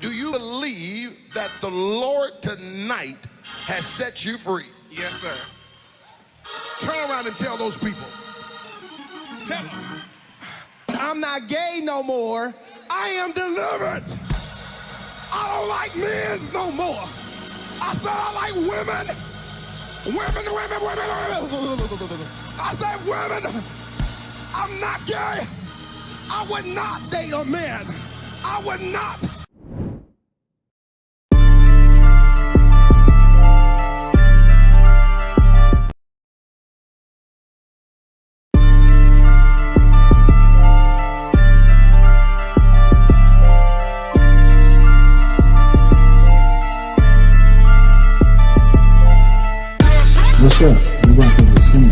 Do you believe that the Lord tonight has set you free? Yes, sir. Turn around and tell those people. Tell them. I'm not gay no more. I am delivered. I don't like men no more. I said I like women. Women. I said women. I'm not gay. I would not date a man. I would not. What's up? I'm rocking with Semen,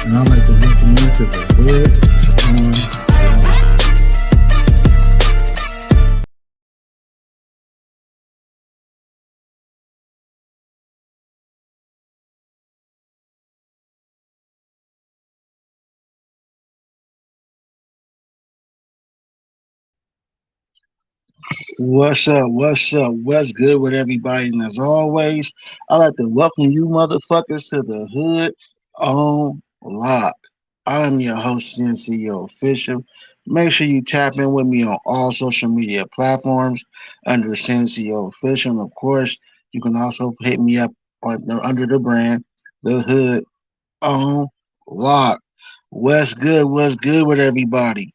and I'd like to welcome you to the Hood. What's up? What's up? What's good with everybody? And as always, I'd like to welcome you motherfuckers to the Hood on Lock. I'm your host, CNCO Official. Make sure you tap in with me on all social media platforms under CNCO Official. And of course, you can also hit me up under the brand The Hood on Lock. What's good? What's good with everybody?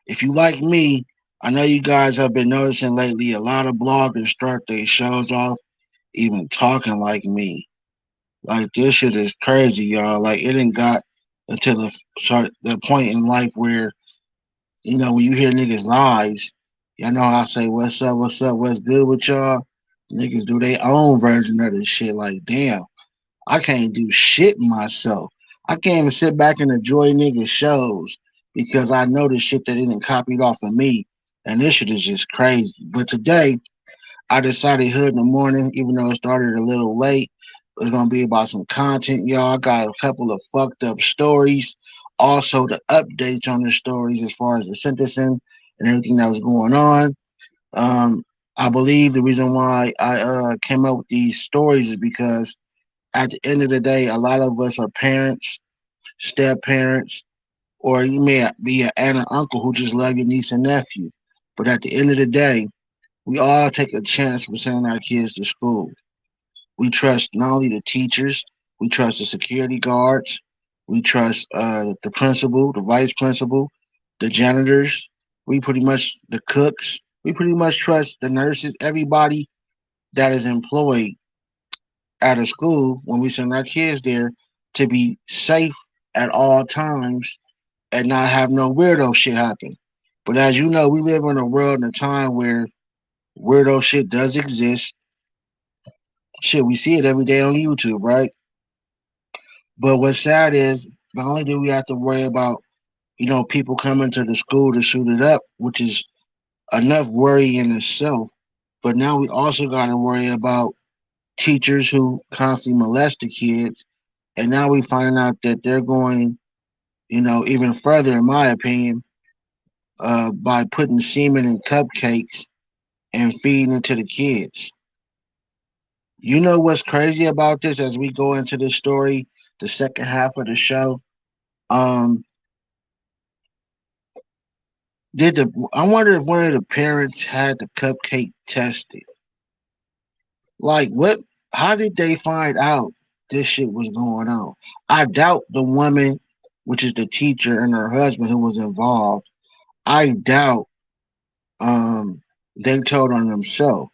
If you like me, I know you guys have been noticing lately a lot of bloggers start their shows off even talking like me. Like this shit is crazy, y'all. Like it ain't got until the point in life where when you hear niggas lies, y'all know how I say what's up, what's good with y'all. Niggas do their own version of this shit. Like damn, I can't do shit myself. I can't even sit back and enjoy niggas shows because I know the shit that they didn't copied off of me. And this shit is just crazy. But today, I decided Hood in the morning, even though it started a little late, it's gonna be about some content, y'all. I got a couple of fucked up stories. Also the updates on the stories as far as the sentencing and everything that was going on. Um, I believe the reason why I came up with these stories is because at the end of the day, a lot of us are parents, step parents, or you may be an aunt or uncle who just love your niece and nephew. But at the end of the day, we all take a chance with sending our kids to school. We trust not only the teachers, we trust the security guards, we trust the principal, the vice principal, the janitors, we pretty much the cooks, we pretty much trust the nurses, everybody that is employed at a school when we send our kids there to be safe at all times and not have no weirdo shit happen. But as you know, we live in a world and a time where weirdo shit does exist. Shit, we see it every day on YouTube, right? But what's sad is not only do we have to worry about, people coming to the school to shoot it up, which is enough worry in itself, but now we also got to worry about teachers who constantly molest the kids. And now we find out that they're going, even further, in my opinion, by putting semen in cupcakes and feeding it to the kids. You know what's crazy about this as we go into this story, the second half of the show? Um, I wonder if one of the parents had the cupcake tested. Like what how did they find out this shit was going on? I doubt the woman, which is the teacher and her husband who was involved, I doubt they told on themselves.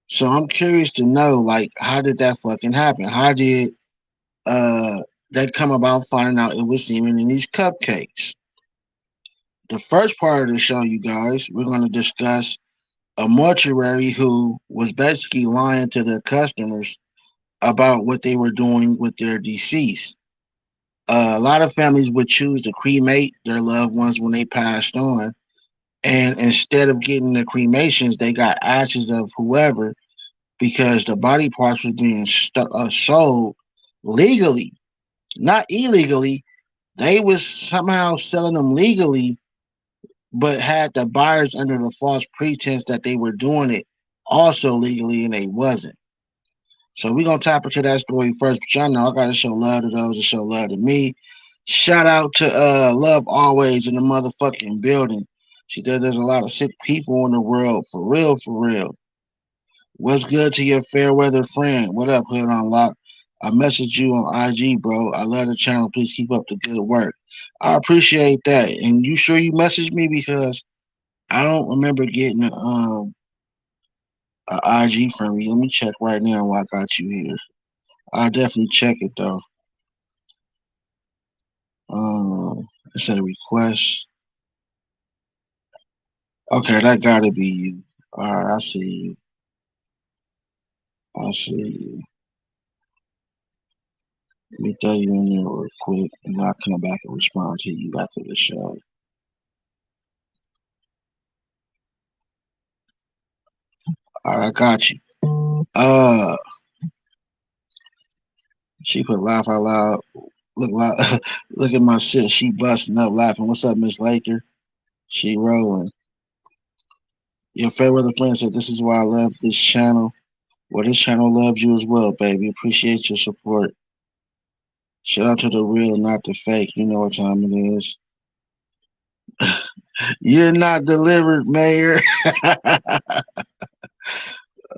So I'm curious to know, like, how did that fucking happen? How did uh they come about finding out it was semen in these cupcakes? The first part of the show, you guys, we're going to discuss a mortuary who was basically lying to their customers about what they were doing with their deceased. A lot of families would choose to cremate their loved ones when they passed on, and instead of getting the cremations, they got ashes of whoever because the body parts was being sold legally, not illegally. They was somehow selling them legally but had the buyers under the false pretense that they were doing it also legally and they wasn't. So we're gonna tap into that story first, but y'all know I gotta show love to those that show love to me. Shout out to Love Always in the motherfucking building. She said there's a lot of sick people in the world, for real, for real. What's good to your fair weather friend? What up, Hood on Lock? I messaged you on IG, bro. I love the channel. Please keep up the good work. I appreciate that. And you sure you messaged me because I don't remember getting a IG from you. Let me check right now while I got you here. I'll definitely check it though. It said a request. Okay, that gotta be you. All right, I see you. I see you. Let me throw you in there real quick, and I'll come back and respond to you after the show. All right, I got you. Uh, she put laugh out loud. Look, look at my sis. She busting up laughing. What's up, Miss Laker? She rolling. Your favorite friend said, "This is why I love this channel." Well, this channel loves you as well, baby. Appreciate your support. Shout out to the real, not the fake. You know what time it is. You're not delivered, Mayor.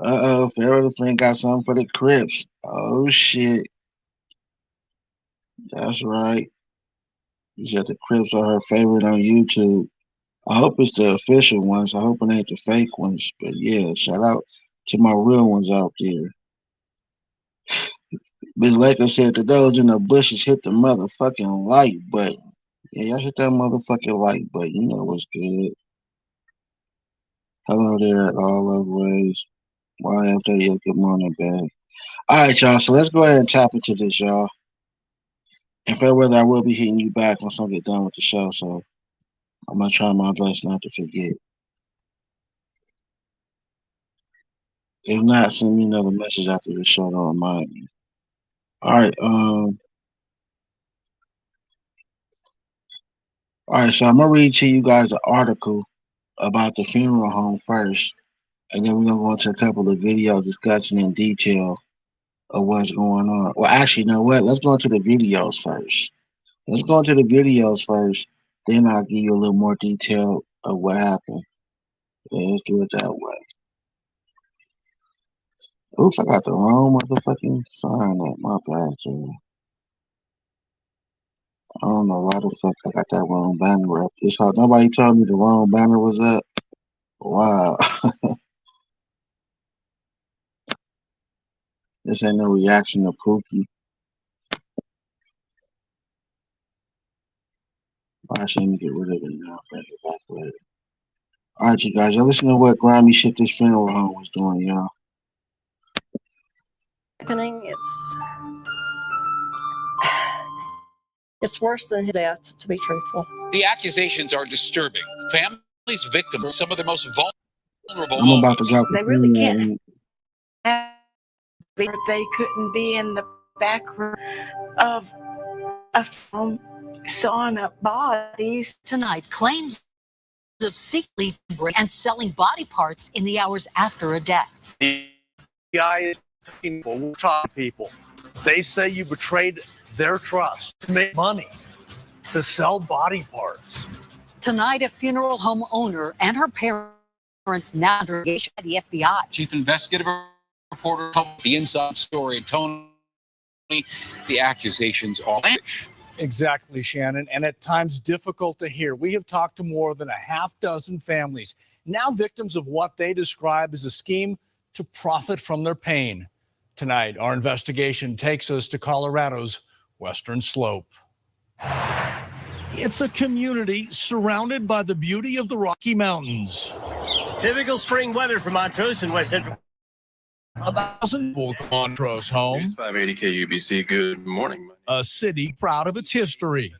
Uh-oh, Pharaoh friend got something for the Crips. Oh shit. That's right. He said the Crips are her favorite on YouTube. I hope it's the official ones. I hope it ain't the fake ones. But yeah, shout out to my real ones out there. Ms. Laker said to those in the bushes, hit the motherfucking like button. Yeah, y'all hit that motherfucking like button. You know what's good. Hello there, all of ways. Why after you good morning, babe. Alright, y'all, so let's go ahead and tap into this, y'all. And fair weather, I will be hitting you back once I get done with the show, so I'm gonna try my best not to forget. If not, send me another message after the show to remind me. Alright, alright, so I'm gonna read to you guys an article about the funeral home first, and then we're gonna go into a couple of videos discussing in detail of what's going on. Well, actually, you know what? Let's go into the videos first. Let's go into the videos first, then I'll give you a little more detail of what happened. Yeah, let's do it that way. Oops, I got the wrong motherfucking sign up. My bad, too. I don't know why the fuck I got that wrong banner up. This how nobody told me the wrong banner was up. Wow. This ain't no reaction to Pookie. I shouldn't get rid of it now. Bring it back later. Alright, you guys, y'all listen to what grimy shit this funeral home was doing, y'all. It's worse than his death, to be truthful. The accusations are disturbing. Families, victims are some of the most vulnerable I'm about to moments. drop the They really can't funeral. have if they couldn't be in the back room of a phone sawing up bodies. Tonight, claims of secretly and selling body parts in the hours after a death. The FBI is talking to people. They say you betrayed their trust to make money, to sell body parts. Tonight, a funeral home owner and her parents now under investigation by the FBI. Chief investigative reporter told the inside story of Tony. The accusations are outlandish. Exactly, Shannon, and at times difficult to hear. We have talked to more than a half dozen families, now victims of what they describe as a scheme to profit from their pain. Tonight, our investigation takes us to Colorado's Western Slope. It's a community surrounded by the beauty of the Rocky Mountains. Typical spring weather for Montrose and West Central. 1,000 people call Montrose home. 580 KUBC, good morning. A city proud of its history.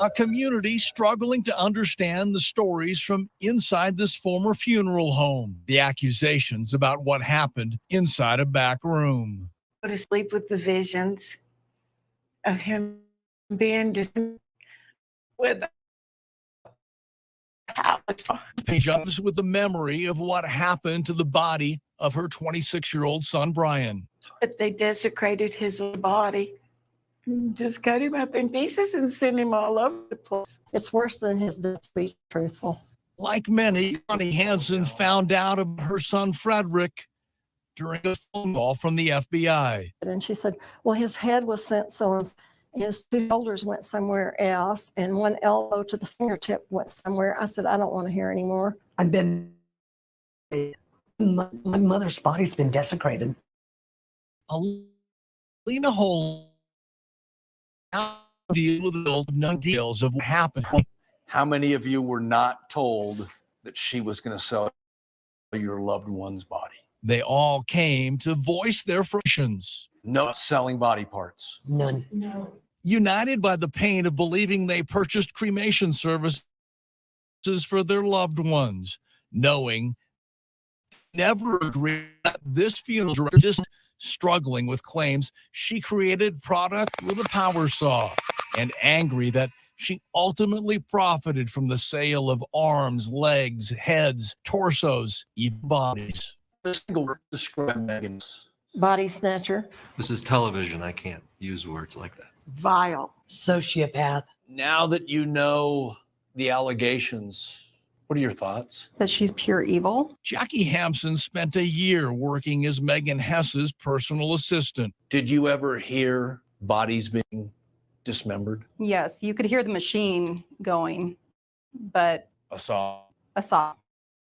A community struggling to understand the stories from inside this former funeral home. The accusations about what happened inside a back room. Go to sleep with the visions of him being distant with a house Page ups with the memory of what happened to the body of her 26-year-old son, Brian. But they desecrated his body. Just cut him up in pieces and sent him all over the place. It's worse than his death, to be truthful. Like many, Connie Hansen found out about her son, Frederick, during a phone call from the FBI. And she said, well, his head was sent so and his two shoulders went somewhere else, and one elbow to the fingertip went somewhere. I said, I don't want to hear anymore. I've been, my mother's body's been desecrated. Alina Hole deal with the no details of what happened. How many of you were not told that she was going to sell your loved one's body? They all came to voice their frustrations. No selling body parts. None. No. United by the pain of believing they purchased cremation services for their loved ones, knowing never agreed that this funeral director just struggling with claims she created product with a power saw, and angry that she ultimately profited from the sale of arms, legs, heads, torsos, even bodies. Describe Megan's Body snatcher. This is television. I can't use words like that. Vile. Sociopath. Now that you know the allegations, what are your thoughts? That she's pure evil. Jackie Hampson spent a year working as Megan Hess's personal assistant. Did you ever hear bodies being dismembered? Yes, you could hear the machine going, but A saw. a saw.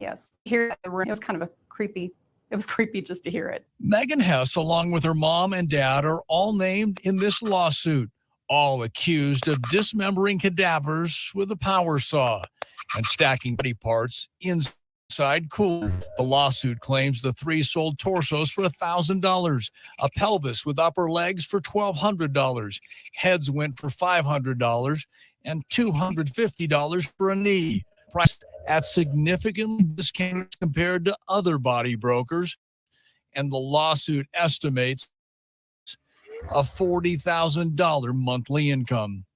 Yes, here in the room, it was kind of a creepy. It was creepy just to hear it. Megan Hess, along with her mom and dad, are all named in this lawsuit, all accused of dismembering cadavers with a power saw and stacking body parts inside cool. The lawsuit claims the three sold torsos for $1,000, a pelvis with upper legs for $1,200, heads went for $500, and $250 for a knee, priced at significantly discounted compared to other body brokers, and the lawsuit estimates a $40,000 monthly income.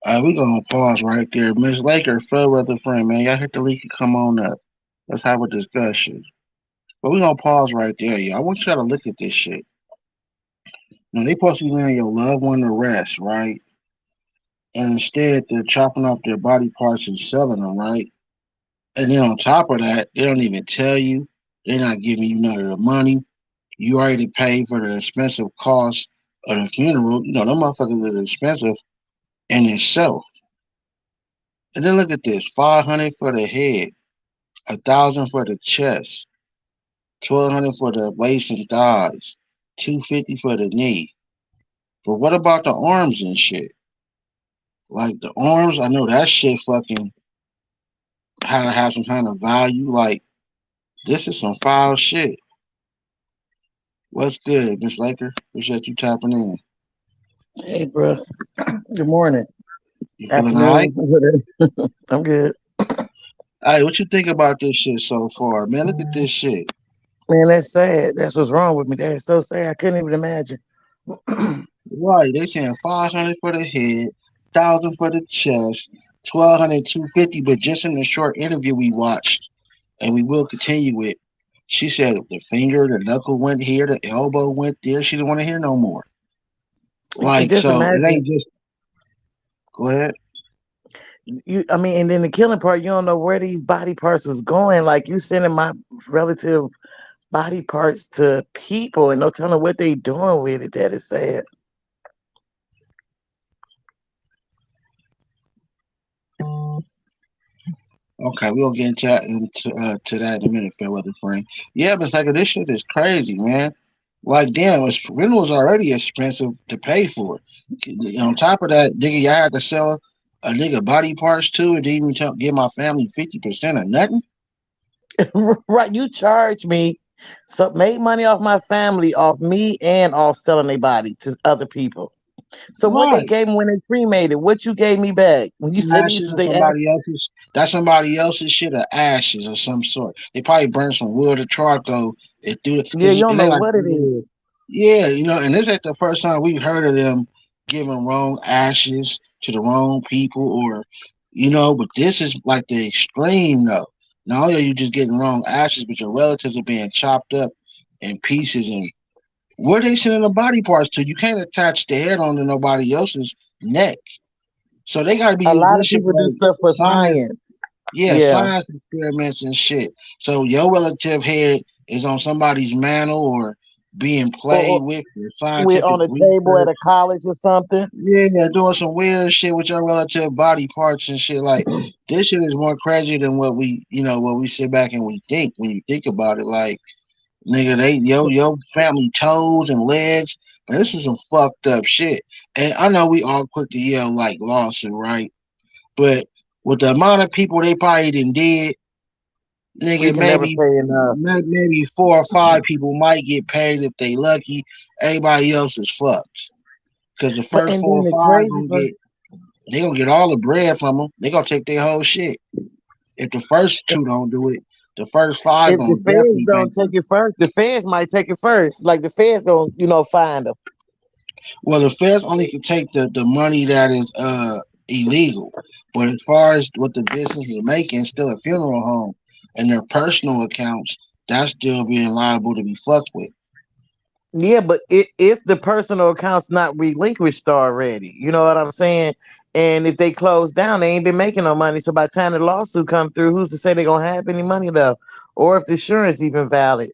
We're going to pause right there. Ms. Laker, fairweather friend, man, y'all hit the link and come on up. Let's have a discussion. But we're going to pause right there, y'all. I want y'all to look at this shit. Now, they supposed to be letting your loved one to rest, right? And instead, they're chopping off their body parts and selling them, right? And then on top of that, they don't even tell you. They're not giving you none of the money. You already paid for the expensive cost of the funeral. You know, them motherfuckers is expensive in itself. And then look at this: $500 for the head, $1,000 for the chest, $1,200 for the waist and thighs, $250 for the knee. But what about the arms and shit? Like the arms, I know that shit fucking had to have some kind of value. Like, this is some foul shit. What's good, Miss Laker? Appreciate you tapping in. Hey, bro. Good morning. You feeling all right? I'm good. Hey, what you think about this shit so far, man? Look at this shit. Man, that's sad. That's what's wrong with me. That's so sad. I couldn't even imagine. Right, they saying $500 for the head, $1,000 for the chest, $1,200, $250. But just in the short interview we watched, and we will continue with, she said the finger, the knuckle went here, the elbow went there. She didn't want to hear no more. Like, just so imagine. it ain't just. Go ahead. I mean, and then the killing part, you don't know where these body parts is going. Like, you sending my relative body parts to people and no telling what they doing with it. That is sad. Okay, we'll get into that in a minute, Fairweather friend. Yeah, but it's like this shit is crazy, man. Like, damn, funerals already expensive to pay for. On top of that, nigga, y'all had to sell a nigga body parts too, and didn't even give my family 50% of nothing. Right, you charge me, so made money off my family, off me, and off selling their body to other people. So what they gave me when they cremated, what you gave me back when you said Ashes of somebody else's, that's somebody else's shit, or ashes of some sort. They probably burned some wood or charcoal and threw it. Yeah, you don't know what it is. Yeah, you know, and this ain't the first time we've heard of them giving wrong ashes to the wrong people, or but this is like the extreme though. Not only are you just getting wrong ashes, but your relatives are being chopped up in pieces, and where they sending the body parts to? You can't attach the head onto nobody else's neck. So they gotta be A using lot this of shit people for do like stuff for science. science. Yeah, Yeah. science experiments and shit. So your relative head is on somebody's mantle or being Or played with for we're scientific on a table at research. a college or something. Yeah, doing some weird shit with your relative body parts and shit. Like this shit is more crazy than what we sit back and we think when you think about it. Like nigga, your family toes and legs. Man, this is some fucked up shit. And I know we all quick to yell like lawsuit, right? But with the amount of people they probably done did, We nigga, can never maybe pay enough. maybe 4 or 5 people might get paid if they lucky. Everybody else is fucked. Cause the But first and four then or the five crazy gonna part, get all the bread from them. They gonna take their whole shit. If the first two don't do it, the first five if the gonna feds definitely don't take bankrupt. it first, the feds might take it first. Like the feds gonna, find them. Well, the feds only can take the money that is illegal, but as far as what the business is making, still a funeral home and their personal accounts, that's still being liable to be fucked with. Yeah, but if the personal account's not relinquished already, you know what I'm saying? And if they close down, they ain't been making no money. So by the time the lawsuit come through, who's to say they're gonna have any money left? Or if the insurance even valid.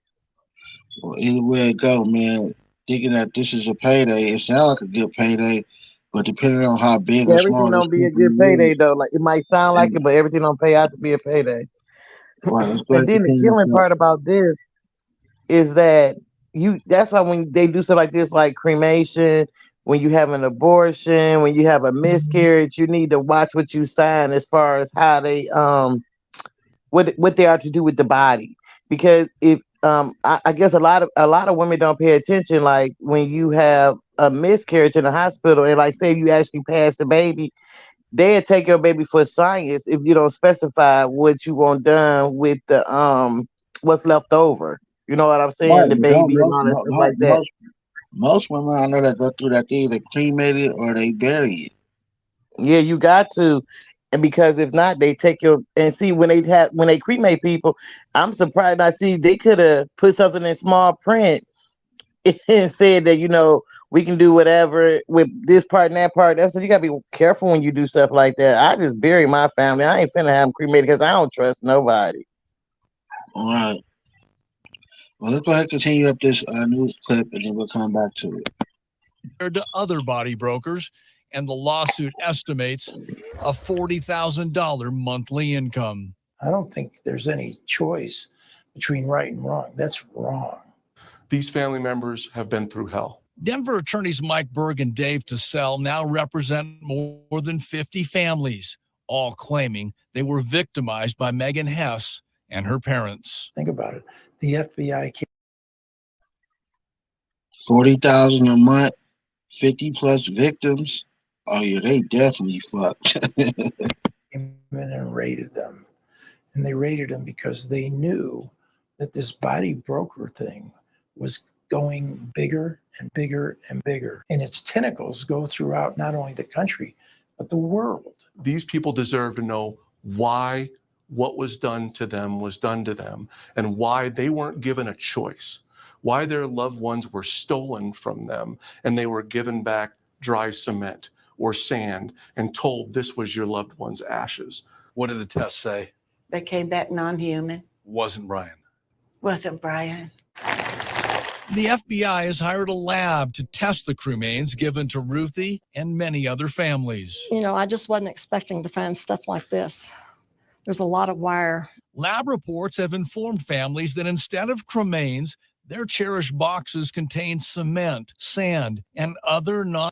Well, either way it go, man, thinking that this is a payday, it sounds like a good payday, but depending on how big or Everything small this don't be a company good payday is, though. Like it might sound like and it, but everything don't pay out to be a payday. right, let's go And ahead then and the continue killing to part about this is that that's why when they do stuff like this, like cremation, when you have an abortion, when you have a miscarriage, you need to watch what you sign as far as how they what they are to do with the body. Because if I guess a lot of women don't pay attention, like when you have a miscarriage in the hospital and like say you actually pass the baby, they'll take your baby for science if you don't specify what you want done with the what's left over. You know what I'm saying? right, The but don't baby and all that stuff like that. most women I know that go through that they either cremate it or they bury it. Yeah, you got to. And because if not, they take your and see when they cremate people, I'm surprised I see they could have put something in small print and said that, we can do whatever with this part and that part. That's so you gotta be careful when you do stuff like that. I just bury my family. I ain't finna have them cremated because I don't trust nobody. All right. Well, let's go ahead and continue up this news clip, and then we'll come back to it. Compared to other body brokers, and the lawsuit estimates a $40,000 monthly income. I don't think there's any choice between right and wrong. That's wrong. These family members have been through hell. Denver attorneys Mike Berg and Dave Tassell now represent more than 50 families, all claiming they were victimized by Megan Hess and her parents. Think about it. The FBI came 40,000 a month, 50 plus victims. Oh yeah, they definitely fucked. in and raided them. And they raided them because they knew that this body broker thing was going bigger and bigger and bigger. And its tentacles go throughout not only the country, but the world. These people deserve to know why what was done to them was done to them, and why they weren't given a choice, why their loved ones were stolen from them and they were given back dry cement or sand and told this was your loved one's ashes. What did the test say? They came back non-human. Wasn't Brian. Wasn't Brian. The FBI has hired a lab to test the cremains given to Ruthie and many other families. I just wasn't expecting to find stuff like this. There's a lot of wire. Lab reports have informed families that instead of cremains, their cherished boxes contain cement, sand, and other non.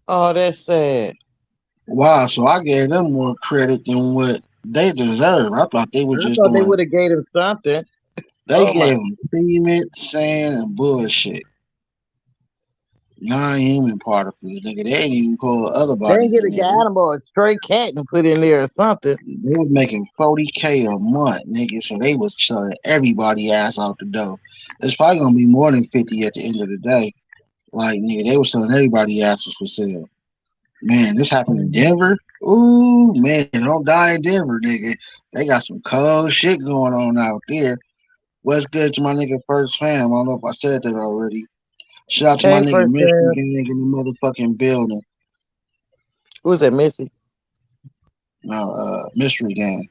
Oh, that's sad. Wow, so I gave them more credit than what they deserve. I thought they were I just thought they doing. would have gave him something. They Oh my! gave them cement, sand, and bullshit. Non-human particles, nigga. They ain't even pull other They didn't bodies get in a there. animal or a stray cat and put in there or something. They was making 40K a month, nigga. So they was selling everybody ass out the door. It's probably gonna be more than 50 at the end of the day. Like, nigga, they were selling everybody asses for sale. Man, this happened in Denver. Ooh, man, don't die in Denver, nigga. They got some cold shit going on out there. What's good to my nigga First Fam? I don't know if I said that already. Shout out to my Hey, nigga first Mystery Gang in the motherfucking building. who's that, Missy? No, Mystery Gang.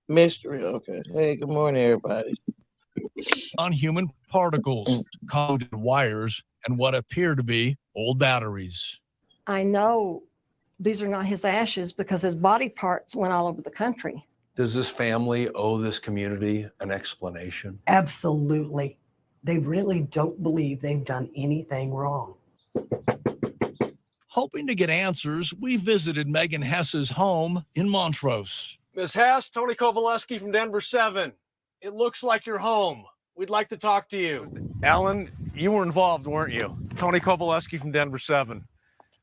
Mystery. Okay. Hey, good morning, everybody. Non-human particles, coded wires, and what appear to be old batteries. I know these are not his ashes because his body parts went all over the country. Does this family owe this community an explanation? Absolutely. They really don't believe they've done anything wrong. Hoping to get answers, we visited Megan Hess's home in Montrose. Ms. Hess, Tony Kovaleski from Denver 7. It looks like you're home. We'd like to talk to you. Alan, you were involved, weren't you? Tony Kovaleski from Denver 7.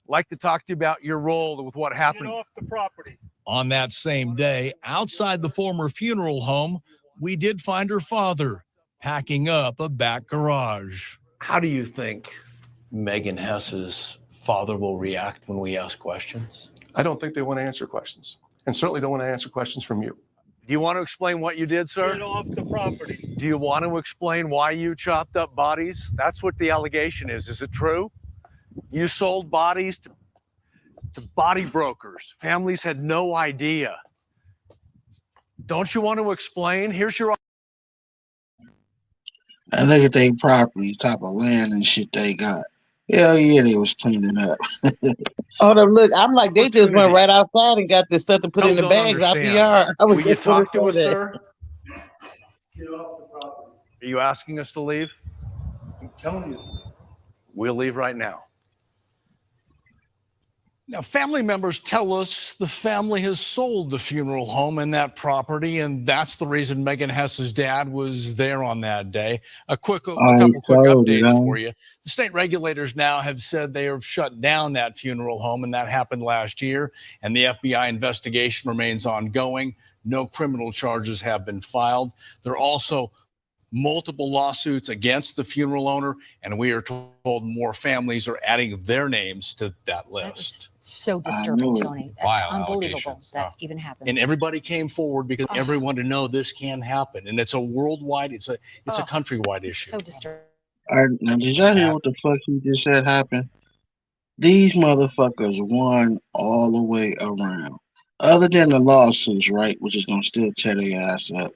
Like to talk to you about your role with what happened. Get off the property. On that same day, outside the former funeral home, we did find her father packing up a back garage. How do you think Megan Hess's father will react when we ask questions? I don't think they want to answer questions, and certainly don't want to answer questions from you. Do you want to explain what you did, sir? Get off the property. Do you want to explain why you chopped up bodies? That's what the allegation is. Is it true? You sold bodies to body brokers. Families had no idea. Don't you want to explain? Here's your... And look at their property, type of land and shit they got. Hell yeah, they was cleaning up. Oh, no, look, I'm like, they just went right outside and got this stuff to put in the bags out the yard. I was Will you just gonna talk to us, say that. sir? Get off the property. Are you asking us to leave? I'm telling you. We'll leave right now. Now, family members tell us the family has sold the funeral home and that property, and that's the reason Megan Hess's dad was there on that day. A couple quick updates for you. The state regulators now have said they have shut down that funeral home, and that happened last year, and the FBI investigation remains ongoing. No criminal charges have been filed. There are also multiple lawsuits against the funeral owner, and we are told more families are adding their names to that list. So disturbing, Tony. Wow, Unbelievable that even happened. And everybody came forward because everyone to know this can happen, and it's a worldwide, it's a countrywide issue. So disturbing. All right, now, did y'all hear what the fuck he just said happened? These motherfuckers won all the way around. Other than the lawsuits, right, which is gonna still tear their ass up.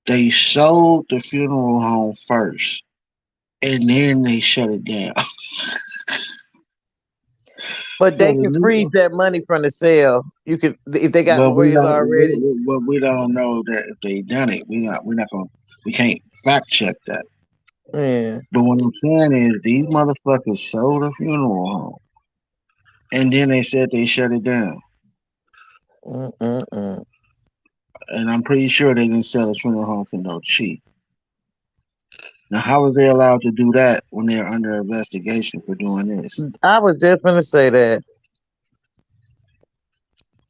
They sold the funeral home first, and then they shut it down. But they can freeze that money from the sale. You could, if they got lawyers already. But we don't know that if they done it. We can't fact check that. Yeah. But what I'm saying is these motherfuckers sold a funeral home, and then they said they shut it down. And I'm pretty sure they didn't sell a funeral home for no cheap. Now, how are they allowed to do that when they're under investigation for doing this? I was just gonna say that.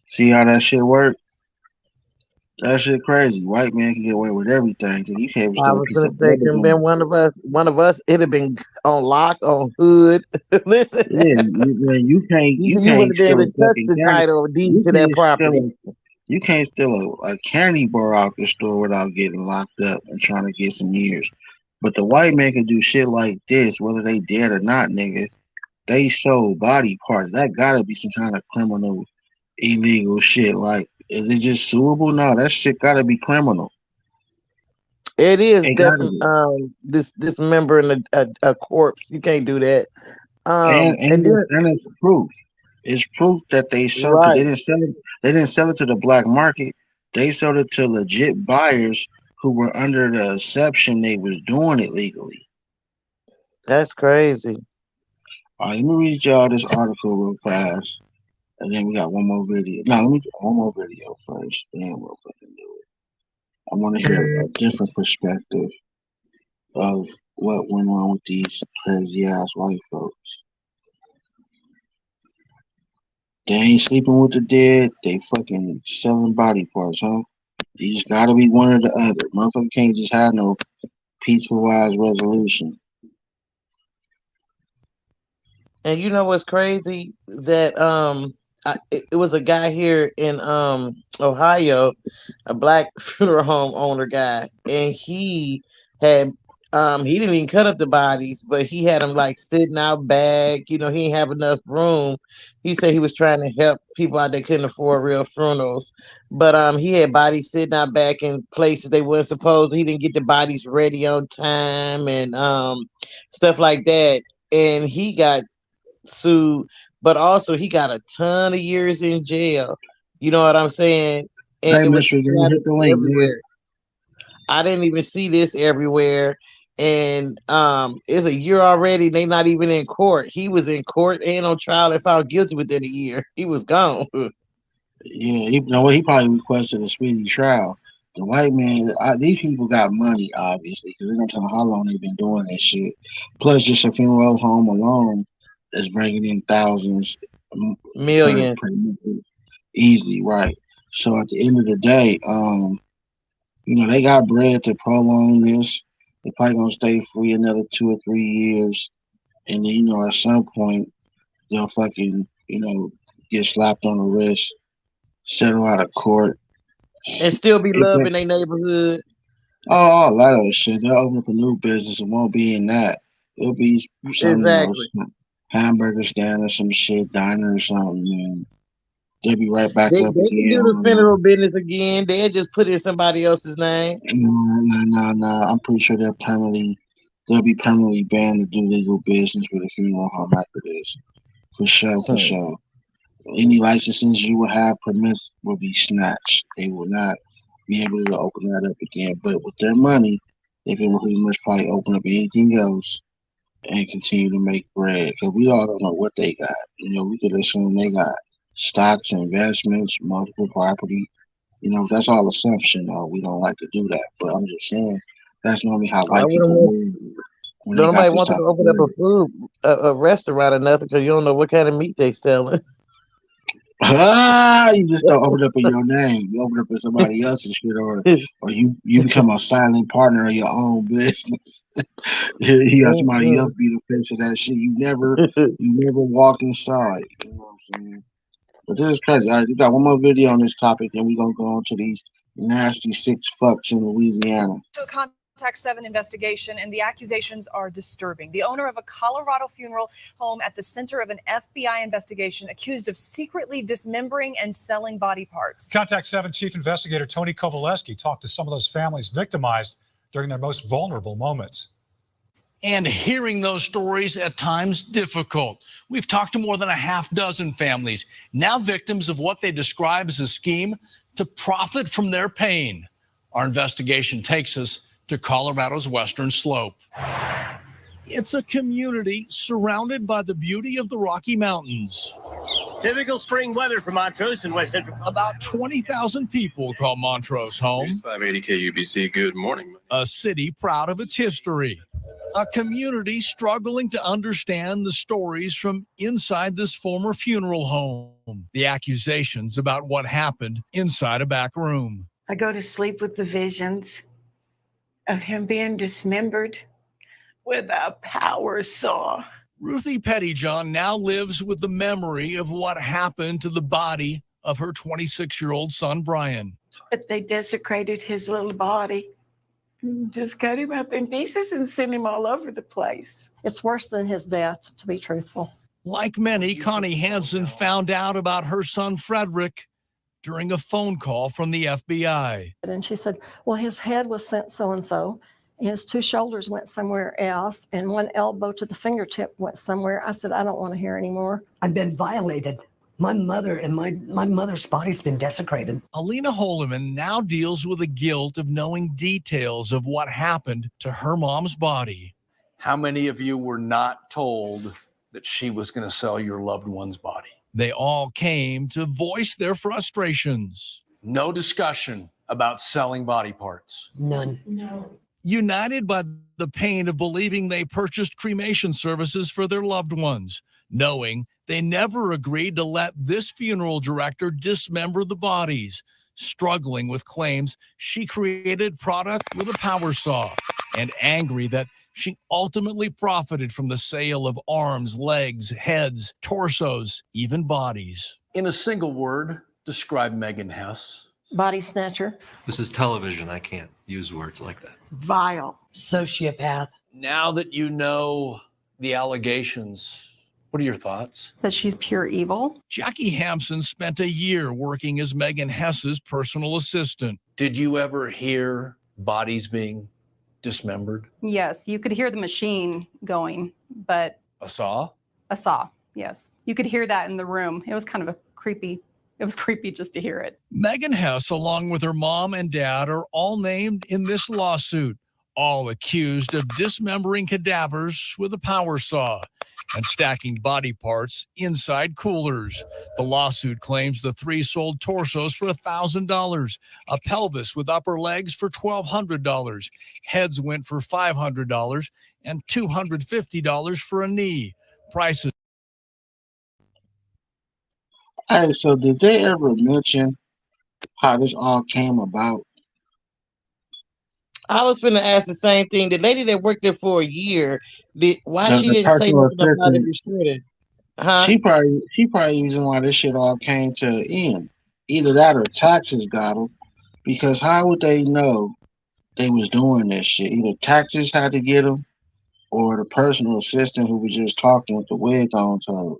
See how that shit work? That shit crazy. White man can get away with everything because you can't I steal a was piece gonna of say, butter. couldn't been one of us. It'd have been on lock, on hood. Listen, Yeah, you can't wouldn't be steal able a to touch fucking the candy. title or deed You to that can't property. You can't steal a candy bar out the store without getting locked up and trying to get some years. But the white man can do shit like this, whether they dead or not, nigga. They sold body parts. That gotta be some kind of criminal, illegal shit. Like, is it just suable? No, that shit gotta be criminal. It is It gotta definitely be. dismembering a corpse. You can't do that. And And then it's proof. It's proof that they sold because right, they didn't sell it. They didn't sell it to the black market. They sold it to legit buyers who were under the assumption they was doing it legally. that's crazy. All right, let me read y'all this article real fast, and then we got one more video. No, let me do one more video first, then we'll fucking do it. I want to hear a different perspective of what went on with these crazy ass white folks. They ain't sleeping with the dead. They fucking selling body parts, huh? You just gotta be one or the other. Motherfucker can't just have no peaceful wise resolution. And you know what's crazy? That it was a guy here in Ohio, a black funeral home owner guy, and had he didn't even cut up the bodies, but he had them like sitting out back. You know, he didn't have enough room. He said he was trying to help people out that couldn't afford real funerals, but he had bodies sitting out back in places they weren't supposed. He didn't get the bodies ready on time and stuff like that, and he got sued, but also he got a ton of years in jail. You know what I'm saying? And Hey, it was Mister, you hit scattered the link, man. everywhere. I didn't even see this everywhere. And it's a year already. They not even in court. He was in court and on trial and found guilty within a year. He was gone. Yeah, he probably requested a speedy trial. The white man, these people got money, obviously, because they don't tell how long they've been doing that shit. Plus, just a funeral home alone is bringing in thousands Millions. per easily, right? So at the end of the day, they got bread to prolong this. They're probably gonna stay free another 2 or 3 years, and then at some point they'll fucking get slapped on the wrist, settle out of court. And still be If loved they, in their neighborhood. oh, a lot of shit. They'll open up a new business. It won't be in that. It'll be something else, Exactly. hamburger stand or some shit, diner or something. And they'll be right back They up can again do the on funeral business again. They'll just put in somebody else's name. No. I'm pretty sure they'll be permanently banned to do legal business with a funeral home after this. For sure. Any licenses you will have, permits will be snatched. They will not be able to open that up again. But with their money, they can pretty much probably open up anything else and continue to make bread. Because we all don't know what they got. We could assume they got stocks, investments, multiple property. That's all assumption. We don't like to do that. But I'm just saying that's normally how I white wouldn't people want. move when Don't they got nobody this want them type to of open up bread. a restaurant or nothing because you don't know what kind of meat they selling. You just don't open up in your name. You open up in somebody else's shit, or you become a silent partner of your own business. You got somebody else be the face of that shit. You never walk inside. You know what I'm saying? But this is crazy. All right, we got one more video on this topic, and we're gonna go on to these nasty six fucks in Louisiana. To a Contact 7 investigation, and the accusations are disturbing. The owner of a Colorado funeral home at the center of an FBI investigation, accused of secretly dismembering and selling body parts. Contact 7 Chief Investigator Tony Kowaleski talked to some of those families victimized during their most vulnerable moments. And hearing those stories at times difficult. We've talked to more than a half dozen families, now victims of what they describe as a scheme to profit from their pain. Our investigation takes us to Colorado's western slope. It's a community surrounded by the beauty of the Rocky Mountains. Typical spring weather for Montrose and West Central. About 20,000 people call Montrose home. 580 KUBC, good morning. A city proud of its history. A community struggling to understand the stories from inside this former funeral home. The accusations about what happened inside a back room. I go to sleep with the visions of him being dismembered with a power saw. Ruthie Pettyjohn now lives with the memory of what happened to the body of her 26-year-old son, Brian. But they desecrated his little body. Just cut him up in pieces and sent him all over the place. It's worse than his death, to be truthful. Like many, Connie Hansen found out about her son, Frederick, during a phone call from the FBI. And she said, well, his head was sent so-and-so. His two shoulders went somewhere else, and one elbow to the fingertip went somewhere. I said, I don't want to hear anymore. I've been violated. My mother and my mother's body's been desecrated. Alina Holloman now deals with the guilt of knowing details of what happened to her mom's body. How many of you were not told that she was going to sell your loved one's body? They all came to voice their frustrations. No discussion about selling body parts. None. No. United by the pain of believing they purchased cremation services for their loved ones, knowing they never agreed to let this funeral director dismember the bodies, struggling with claims she created product with a power saw. and angry that she ultimately profited from the sale of arms, legs, heads, torsos, even bodies. In a single word, describe Megan Hess. Body snatcher. This is television. I can't use words like that. Vile. Sociopath. Now that you know the allegations, what are your thoughts? That she's pure evil. Jackie Hampson spent a year working as Megan Hess's personal assistant. Did you ever hear bodies being dismembered? Yes, you could hear the machine going, but A saw? a saw. Yes, you could hear that in the room. It was kind of creepy just to hear it. Megan Hess, along with her mom and dad, are all named in this lawsuit, all accused of dismembering cadavers with a power saw and stacking body parts inside coolers. The lawsuit claims the three sold torsos for $1,000, a pelvis with upper legs for $1,200, heads went for $500, and $250 for a knee. Prices. Hey, so did they ever mention how this all came about? I was finna ask the same thing. The lady that worked there for a year, why she The didn't say personal nothing about it assistant, restricted? Huh? she probably the reason why this shit all came to an end. Either that or taxes got them. Because how would they know they was doing this shit? Either taxes had to get them, or the personal assistant who was just talking with the wig on told.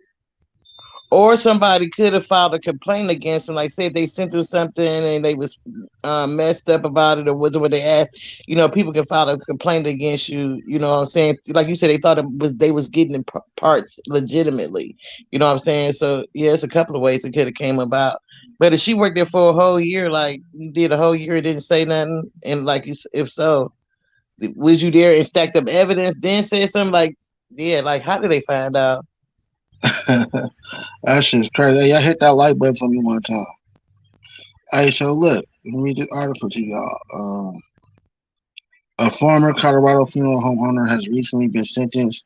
Or somebody could have filed a complaint against them, like say if they sent them something and they was messed up about it or wasn't what they asked. You know, people can file a complaint against you. You know what I'm saying? Like you said, they thought they was getting the parts legitimately. You know what I'm saying? So yeah, it's a couple of ways it could have came about. But if she worked there for a whole year, like you did a whole year, and didn't say nothing, and like you, if so, was you there and stacked up evidence, then said something like, yeah, like how did they find out? That shit's crazy. Hey, I hit that like button for me one time. Hey, so look, let me read this article to y'all. A former Colorado funeral home owner has recently been sentenced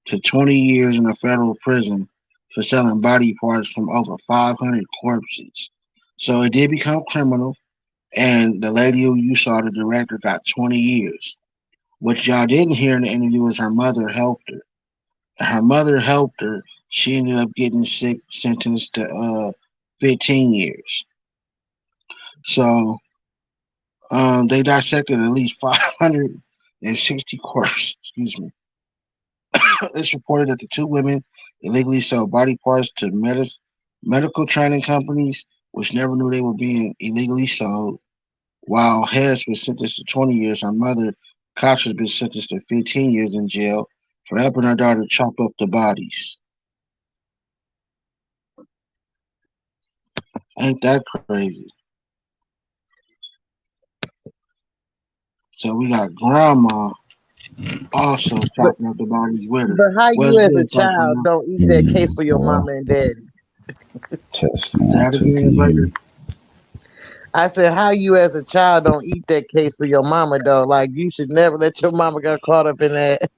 to 20 years in a federal prison for selling body parts from over 500 corpses. So it did become criminal, and the lady who you saw, the director, got 20 years. What y'all didn't hear in the interview is her mother helped her. Her mother helped her. She ended up getting sentenced to 15 years. So they dissected at least 560 corpses. Excuse me. It's reported that the two women illegally sold body parts to medical training companies, which never knew they were being illegally sold. While Hess was sentenced to 20 years, her mother, Cox, has been sentenced to 15 years in jail for helping her daughter chop up the bodies. Ain't that crazy? So we got grandma also chopping up the bodies with her. But how What's you as a good, child Buffalo? don't eat that case for your mama and daddy? That again later. I said, how you as a child don't eat that case for your mama though? Like you should never let your mama get caught up in that.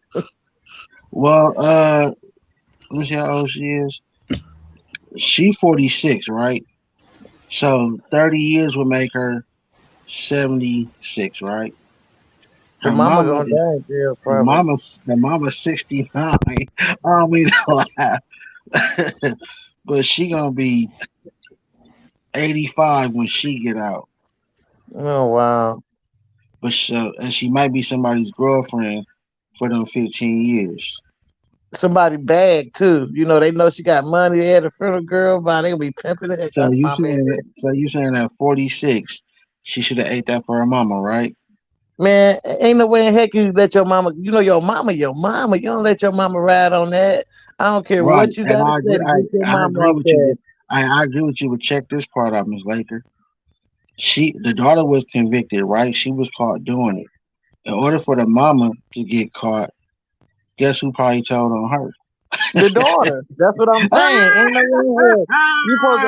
Well, let me see how old she is. She 46, right? So 30 years would make her 76, right? Your Her mama mama gonna is die in jail probably. the mama's 69. I don't mean to laugh. But she gonna be 85 when she get out. Oh wow. But and she might be somebody's girlfriend for them 15 years. Somebody bag too. You know, they know she got money. They had a friend girl, but they gonna be pimping it. So you saying that 46, she should have ate that for her mama, right? Man, ain't no way in heck you let your mama. You know your mama. You don't let your mama ride on that. I don't care Right. what you And gotta I say agree, to get your I mama agree off with you. that. I agree with you, but check this part out, Miss Laker. The daughter was convicted, right? She was caught doing it. In order for the mama to get caught, guess who probably told on her? The daughter. That's what I'm saying. Ain't no way in hell. You supposed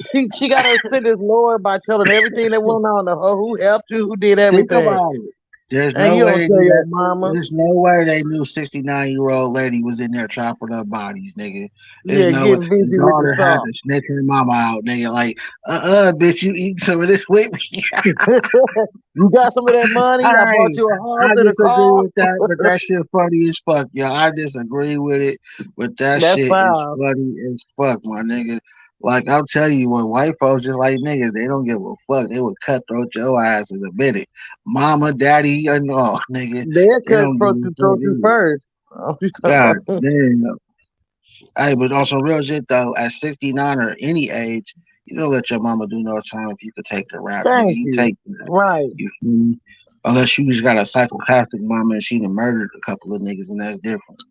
to, she got her sentence lowered by telling everything that went on to her, who helped you, who did Think everything. about it. There's And no you way don't they tell knew your that. mama. There's no way they knew 69-year-old lady was in there chopping up bodies, nigga. There's Yeah, no way. getting The busy with the daughter had saw. to snitch her mama out, nigga. Like, bitch, you eat some of this with me. You got some of that money? I bought Hey, you a I house and a disagree car. with that, but that shit funny as fuck, yo. I disagree with it, but that That's shit is fine. funny as fuck, my nigga. Like, I'm telling you, when white folks just like niggas, they don't give a fuck. They would cutthroat your ass in a minute. Mama, daddy, and all, nigga. They'll They cut don't give throat a you, fuck throat you either. first. Oh, you talking God about- damn. Hey, but on some real shit though, at 69 or any age, you don't let your mama do no time if you could take the rap, nigga. Thank You you. take that. Right. You feel me? Unless you just got a psychopathic mama and she done murdered a couple of niggas and that's different.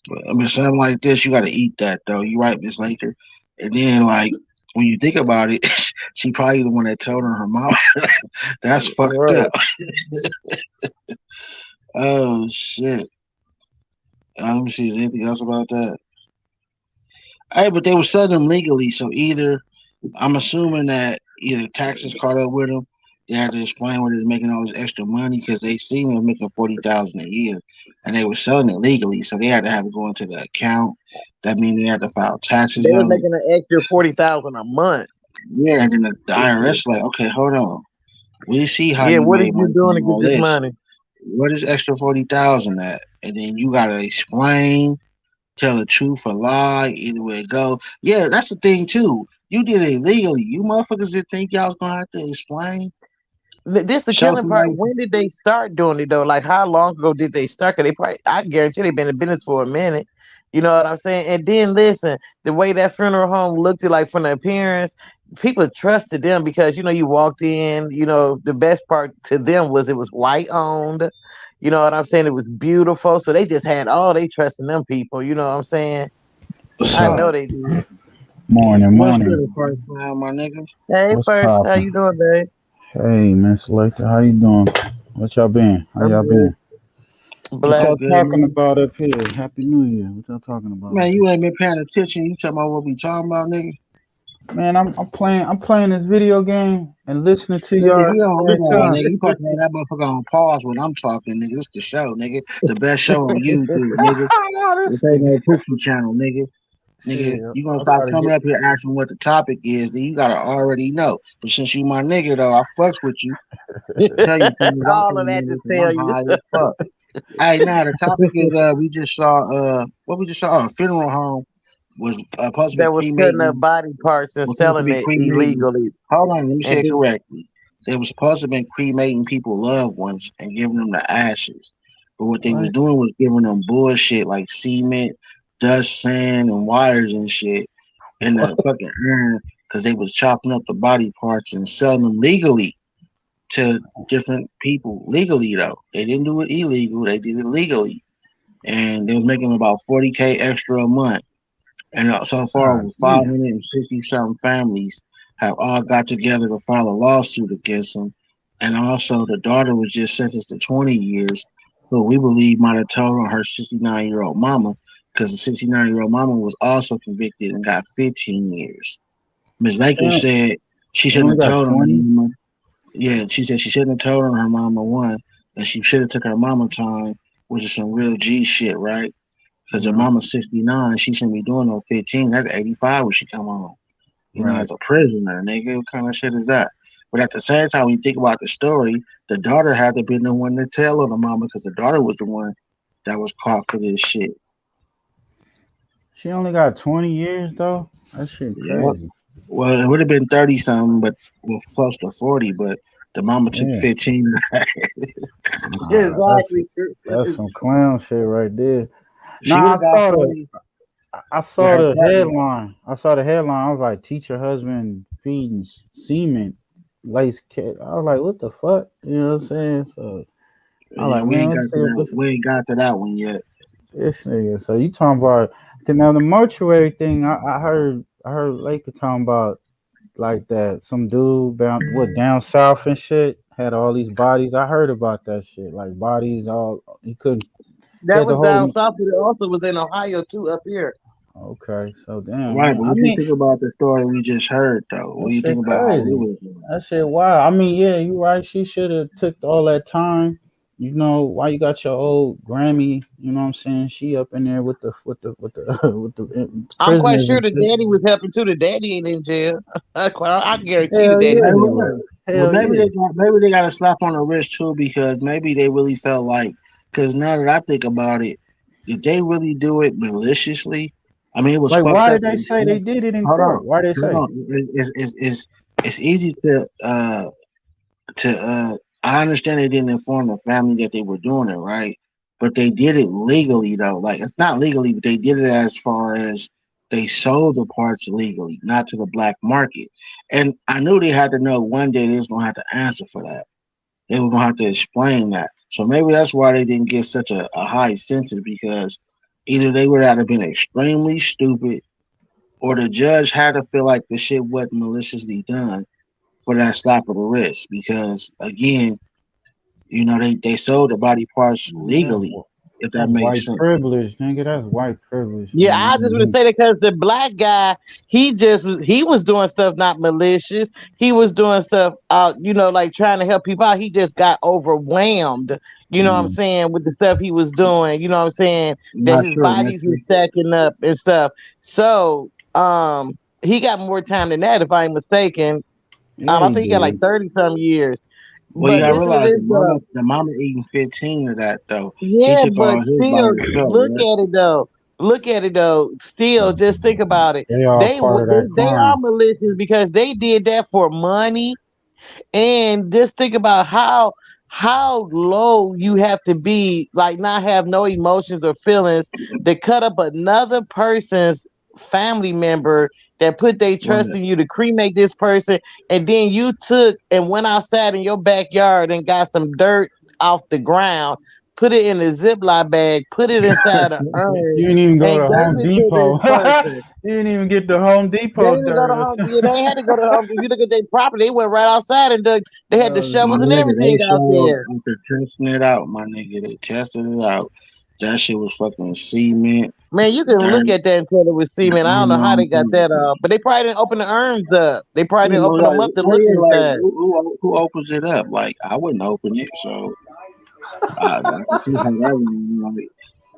But I mean, something like this, you gotta eat that though. You right, Miss Laker. And then like when you think about it, she probably the one that told her mama. That's fucked Right. up. Oh shit. Let me see. Is there anything else about that? Hey, but they were selling them legally, so either I'm assuming that either taxes caught up with them. They had to explain where they're making all this extra money because they seen them making 40,000 a year, and they were selling it legally, so they had to have it go into the account. That means they had to file taxes They was on it. making an extra 40,000 a month. Yeah, and then the IRS like, okay, hold on, we see how Yeah, you what are made you money doing to from get all this this. money? What is extra 40,000 at? And then you gotta explain, tell the truth or lie, either way it go. Yeah, that's the thing too. You did it illegally. You motherfuckers didn't think y'all was gonna have to explain. This the Show killing part. somebody. When did they start doing it though? Like how long ago did they start? 'Cause they probably, I guarantee they've been in business for a minute. You know what I'm saying? And then listen, the way that funeral home looked like from the appearance, people trusted them because you walked in. The best part to them was it was white owned. You know what I'm saying? It was beautiful, so they just had all they trust in them people. You know what I'm saying? What's I up? know they did. Morning, What's morning. good, first time, my nigga? Hey, What's first, how you poppin'? doing, babe? Hey, Miss Laker, how you doing? What y'all been? How I'm y'all good. been? What Black. All y'all good, talking man. about up here? Happy New Year. What y'all talking about Man, up you here? ain't been paying attention. You talking about what we talking about, nigga? Man, I'm playing this video game and listening to Nigga, y'all you don't every hold on, time. nigga. You supposed to have that motherfucker on pause when I'm talking, nigga. This the show, nigga. The best show on YouTube, nigga. No, This this ain't nigga. no Pookie channel, nigga. Nigga, Shit, you gonna I'm stop trying to coming get. up here asking what the topic is, then you gotta already know. But since you my nigga though, I fucks with you. Tell you soon as I All of can, that to nigga, 'cause tell I'm you. high as fuck. Hey, now the topic is we just saw what we just saw. A funeral home was supposed to be That was cutting up cremating. body parts and Was supposed to selling be it cremating. illegally. Hold on, let me say And it then correctly. They were supposed to have been cremating people's loved ones and giving them the ashes. But what they was What? doing was giving them bullshit like cement, dust, sand, and wires and shit in the fucking urn because they was chopping up the body parts and selling them legally to different people. Legally though, they didn't do it illegal. They did it legally, and they was making about 40K extra a month. And so far, God over damn. 560 something families have all got together to file a lawsuit against them. And also, the daughter was just sentenced to 20 years, who we believe might have told on her 69-year-old mama, because the 69-year-old mama was also convicted and got 15 years. Ms. Laker Damn, said she they shouldn't only have got told on her 20. mama. Yeah, she said she shouldn't have told on her mama one, and she should have took her mama time, which is some real G shit, right? Because her Yeah, mama's 69, she shouldn't be doing no 15. That's 85 when she come home. right. As a prisoner, nigga. What kind of shit is that? But at the same time, when you think about the story, the daughter had to be the one to tell on the mama because the daughter was the one that was caught for this shit. She only got 20 years though. That shit Yeah. crazy. Well, it would have been 30 something, but was close to 40. But the mama took Yeah. 15. Nah, exactly. that's some clown shit right there. She would Nah, have got 40 I with saw her the cousin. headline. I saw the headline. I was like, teacher husband feeding semen lace cat. I was like, what the fuck? You know what I'm saying? So I was Yeah, like, we man, ain't let's got see to if that. We ain't got to that one yet. this nigga. So you talking about now the mortuary thing? I heard Laker talking about like that some dude down south and shit had all these bodies. I heard about that shit. Like bodies all he couldn't he that had the was down whole south, but it also was in Ohio too, up here. okay. So damn Right, man. but I what you mean think about the story we just heard, though? What that do you think shit about how it crazy. was? That shit wild. I mean, yeah, you right. She should have took all that time You know why you got your old Grammy? You know what I'm saying? She up in there with the with the I'm quite prisoners sure and the shit. daddy was helping too. The daddy ain't in jail. I guarantee the Hell daddy yeah, was Hey, in well, there. look, well, hell yeah. maybe they got a slap on the wrist too because maybe they really felt like because now that I think about it, did they really do it maliciously? I mean, it was Like, fucked why did up. they say they did it in Hold court? on, Why they hold say? on. It's easy to I understand they didn't inform the family that they were doing it right, but they did it legally though. Like it's not legally, but they did it as far as they sold the parts legally, not to the black market. And I knew they had to know one day they was gonna have to answer for that. They were gonna have to explain that. So maybe that's why they didn't get such a high sentence because either they would have been extremely stupid or the judge had to feel like the shit wasn't maliciously done for that slap of the wrist because again, you know, they sold the body parts That's legally, if that that's makes white sense. privilege, nigga. That's white privilege, Yeah, I just want to man. say that because the black guy, he was doing stuff not malicious. He was doing stuff out, like trying to help people out. He just got overwhelmed, you know what I'm Mm. saying, with the stuff he was doing, you know what I'm saying, that Not his sure, not bodies sure. was stacking up and stuff. So, he got more time than that, if I'm mistaken. Yeah, I he think he got like did. 30 some years. Well, you But gotta listen to realize this though. the mama eating 15 of that though. He Yeah, took all but his by still, himself, look right? at it though. Look at it though. Still, just think about it. They all They part w- of that they are crime. malicious because they did that for money. And just think about how low you have to be, like not have no emotions or feelings to cut up another person's family member that put their Right. trust in you to cremate this person, and then you took and went outside in your backyard and got some dirt off the ground, put it in a Ziploc bag, put it inside an urn, You didn't even go and to gave Home it to this Depot. person. You didn't even get the Home They Depot didn't go dirt to or Home. something. Yeah, they ain't had to go to Home. If you look at their property, they went right outside and dug. They had the My shovels and nigga, everything they out showed there. after testing it out, my nigga. They tested it out. That shit was fucking cement, Man, you can dirt, look at that and tell it was semen. I don't know how they unknown got that off, but they probably didn't open the urns up. They probably You didn't know, open them like, up to well, look yeah, like inside. who opens it up? Like I wouldn't open it, so I can see how that would. Like,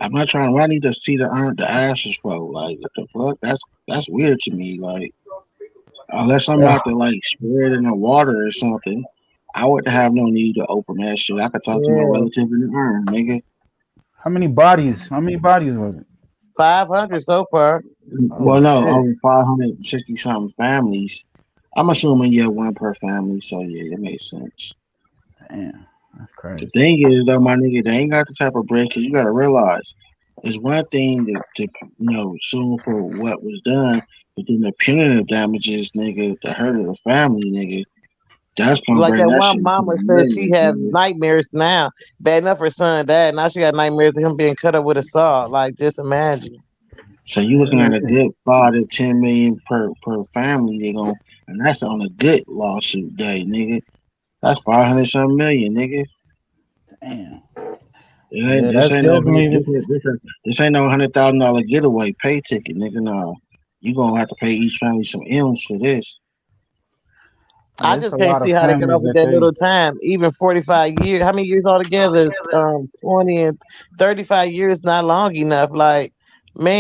I'm not trying. Why I need to see the ashes for? Like what the fuck? That's weird to me. Like unless I'm Yeah. about to like spread it in the water or something, I wouldn't have no need to open that shit. I could talk to my Yeah, relative in the urn, nigga. How many bodies? How many bodies was it? 500 so far. Oh Well, no, shit. over 560 something families. I'm assuming yeah, one per family. So yeah, it makes sense. Damn, that's The crazy. thing is, though, my nigga, they ain't got the type of bread because you got to realize it's one thing to sue for what was done, but then the punitive damages, nigga, the hurt of the family, nigga, that's gonna Like bring that that one shit to mama the said, she millions, have nigga. nightmares now. Bad enough her son died. Now she got nightmares of him being cut up with a saw. Like, just imagine. So you looking Hell at a yeah. good 5 to 10 million per family, they going and that's on a good lawsuit day, nigga. That's 500 some million, nigga. Damn. It ain't Yeah, this that's ain't no definitely. this ain't no $100,000 getaway pay ticket, nigga. No, you gonna have to pay each family some M's for this. Yeah, I it's just a can't lot see of how they got families off with that that they. little time. Even 45 years. How many years altogether? 20 and 35 years not long enough. Like,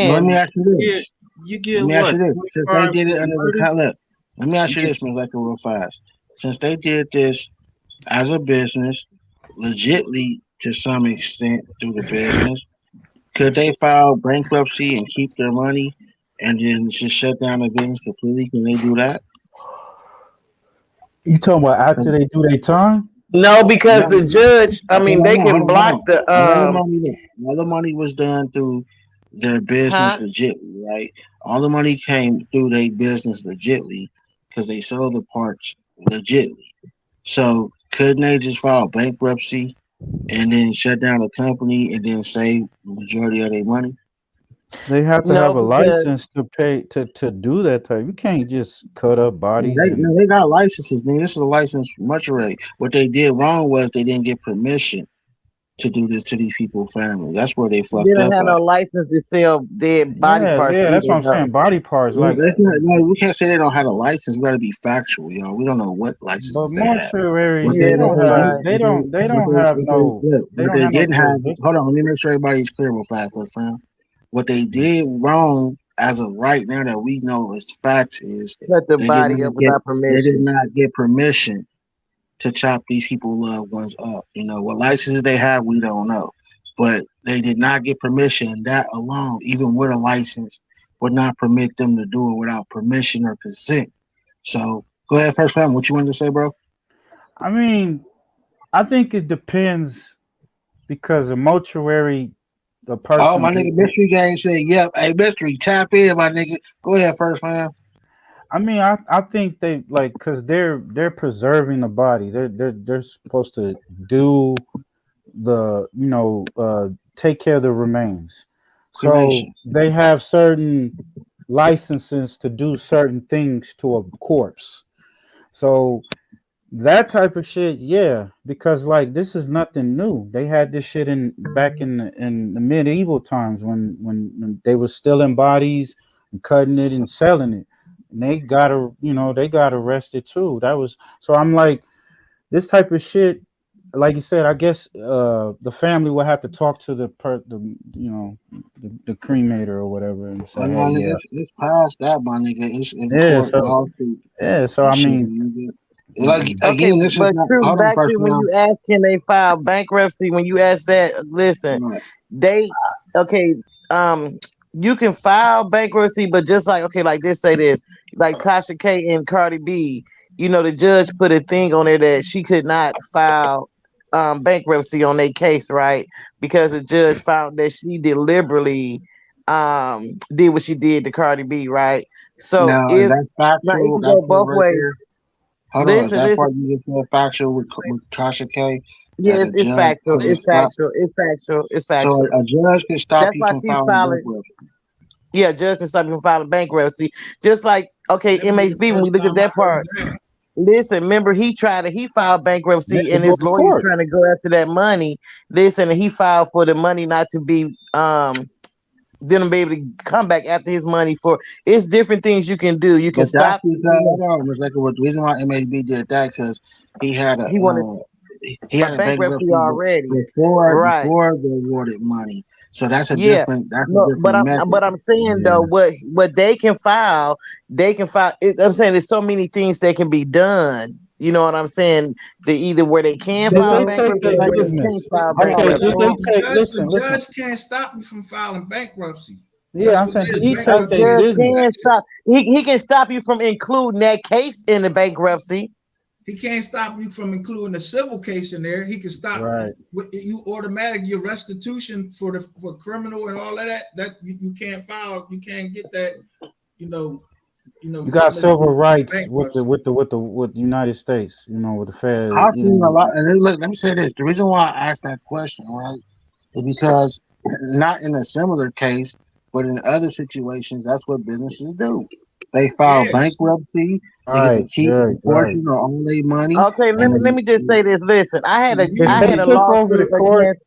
Well, let me man, ask you get this. you Let get me ask what, you this. Since they 25 did it for under the murder? look, let me ask You you get this, Ms. Like real fast. Since they did this as a business, legitly to some extent through the business, could they file bankruptcy and keep their money and then just shut down the business completely? Can they do that? You talking about after they do their time? no, because No, the judge, I no, mean, no, they no, hold can on, hold block on. the All the money was done through their business huh? legitly, right? All the money came through their business legitly because they sold the parts legitly. So couldn't they just file bankruptcy and then shut down the company and then save the majority of their money? They have to No, have a because license to pay to do that type. You can't just cut up bodies They and. no, they got licenses, nigga. This is a license for Mortuary. What they did wrong was they didn't get permission. to do this to these people's families. That's where they They fucked don't up have no at. license to sell dead body parts Yeah, either, that's what I'm though. saying. Body parts, like, That's not, no, we can't say they don't have a license. We got to be factual, y'all. We don't know what but licenses they have. mortuaries, What they they, Yeah, what don't that's they have, did, right. they don't have no, they what don't they have no didn't have. jurisdiction. Hold on, let me make sure everybody's clear with 5 fam. What they did wrong as of right now that we know as facts is Cut the they did body not up get without they did permission. not get permission to chop these people loved ones up. You know what licenses they have, we don't know, but they did not get permission, and that alone, even with a license, would not permit them to do it without permission or consent. So go ahead, first fam. What you wanted to say, bro? I mean, I think it depends because a mortuary, the Oh, person, my nigga, Mystery Gang said, "Yep, hey, Mystery, tap in, my nigga. Go ahead, first fam." I mean, I think they like because they're preserving the body. They're supposed to do the take care of the remains. So Cremation. they have certain licenses to do certain things to a corpse. So that type of shit, yeah, because like this is nothing new. They had this shit in back in the medieval times when they were stealing bodies and cutting it and selling it. And they got arrested too. That was so I'm like this type of shit, like you said, I guess the family will have to talk to the cremator or whatever and Oh say, no, hey, nigga, yeah. it's past that, my nigga. It's in Yeah, court so lawsuit I and shit, mean, nigga. Like mm, Okay, again, this is but not. true, Hold on, back first to when fam. you ask, can they file bankruptcy? When you ask that, listen, Right. they, okay, um, you can file bankruptcy, but just like, okay, like just say this, like Tasha K and Cardi B, the judge put a thing on there that she could not file bankruptcy on their case, right? Because the judge found that she deliberately did what she did to Cardi B, right? So Now, is if that now it factual? can That go part both right there. ways. Hold on, is Listen, that listen. part you get to factual with Tasha K that Yes, a it's judge factual. couldn't It's stop? factual. It's factual. It's So factual. a judge can stop That's you why from she's filing filing. bankruptcy. Yeah, judge can stop you from filing bankruptcy. Just like, okay, That be the MHB. When we first look at time I that heard part, that. listen. Remember, he filed yeah, bankruptcy, to and go his to lawyer's court. trying to go after that money. Listen, and he filed for the money not to be didn't be able to come back after his money for. It's different things you can do. You can But that's stop. because hold on, it's like what the reason why MAB did that because he had He wanted he a had a bankruptcy bankruptcy already, right? before they awarded money. So that's a Yeah, different no, method. but I'm saying Yeah. though, what they can file, I'm saying there's so many things that can be done. You know what I'm saying? The either where they can Just file they take bankruptcy their or where they can't business. file Hold Okay, on, just bankruptcy. they The take. judge, the Listen. judge can't stop you from filing bankruptcy. Yeah, That's I'm what it saying is. he A take their Bankruptcy is judge business. can protection. stop. He can stop you from including that case in the bankruptcy. He can't stop you from including a civil case in there. He can stop Right. you automatic your restitution for criminal and all of that. That you can't file. You can't get that. You got Dismissed civil through rights bankruptcy. with the United States. With the Fed. I've seen a lot, and then look, let me say this: the reason why I asked that question, right, is because not in a similar case, but in other situations, that's what businesses do. They file Yes. bankruptcy. They get to Right. keep a Right. Right. portion or all their money. Okay, let me And let me just say this. Listen, If I they had a took over the lawsuit court, against.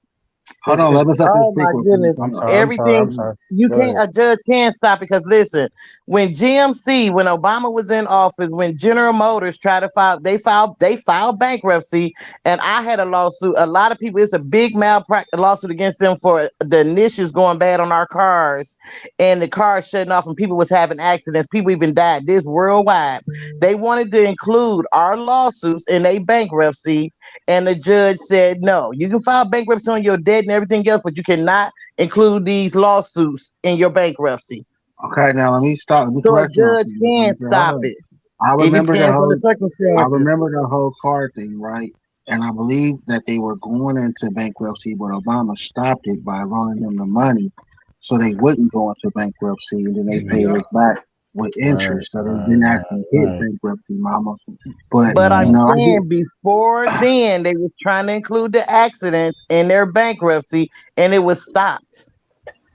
hold on, let me let this Oh speak my real quick. goodness. Hold on. I'm Everything sorry. you Go can't ahead. a judge can't stop because listen, when Obama was in office, when General Motors tried to they filed bankruptcy, and I had a lawsuit. A lot of people, it's a big malpractice lawsuit against them for the initials going bad on our cars and the cars shutting off and people was having accidents. People even died. This worldwide. They wanted to include our lawsuits in a bankruptcy, and the judge said, no, you can file bankruptcy on your debt and everything else, but you cannot include these lawsuits in your bankruptcy. Okay, now let me stop. Let me So a correct you on judge something. can Hold stop on. it. I It remember the depends on the whole. I circumstances. remember the whole car thing, right? And I believe that they were going into bankruptcy, but Obama stopped it by loaning them the money, so they wouldn't go into bankruptcy, and then they paid Yeah. us back with Right. interest, so they didn't Right. actually hit Right. bankruptcy, mama. But But I'm Right. I get. saying before then, they was trying to include the accidents in their bankruptcy, and it was stopped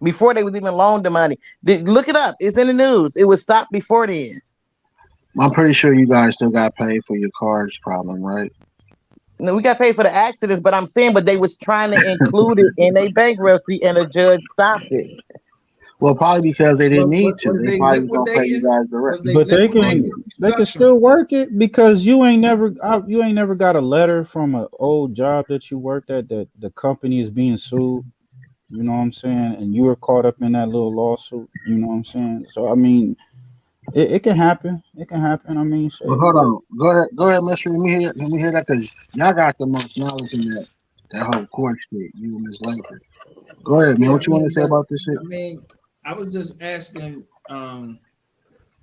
before they was even loaned the money. Look it up. It's in the news. It was stopped before then. I'm pretty sure you guys still got paid for your car's problem, right? No, we got paid for the accidents, but I'm saying, but they was trying to include it in a bankruptcy, and a judge stopped it. Well, probably because they didn't need to. Was They they probably was gonna pay you liquidating? guys direct. Was they But liquidating they can restructuring? still work it because you ain't never got a letter from an old job that you worked at that the company is being sued. You know what I'm saying? And you were caught up in that little lawsuit. You know what I'm saying? So I mean, it can happen. It can happen. I mean, shit. Well, hold on. Go ahead, Mister. Let me hear that because y'all got the most knowledge in that whole court shit. You and Miss Laker. Go ahead, man. Yeah, I What you want to mean, say but about this shit? I mean, I was just asking, and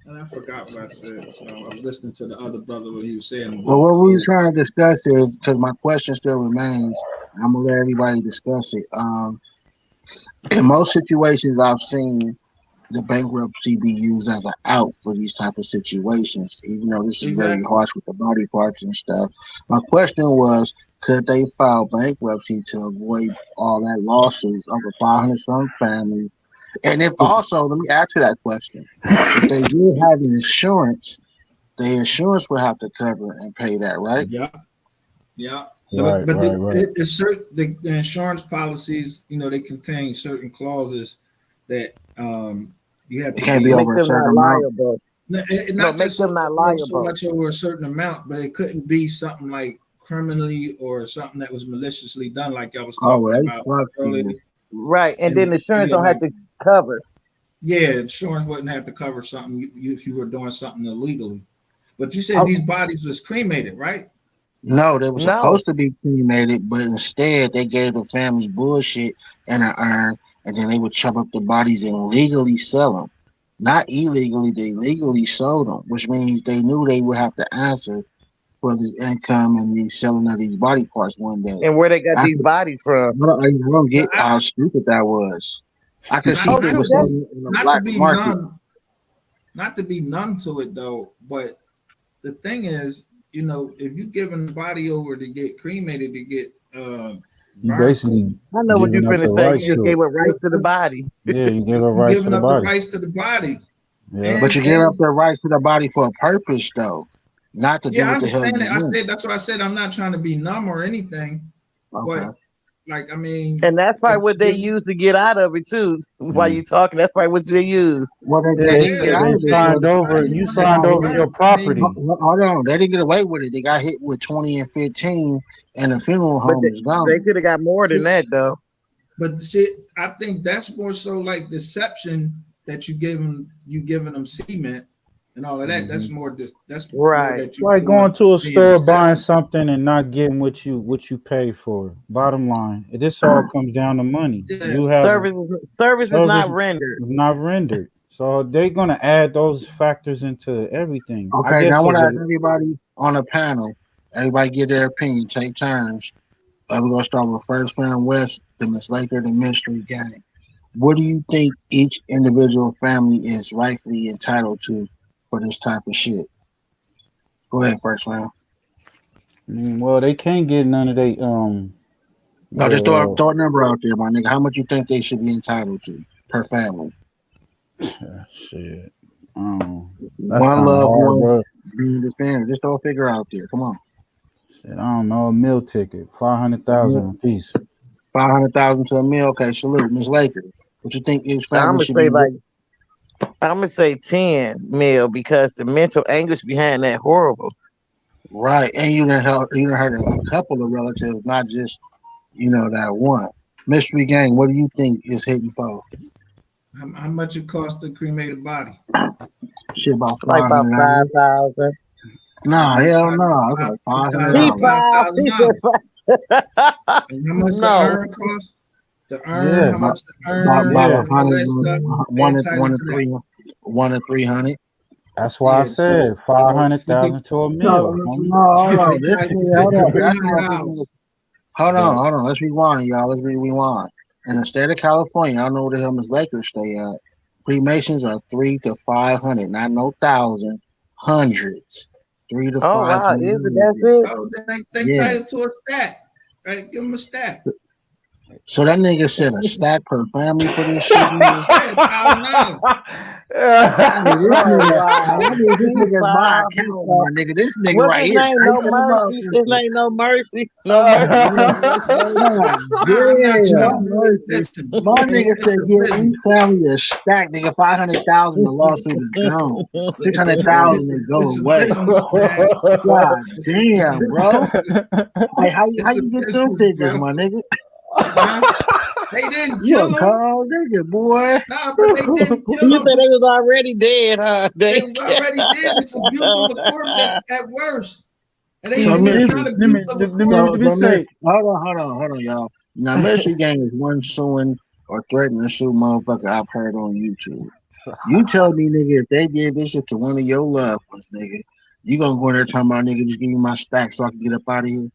I forgot what I said. I was listening to the other brother what he was saying Well, about what we was trying to discuss is because my question still remains. I'm gonna let everybody discuss it. In most situations I've seen the bankruptcy be used as an out for these type of situations, even though this is very exactly. harsh with the body parts and stuff. My question was, could they file bankruptcy to avoid all that lawsuits over 500 some families? And if also, let me add to that question, if they do have insurance, the insurance will have to cover and pay that, right? Yeah, yeah. Right, But right, right. it's certain the insurance policies, they contain certain clauses that you have It to can't be be. Make over a them certain not amount. liable. No, Not make just them not so liable. much over a certain amount, but it couldn't be something like criminally or something that was maliciously done, like I was Oh, talking well, they about fuck earlier. you. Right, and And then the insurance yeah, don't have to cover. insurance wouldn't have to cover something if you were doing something illegally. But you said Oh, these bodies was cremated, right? no, they were No, supposed to be cremated, but instead they gave the family bullshit and an urn, and then they would chop up the bodies and legally sell them. Not illegally, they legally sold them, which means they knew they would have to answer for this income and the selling of these body parts one day. and where they got these After, bodies from? I don't But get how stupid that was. I could not see Oh, they not were true. to That be selling it in the not to black be market. not to be numb to it though. But the thing is, if you giving the body over to get cremated to get You burnt, basically I know what you giving up the finna say. You rights just to gave it. up rights to the body. Yeah, you give up you rights to giving the up the body. rights to the body, Yeah. But you give up the rights to the body for a purpose, though, not to do yeah, I what the hell understand you it. I doing. said that's why I said I'm not trying to be numb or anything, Okay. but I mean, And that's if probably what they you use to get out of it too. While Mm. you talking, that's probably what they use. Well, Yeah, they they didn't get said out they of it signed because over. You signed over your I mean, property. hold on, they didn't get away with it. They got hit with 20 and 15, and the funeral But home is they gone. could have got more than that though. but see, I think that's more so like deception that you giving them cement and all of that. Mm-hmm. That's more Right. that It's you like going to a being store buying deceptive. something and not getting what you pay for. Bottom line, this all comes down to money. Yeah, You have Service is service not rendered. not rendered, so they're gonna add those factors into everything. I Okay, now I guess want it's to ask everybody on the panel. Everybody give their opinion. Take turns. We're gonna start with First Fam West, the Miss Laker, the Mystery Gang. What do you think each individual family is rightfully entitled to for this type of shit? Go ahead, First Fam. well, they can't get none of they No, just the throw a number out there, my nigga. How much you think they should be entitled to per family? shit. That's One kind of loved hard, one bro. being this family. Just throw a figure out there. Come on. Shit, I don't know. A meal ticket, 500,000 a piece. 500,000 to a meal. Okay, salute, Miss Laker. What you think each I'm family gonna should say be? like I'm gonna say 10 mil because the mental anguish behind that horrible. Right, and you done heard of a couple of relatives, not just that one. Mystery Gang. What do you think is hitting for? How much it costs to cremate a body? Shit, about Like about $500. 5,000. Nah, You hell talking no. It's about like you talking $500. about He $5,000. said five. And how much the No. urn cost? The urn, Yeah, how much the About urn yeah. a and all hundred, that stuff? They one entitled to to that. three, 1 to 300. That's why I Yeah, so said 500,000 to a No, meal, homie. no, hold somebody on. This entitled shit, to hold on. That's not $300. Hold on, But hold on. Let's rewind, y'all. Let's rewind. In the state of California, I don't know where the hell Miss Lakers stay at. Cremations are 3 to 500, not no thousand, hundreds. 3 to Oh five wow, hundred. is it? That's it? Oh, then they Yeah. entitled to a stack. Hey, give them a stack. So that nigga said a stack per family for this shit, nigga. I mean, this nigga's my account, my nigga. This nigga What's right his here, name? tight No than a mercy. His motherfucker. name No Mercy. No Mercy. God I'm not damn, trying to mercy. listen. My nigga It's said a give business. each family a stack, nigga. 500,000. The lawsuit is gone. 600,000 is go It's a away. business, man. God It's a damn, business. bro. Hey, how It's a you get them business, figures, bro. my nigga? Huh? They didn't You kill a him. cold nigga, boy. Nah, but they didn't You kill said him. they was already dead, huh? They was already dead. It's abuse of a corpse at worst. It See, ain't, So it's mystery. not abuse of a let me corpse. say. Hold on, y'all. Now, mystery gang is one suing or threatening to sue motherfucker I've heard on YouTube. You tell me, nigga, if they did this shit to one of your loved ones, nigga, you gonna go in there talking about, nigga, just give me my stack so I can get up out of here?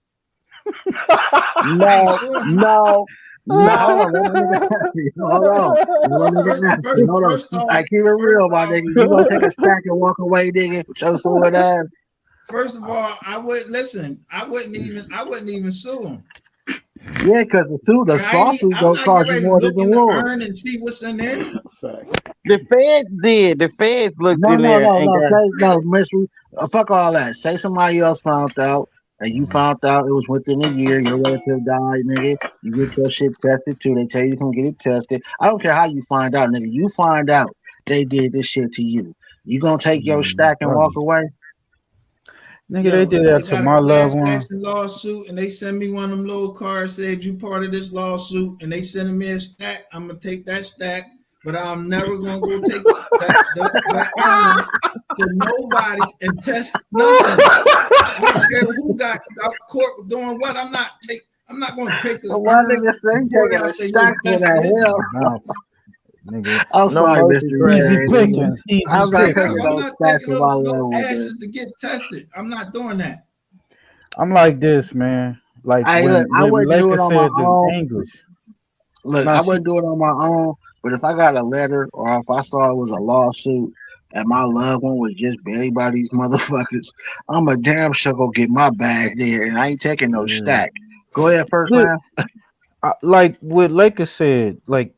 No, no, No, hold no. on. Let my nigga ask you. Hold on. Let my nigga ask you. Hold on. First off, I keep it real, my nigga. You gonna take a stack and walk away, nigga, with your sword ass? First of all, I would listen. I wouldn't even sue him. Yeah, because the lawsuit I'm gonna not cost getting you ready to more than look the in the war. urn and see what's in there. The feds did. The feds looked in there and got. No, mystery. Fuck all that. Say somebody else found out, and you found out it was within a year. Your relative died, nigga. You get your shit tested too. They tell you can get it tested. I don't care how you find out, nigga. You find out they did this shit to you. You gonna take your stack and walk away? Nigga, they did that to got my a loved class one. action lawsuit, and they send me one of them little cards said you part of this lawsuit, and they sending me a stack. I'm gonna take that stack, but I'm never gonna go take that urn to nobody and test nothing. I don't care who got court doing what. I'm not gonna take the One urn nigga say he before taking I a say stack for test his. the hell. Nigga. I'm sorry, mercy, Mr. Craig. Easy Craig. pickings. Easy I'm not pickings. taking I'm no not stack taking for my no loved one, ashes man. to get tested. I'm not doing that. I'm like this, man. Like Hey, look, I when wouldn't do it Lakers on my said the own. English. Look, Now I she, wouldn't do it on my own, but if I got a letter or if I saw it was a lawsuit and my loved one was just buried by these motherfuckers, I'm a damn sure go get my bag there, and I ain't taking no stack. Go ahead, first look, round. like what Lakers said, like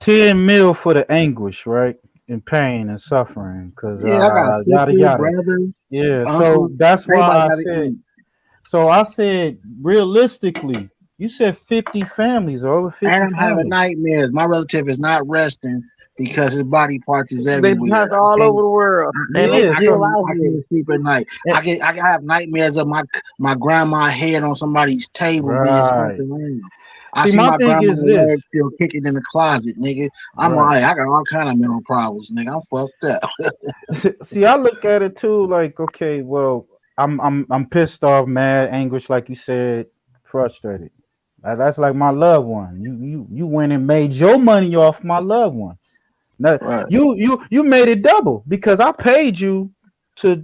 10 mil for the anguish, right? And pain and suffering, cause Yeah, I got yada sisters, yada. brothers, Yeah, so uncles. that's why Everybody I got to said. eat. So I said, realistically, you said 50 families, over 50 And I'm having families. nightmares. My relative is not resting because his body parts is They everywhere. passed all over the world, and they Yeah, still out I here. can't sleep at night. and- I have nightmares of my grandma's head on somebody's table being right. smacked around. I See, see my my thing grandma's is this. leg still kicking in the closet, nigga. Right. I got all kind of mental problems, nigga. I'm fucked up. See, I look at it too, like, okay, well, I'm pissed off, mad, anguish, like you said, frustrated. That's like my loved one. You went and made your money off my loved one. Now Right. you made it double because I paid you to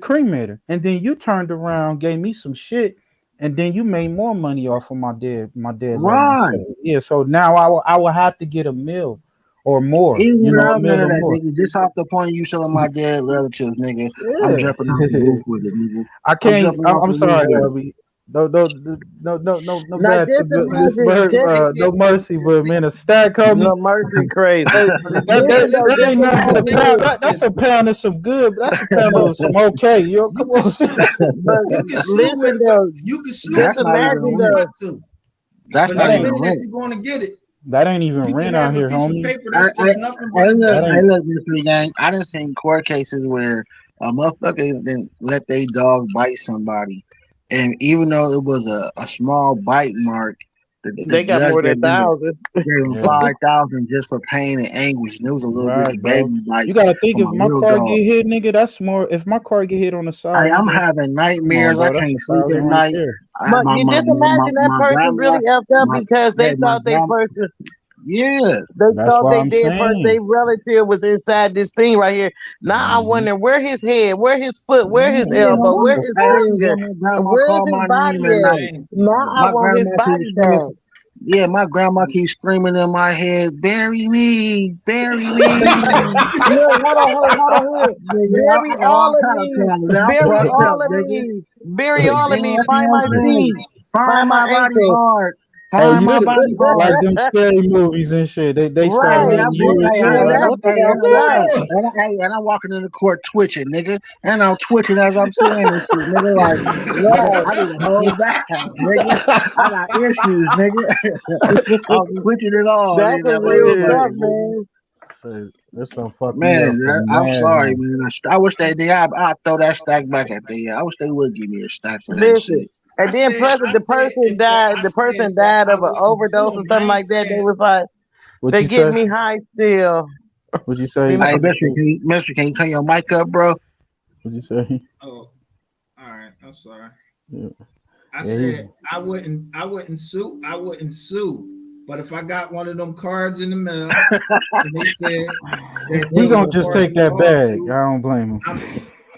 cremate her, and then you turned around, gave me some shit, and then you made more money off of my dead loved one. Right. So, yeah, so now I will have to get a meal or more, Even you know, a without none meal of or that, more. nigga, just off the point of you selling my dead relatives, nigga, I'm Yeah. jumping off the roof with it, nigga. I I'm can't. jumping off I'm the roof sorry, with it. LB. No Now bad to just Miss imagine, no mercy, but man, a stack, homie. No Mercy, crazy. Hey, Listen though, that just ain't nothing but a imagine pound. this. That's a pound of some good. But that's a pound of some okay. Yo, come on. But You can sue listen though, you can sue just That's for not whatever even imagine you rent. though. want to, That's but not That don't even ain't mean that rent. you're going to get it. that ain't even You can rent out have a here, piece of homie. paper that's just nothing but a That death. ain't. Look, Mystery Gang, I done seen court cases where a motherfucker didn't let their dog bite somebody. And even though it was a small bite mark, the They got judge more than gave them 1,000. Yeah. 5,000 just for pain and anguish. And it was a little bitty Right, bro. baby bite You gotta think from if a my little car dog. get hit, nigga, that's more. If my car get hit on the side Hey, of the I'm road, having come on, nightmares. I bro, that's can't sleep 1,000 at right night. there. But you just imagine that My person grandma, really effed up my because they my thought they grandma, person, yeah. they That's thought why they I'm dead person, they saying. relative was inside this thing right here. Now I'm Mhm. wondering where his head, where his foot, where his Yeah, elbow, where his hey, I can finger, hear my grandma where's call his my body name at at? night. Now I My want his grandma keeps body screaming. back. Yeah, my grandma keeps screaming in my head, "Bury me, bury me." Look, hold on. Nigga, Bury I got all all of kind of me. problems. I'm Bury fucked all up, of nigga. me. Bury all of me. That's Find what my I'm saying. feet. Find Find my my body ankle. parts. Hey, find you my see, body like parts. them scary movies and shit. They start Hey, letting you and shit. hey, Like, that's what the hey, fuck that's right. going on? And I'm walking in the court twitching, nigga. And I'm twitching as I'm saying this shit, nigga. Like, yo, I need to hold back, nigga. I got issues, nigga. I'm twitching it all That's in a that real talk, motherfucker, nigga. man. So this don't fuck me up Man, for I'm mad, sorry, man. man. I wish I'd throw that stack back at the. I wish they would give me a stack for that Listen, shit. and then plus if the person died, the person died of an overdose or something like that. They was like, What they you get say? me high still. What you say? You know, Hey, Mister, can you turn your mic up, bro? What you say? Oh, all right. I'm sorry. Yeah. I Yeah, said I wouldn't sue. But if I got one of them cards in the mail and they said that he there was gonna a just part take of the that bag. lawsuit, I don't blame him.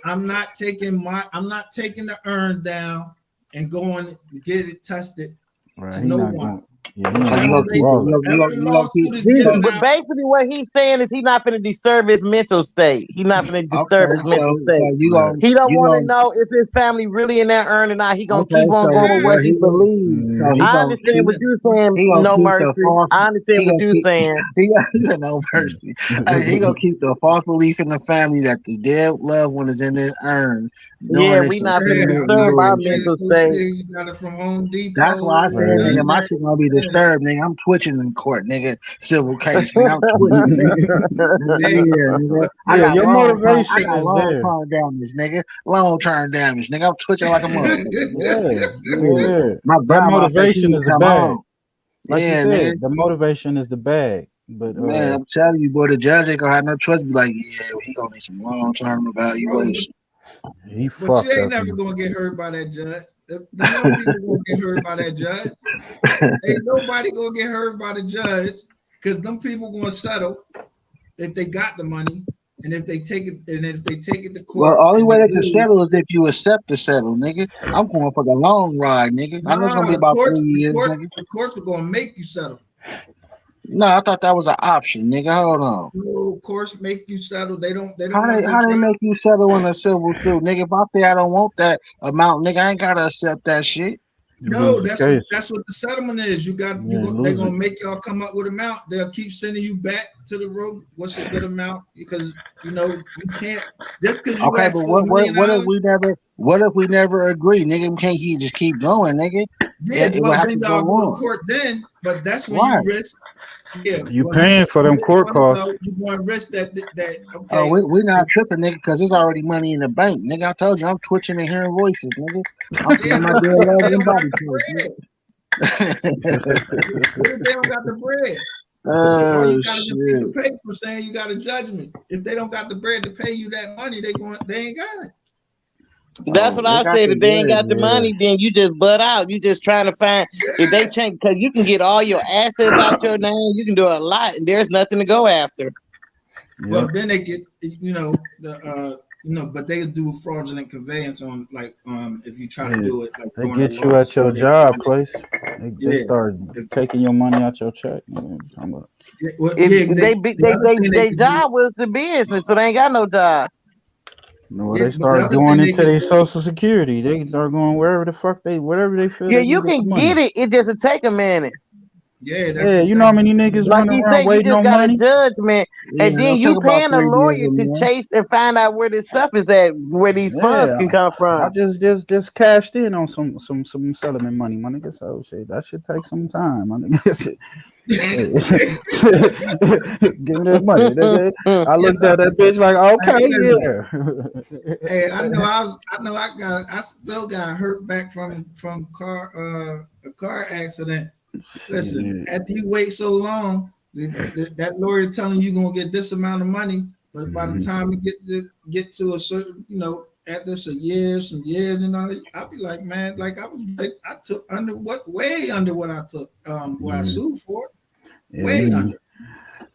I'm not taking the urn down and going to get it tested Right, to he no not one. going. Yeah, he not So you Whatever gonna going keep through all that. you gonna keep. lawsuit is given out. basically what he's saying is he's not going to disturb his mental state. He's not going to disturb Okay, his mental so state. you Right. gonna He don't you want to gonna know if his family really in that urn or not. He gonna okay. keep on So going with what he he gonna believes. he I gonna understand keep what you're saying, he gonna No keep the Mercy. false. I understand He what gonna you're keep saying. he got no mercy. Hey, he gonna keep the false belief in the family that the dead loved one is in his urn, knowing Yeah, we it's some not going to cement I'm disturb not our gonna and get shit. it. mental state. You got it from Home That's Depot. why I said, Right. nigga, my shit gonna be disturbed, nigga. I'm twitching in court, nigga. Civil case, nigga. I'm twitching, nigga. Hey, Yeah, nigga. I Yeah, got your motivation is long there. term damage, nigga. Long term damage, nigga. I'm twitching like a motherfucker, nigga. Yeah, Yeah. yeah. My That grandma said she motivation would is the come bag. home. Like you Yeah, nigga. said, the motivation is the bag. But Man, I'm telling you, boy, the judge ain't gonna have no choice. Be like, yeah, he gonna need some long term bro, evaluation. he but you fucked ain't up. never gonna get hurt by that judge. The young people gonna get hurt by that judge. Ain't nobody gonna get hurt by the judge because them people gonna settle if they got the money and if they take it to Well, court only and way they they can lose. settle is if you accept to settle, nigga. I'm going for the long ride, nigga. I know it's gonna Nah, be about 3 years, nigga. the courts are gonna make you settle. No, I thought that was an option, nigga. Hold on. No, courts make you settle. They don't How want they no how they trouble. make you settle in a civil suit, nigga? If I say I don't want that amount, nigga, I ain't gotta accept that shit. You No, lose the case. that's what the settlement is. Yeah, They're lose gonna it. make y'all come up with amount. They'll keep sending you back to the road. What's a good amount? Because you can't just because you Okay, ask but for $1 million. what if we never agree, nigga? We can't just keep going, nigga. Yeah, It will well have to then go y'all go to on. court then, but that's when Right. you risk. Yeah, You well paying for them court costs. you want to risk that Oh, okay. we're not tripping, nigga, because there's already money in the bank, nigga. I told you, I'm twitching and hearing voices, nigga. I'm Yeah, feeling my but dead what if love they and don't got body the parts, bread? nigga. What if they don't got the bread? All Oh you got is a piece shit. of paper saying you got a judgment. If they don't got the bread to pay you that money, they ain't got it. That's what They I got said. the If they ain't bread, got the money, then you just butt out. You just trying to find if they change because you can get all your assets out your name. You can do a lot, and there's nothing to go after. Well, then they get but they do fraudulent conveyance on if you try to Yeah, do it like they during a get you at your lawsuit. job place. They Yeah. just start taking your money out your check. They job was the business, so they ain't got no job. No, Yeah, they but the start other going thing they into can their do, social security. They start going wherever the fuck whatever they feel Yeah, they can you get the can money. get it. It just take a minute. yeah, that's Yeah, the you know how many thing. niggas Like running he around said, you waiting just on got a money? judgment, Yeah, and then it'll you take about paying a 3 years lawyer or to more. chase and find out where this stuff is at, where these funds Yeah, can come I from. just cashed in on some settlement money, my nigga. So shit, that should take some time, my nigga. Give me that money, nigga. I looked at that bitch like, okay, yeah. Hey, I still got hurt back from a car accident. Listen, Yeah. after you wait so long, that lawyer telling you gonna get this amount of money, but by the time you get to a certain, after some years, and all that, I'll be like, man, like I took way under what I took, what I sued for, Yeah, way under.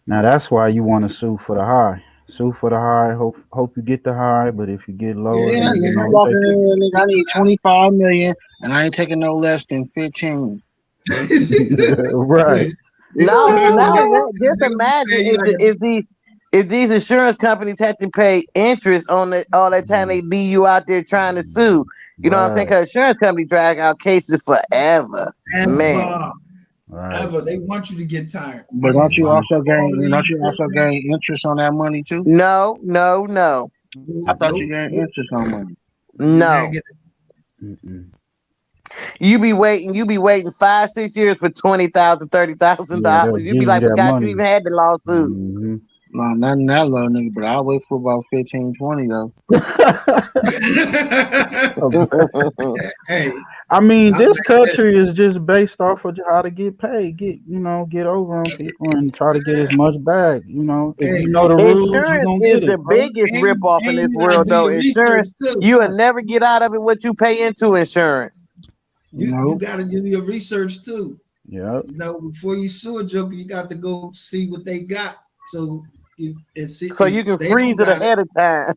now that's why you want to sue for the high. Sue for the high. Hope you get the high, but if you get lower, Yeah, then nigga, I'm take walking it. in, nigga, I need 25 million, and I ain't taking no less than 15. Right. Now They just gonna imagine pay you like if these insurance companies had to pay interest on all that time they leave you out there trying to sue. You know what I'm saying? Right. Because insurance companies drag out cases forever, man. ever. They want you to get tired. But don't you also gain interest on that money too? No. I thought you gained interest on money. No. You be waiting 5-6 years for $20,000, $30,000. You be like, forgot you even had the lawsuit. No, nothing that low, nigga. But I'll wait for about 15, 20 though. Hey, I mean, this country is just based off of how to get paid, get over on people and try to get as much back. If you know the rules, you Insurance gonna is get the it, bro. biggest ripoff in this you gotta world, do though. your research Insurance, too. you will never get out of it what you pay into insurance. You got to do your research too. Yeah. Before you sue a joker, you got to go see what they got. So you can freeze it ahead of time.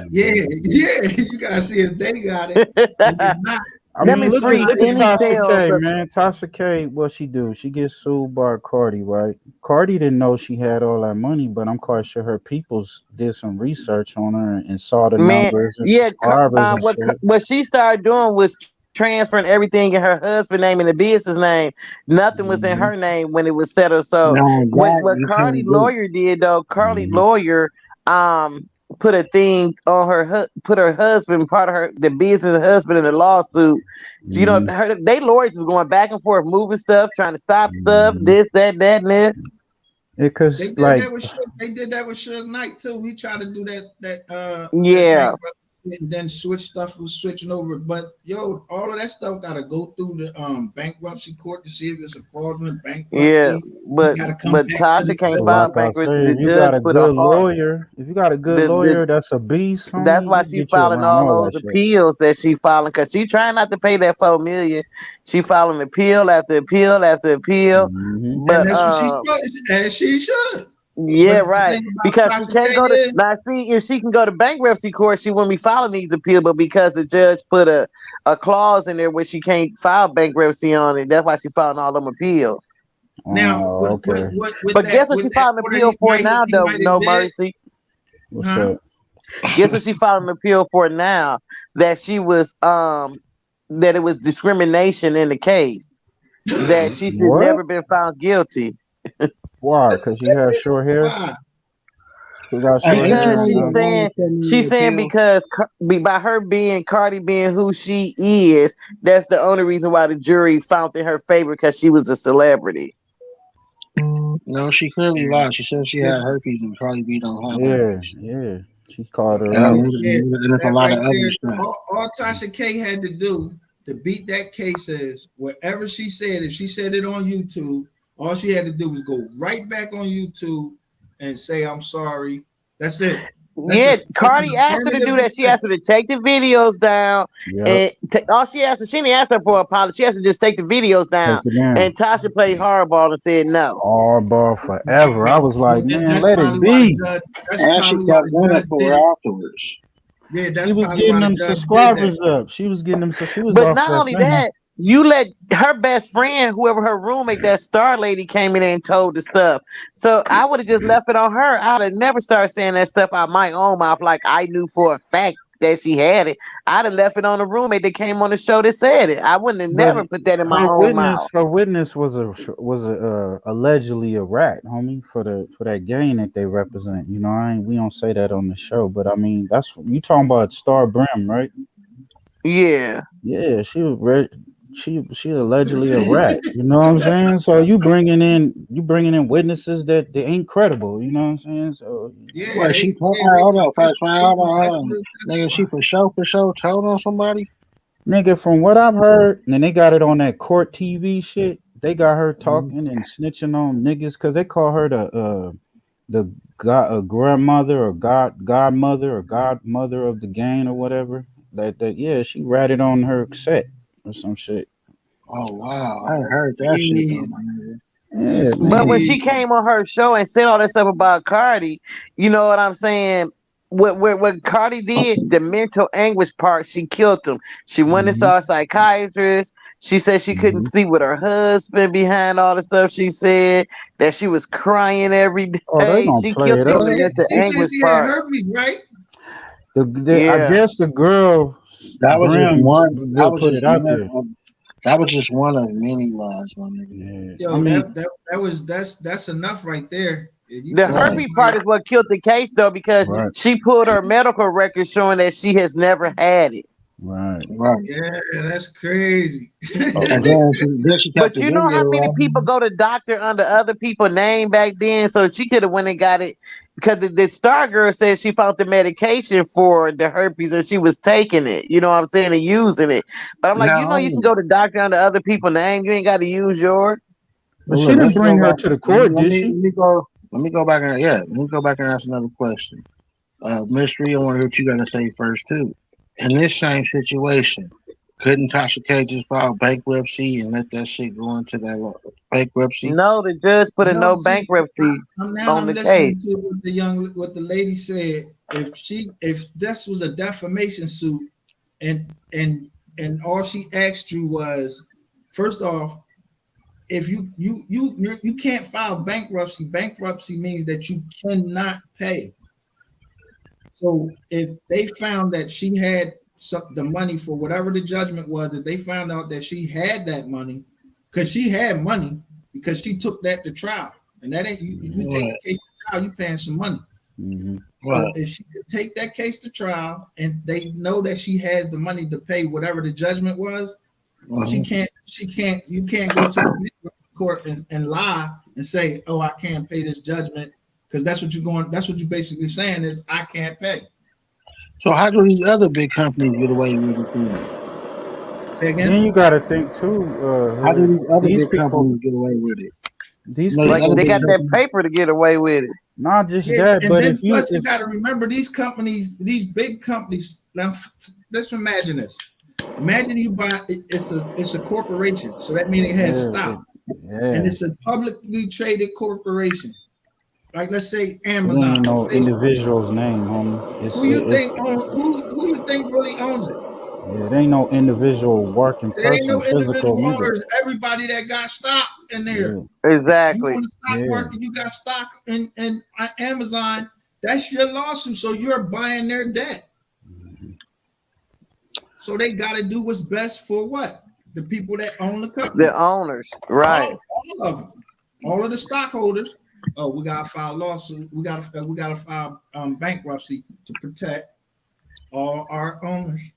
Yeah, you gotta see if they got it. And if not, I mean, look at Tasha K, man. Tasha K, what she do? She gets sued by Cardi, right? Cardi didn't know she had all that money, but I'm quite sure her peoples did some research on her and saw the numbers and subscribers and shit. What she started doing was transferring everything in her husband's name and the business name. Nothing was in her name when it was settled. So what Cardi lawyer did, though, Cardi lawyer put a thing on put her husband, part of the business husband in the lawsuit. So, they lawyers was going back and forth, moving stuff, trying to stop stuff, this, that, and this. Because they did that with Suge Knight too. He tried to do that yeah. And then stuff was switching over. But all of that stuff gotta go through the bankruptcy court to see if it's a fraudulent bankruptcy. Yeah, but Tasha can't file bankruptcy. If you got a good lawyer, that's a beast. That's why she filing all those appeals that she filing, because she trying not to pay that $4 million. She filing appeal after appeal after appeal. But and that's what she should. Yeah, right. Because she can't go to if she can go to bankruptcy court, she wouldn't be filing these appeals. But because the judge put a clause in there where she can't file bankruptcy on it, that's why she filing all them appeals. Now, but guess what she filed an appeal for now, though? No mercy. Guess what she filed an appeal for now? That she was that it was discrimination in the case. That she should never been found guilty. Why? Because she has short hair. Because she's saying because by her being Cardi being who she is, that's the only reason why the jury found in her favor, because she was a celebrity. No, she clearly lied. She said she had herpes and Cardi B don't have. Yeah. She called her out. All Tasha K had to do to beat that case is whatever she said. If she said it on YouTube, all she had to do was go right back on YouTube and say, "I'm sorry." That's it. Cardi asked her to do that. She asked her to take the videos down. And all she asked her, she didn't ask her for an apology. She asked her to just take the videos down. And Tasha played hardball and said no. Hardball forever. I was like, man, let it be. And she got winning for her afterwards. Yeah, that's she was getting them subscribers up. She was getting them. So she was. But not only that, you let her best friend, whoever her roommate, that star lady, came in and told the stuff. So I would have just left it on her. I'd have never started saying that stuff out my own mouth like I knew for a fact that she had it. I'd have left it on the roommate that came on the show that said it. I wouldn't have never put that in my own mouth. Her witness was allegedly a rat, homie, for that gang that they represent. We don't say that on the show, but I mean that's you talking about Star Brim, right? Yeah. Yeah, she was she allegedly a rat. You know what I'm saying? So you bringing in witnesses that they ain't credible. You know what I'm saying? So hold on. Nigga, she for sure told on somebody. Nigga, from what I've heard, and they got it on that court TV shit. They got her talking and snitching on niggas because they call her the grandmother or godmother or godmother of the gang or whatever. That she ratted on her set or some shit. Oh wow, I heard that shit. Yeah, but when she came on her show and said all that stuff about Cardi, you know what I'm saying? What Cardi did, the mental anguish part, she killed him. She went and saw a psychiatrist. She said she couldn't sleep with her husband behind all the stuff she said, that she was crying every day. She killed him with the mental anguish part. Herpes, right? I guess the girl that was just one. That was just That was just one of many lies, my nigga. Yo, I mean, that's enough right there. You The tell herpes part is what killed the case, though, because right, she pulled her medical record showing that she has never had it. right. Right. Yeah, that's crazy. And then she got But the you know how video many out. people go to doctor under other people's name back then? So she could have went and got it because the Star Girl said she found the medication for the herpes and she was taking it. You know what I'm saying, and using it. But I'm like, you know, you can go to doctor under other people's name. You ain't got to use yours. But Well, she look, didn't let's bring go her back. to the court, did she? Let me go back and let me go back and ask another question. Mystery, I want to hear what you got to say first too. In this same situation, couldn't Tasha K just file bankruptcy and let that shit go into that bankruptcy? No, the judge put a No, no see, bankruptcy on I'm the listening case. to what the lady said. If this was a defamation suit and all she asked you was, first off, if you can't file bankruptcy. Bankruptcy means that you cannot pay. So if they found that she had the money for whatever the judgment was, if they found out that she had that money, because she had money, because she took that to trial, and that ain't you take the case to trial, you paying some money. So if she could take that case to trial, and they know that she has the money to pay whatever the judgment was, you can't go to the court and lie and say, oh, I can't pay this judgment, because that's what you're basically saying is I can't pay. So how do these other big companies get away with it then? Say again? Then you got to think too. How do these other These big people, companies get away with it? these Like people, they got that paper to get away with it. not just Yeah, that, and but then if you, plus you got to remember these companies, these big companies. Now, let's imagine this. Imagine you buy it's a corporation, so that means it has stock, and it's a publicly traded corporation. Like let's say it ain't Amazon or no Facebook. individual's name, homie. Who you think really owns it? Yeah, it ain't no individual working There ain't no person, physical individual either. owners. Everybody that got stock in there. Yeah. Exactly. You on the stock market, you got stock in Amazon. That's your lawsuit. So you're buying their debt. So they got to do what's best for what? The people that own the company. The owners, right? All of them. All of the stockholders. Oh, we got to file lawsuit. We got to file bankruptcy to protect all our owners,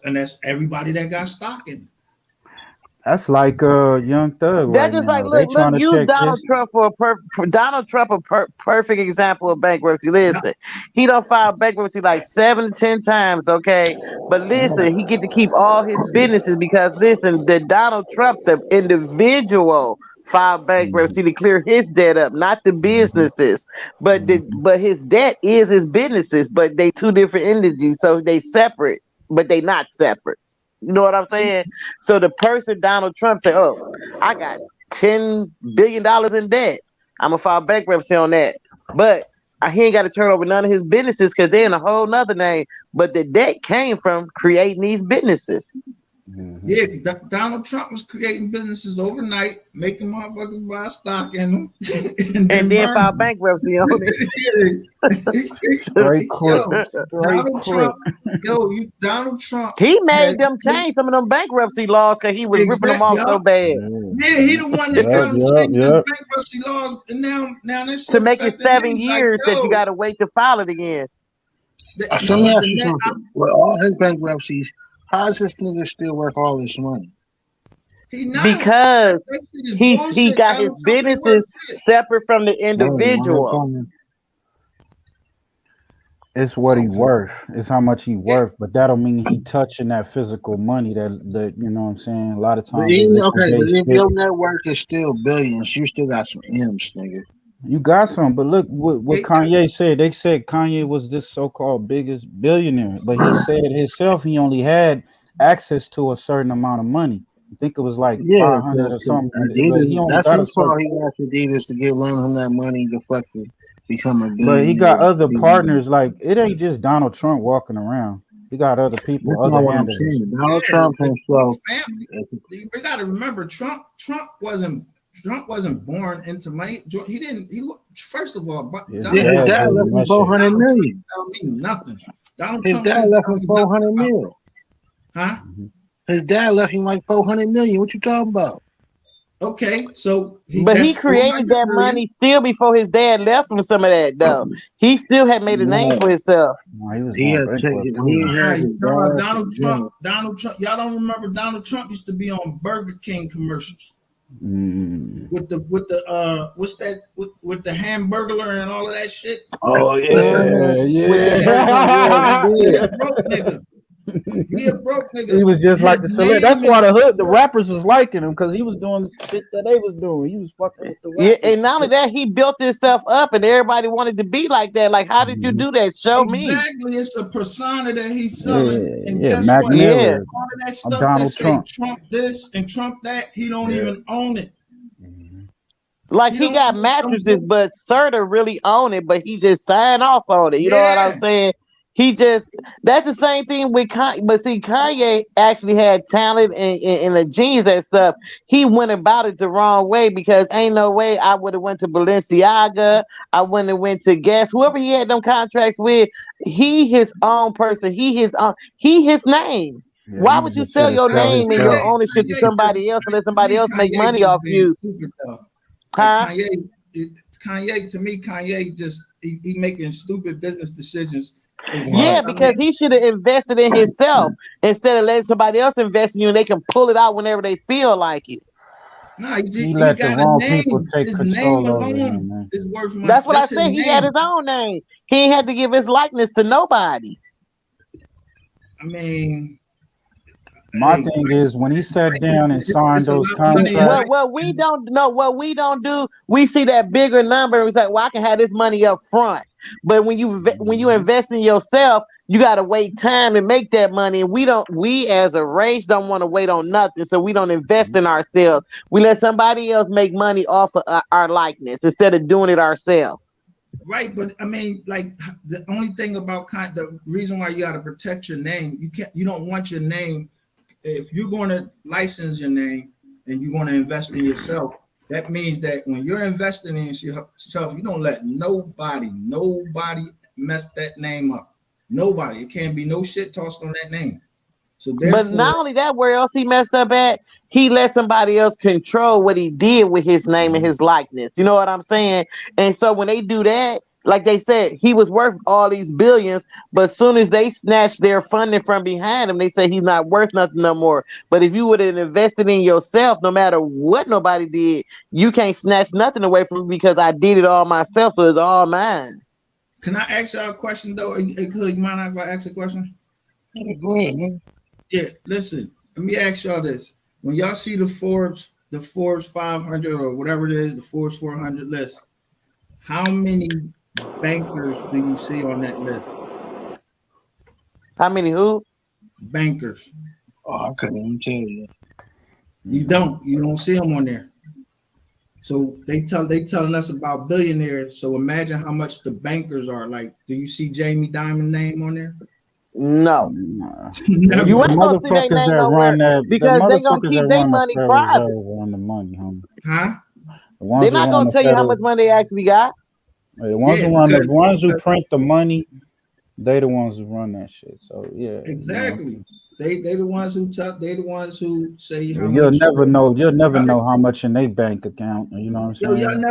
and that's everybody that got stock in it. That's like Young Thug That's right just now. like They look, trying to use check Donald his. Trump for Donald Trump perfect example of bankruptcy. Listen, he don't file bankruptcy like 7 to 10 times, okay? But listen, he get to keep all his businesses because listen, the Donald Trump, the individual, filed bankruptcy to clear his debt up, not the businesses. But his debt is his businesses, but they two different entities, so they separate, but they not separate. You know what I'm saying? So the person Donald Trump said, "Oh, I got $10 billion in debt. I'm gonna file bankruptcy on that." But he ain't got to turn over none of his businesses because they're in a whole nother name. But the debt came from creating these businesses. Yeah, Donald Trump was creating businesses overnight, making motherfuckers buy stock in them, and then file bankruptcy on it. Straight crook. Donald Trump. He made them change some of them bankruptcy laws because he was ripping them off so bad. Yeah, he the one that got them changing the bankruptcy laws, and now this to make it 7 years that you got to wait to file it again. So let me ask you something. With all his bankruptcies, how is this nigga still worth all this money? Because he got his businesses separate from the individual. It's what he worth. It's how much he worth, but that don't mean he touching that physical money. That you know what I'm saying. A lot of times, But if your net worth is still billions, you still got some M's, nigga. You got some, but look what Kanye said. They said Kanye was this so-called biggest billionaire, but he said himself he only had access to a certain amount of money. I think it was like 500 or something. Adidas, that's his fault. He asked Adidas to loan him that money to fucking become a billionaire. But he got other partners. Like it ain't just Donald Trump walking around. He got other people. That's not what I'm saying. Donald Trump himself. We got to remember, Trump wasn't born into money. He didn't. First of all, his dad left him $400 million. Tell me nothing. Donald His Trump dad left him $400 million. Huh? His dad left him like 400 million. What you talking about? Okay, so But he that's created 400 that million. money still before his dad left him some of that though. He still had made a name for himself. No, he was He going had bankrupt taken. too. He had his dad's Donald joint. Trump. Y'all don't remember Donald Trump used to be on Burger King commercials with the what's that with the Hamburglar and all of that shit. Oh yeah, Yeah, He yeah. a broke nigga. He a broke nigga. He was just like His the celebrity. That's name why is- the rappers was liking him because he was doing shit that they was doing. He was fucking with the Yeah, rappers. and not only that, he built himself up, and everybody wanted to be like that. Like, how did you do that? Show me. Exactly, it's a persona that he's selling, and Yeah, guess Mac what? Miller, All of that or stuff that Donald say Trump. Trump this and Trump that, he don't even own it. Like he got mattresses, but Serta really own it, but he just signed off on it. You know what I'm saying? He just that's the same thing with Kanye. But see, Kanye actually had talent and the genes and stuff. He went about it the wrong way because ain't no way I would have went to Balenciaga. I wouldn't have went to Guess. Whoever he had them contracts with, he his own person. He his name. Yeah, Why he would was you just there sell to your sell name and your himself. ownership to somebody else and let somebody else make money off you? Stupid though. Huh? Kanye to me, Kanye just he making stupid business decisions. Yeah, because he should have invested in himself instead of letting somebody else invest in you and they can pull it out whenever they feel like it. Nah, He he let the got a wrong name. people take His name control over him, alone man. is worth money. That's what I Just his said. He had name. his own name. He ain't had to give his likeness to nobody. I mean, My thing is when he sat down and signed it's a those lot of money in contracts. What we don't know, what we don't do, we see that bigger number. We say, "Well, I can have this money up front." But when you invest in yourself, you got to wait time to make that money. And we as a race don't want to wait on nothing, so we don't invest in ourselves. We let somebody else make money off of our likeness instead of doing it ourselves. Right, but I mean, like the only thing about the reason why you got to protect your name, you don't want your name. If you're going to license your name and you're going to invest in yourself, that means that when you're investing in yourself, you don't let nobody mess that name up. Nobody. It can't be no shit tossed on that name. So But not only that, where else he messed up at, he let somebody else control what he did with his name and his likeness. You know what I'm saying? And so when they do that, like they said, he was worth all these billions, but as soon as they snatch their funding from behind him, they say he's not worth nothing no more. But if you would have invested in yourself, no matter what nobody did, you can't snatch nothing away from me because I did it all myself, so it's all mine. Can I ask y'all a question though? You mind if I ask a question? Go ahead, man. Yeah, listen, let me ask y'all this. When y'all see the Forbes 500 or whatever it is, the Forbes 400 list, how many bankers do you see on that list? How many who? Bankers. Oh, I couldn't even tell you. You don't see them on there. So they telling us about billionaires. So imagine how much the bankers are. Like, do you see Jamie Dimon's name on there? No. You ain't gonna see their name nowhere because they gonna keep their money private. On the money, homie. Huh? They're not gonna tell you how much money they actually got. The ones who print the money, they the ones who run that shit. So yeah, exactly. They the ones who say how you'll much. You'll never know how much in their bank account. You know what I'm saying?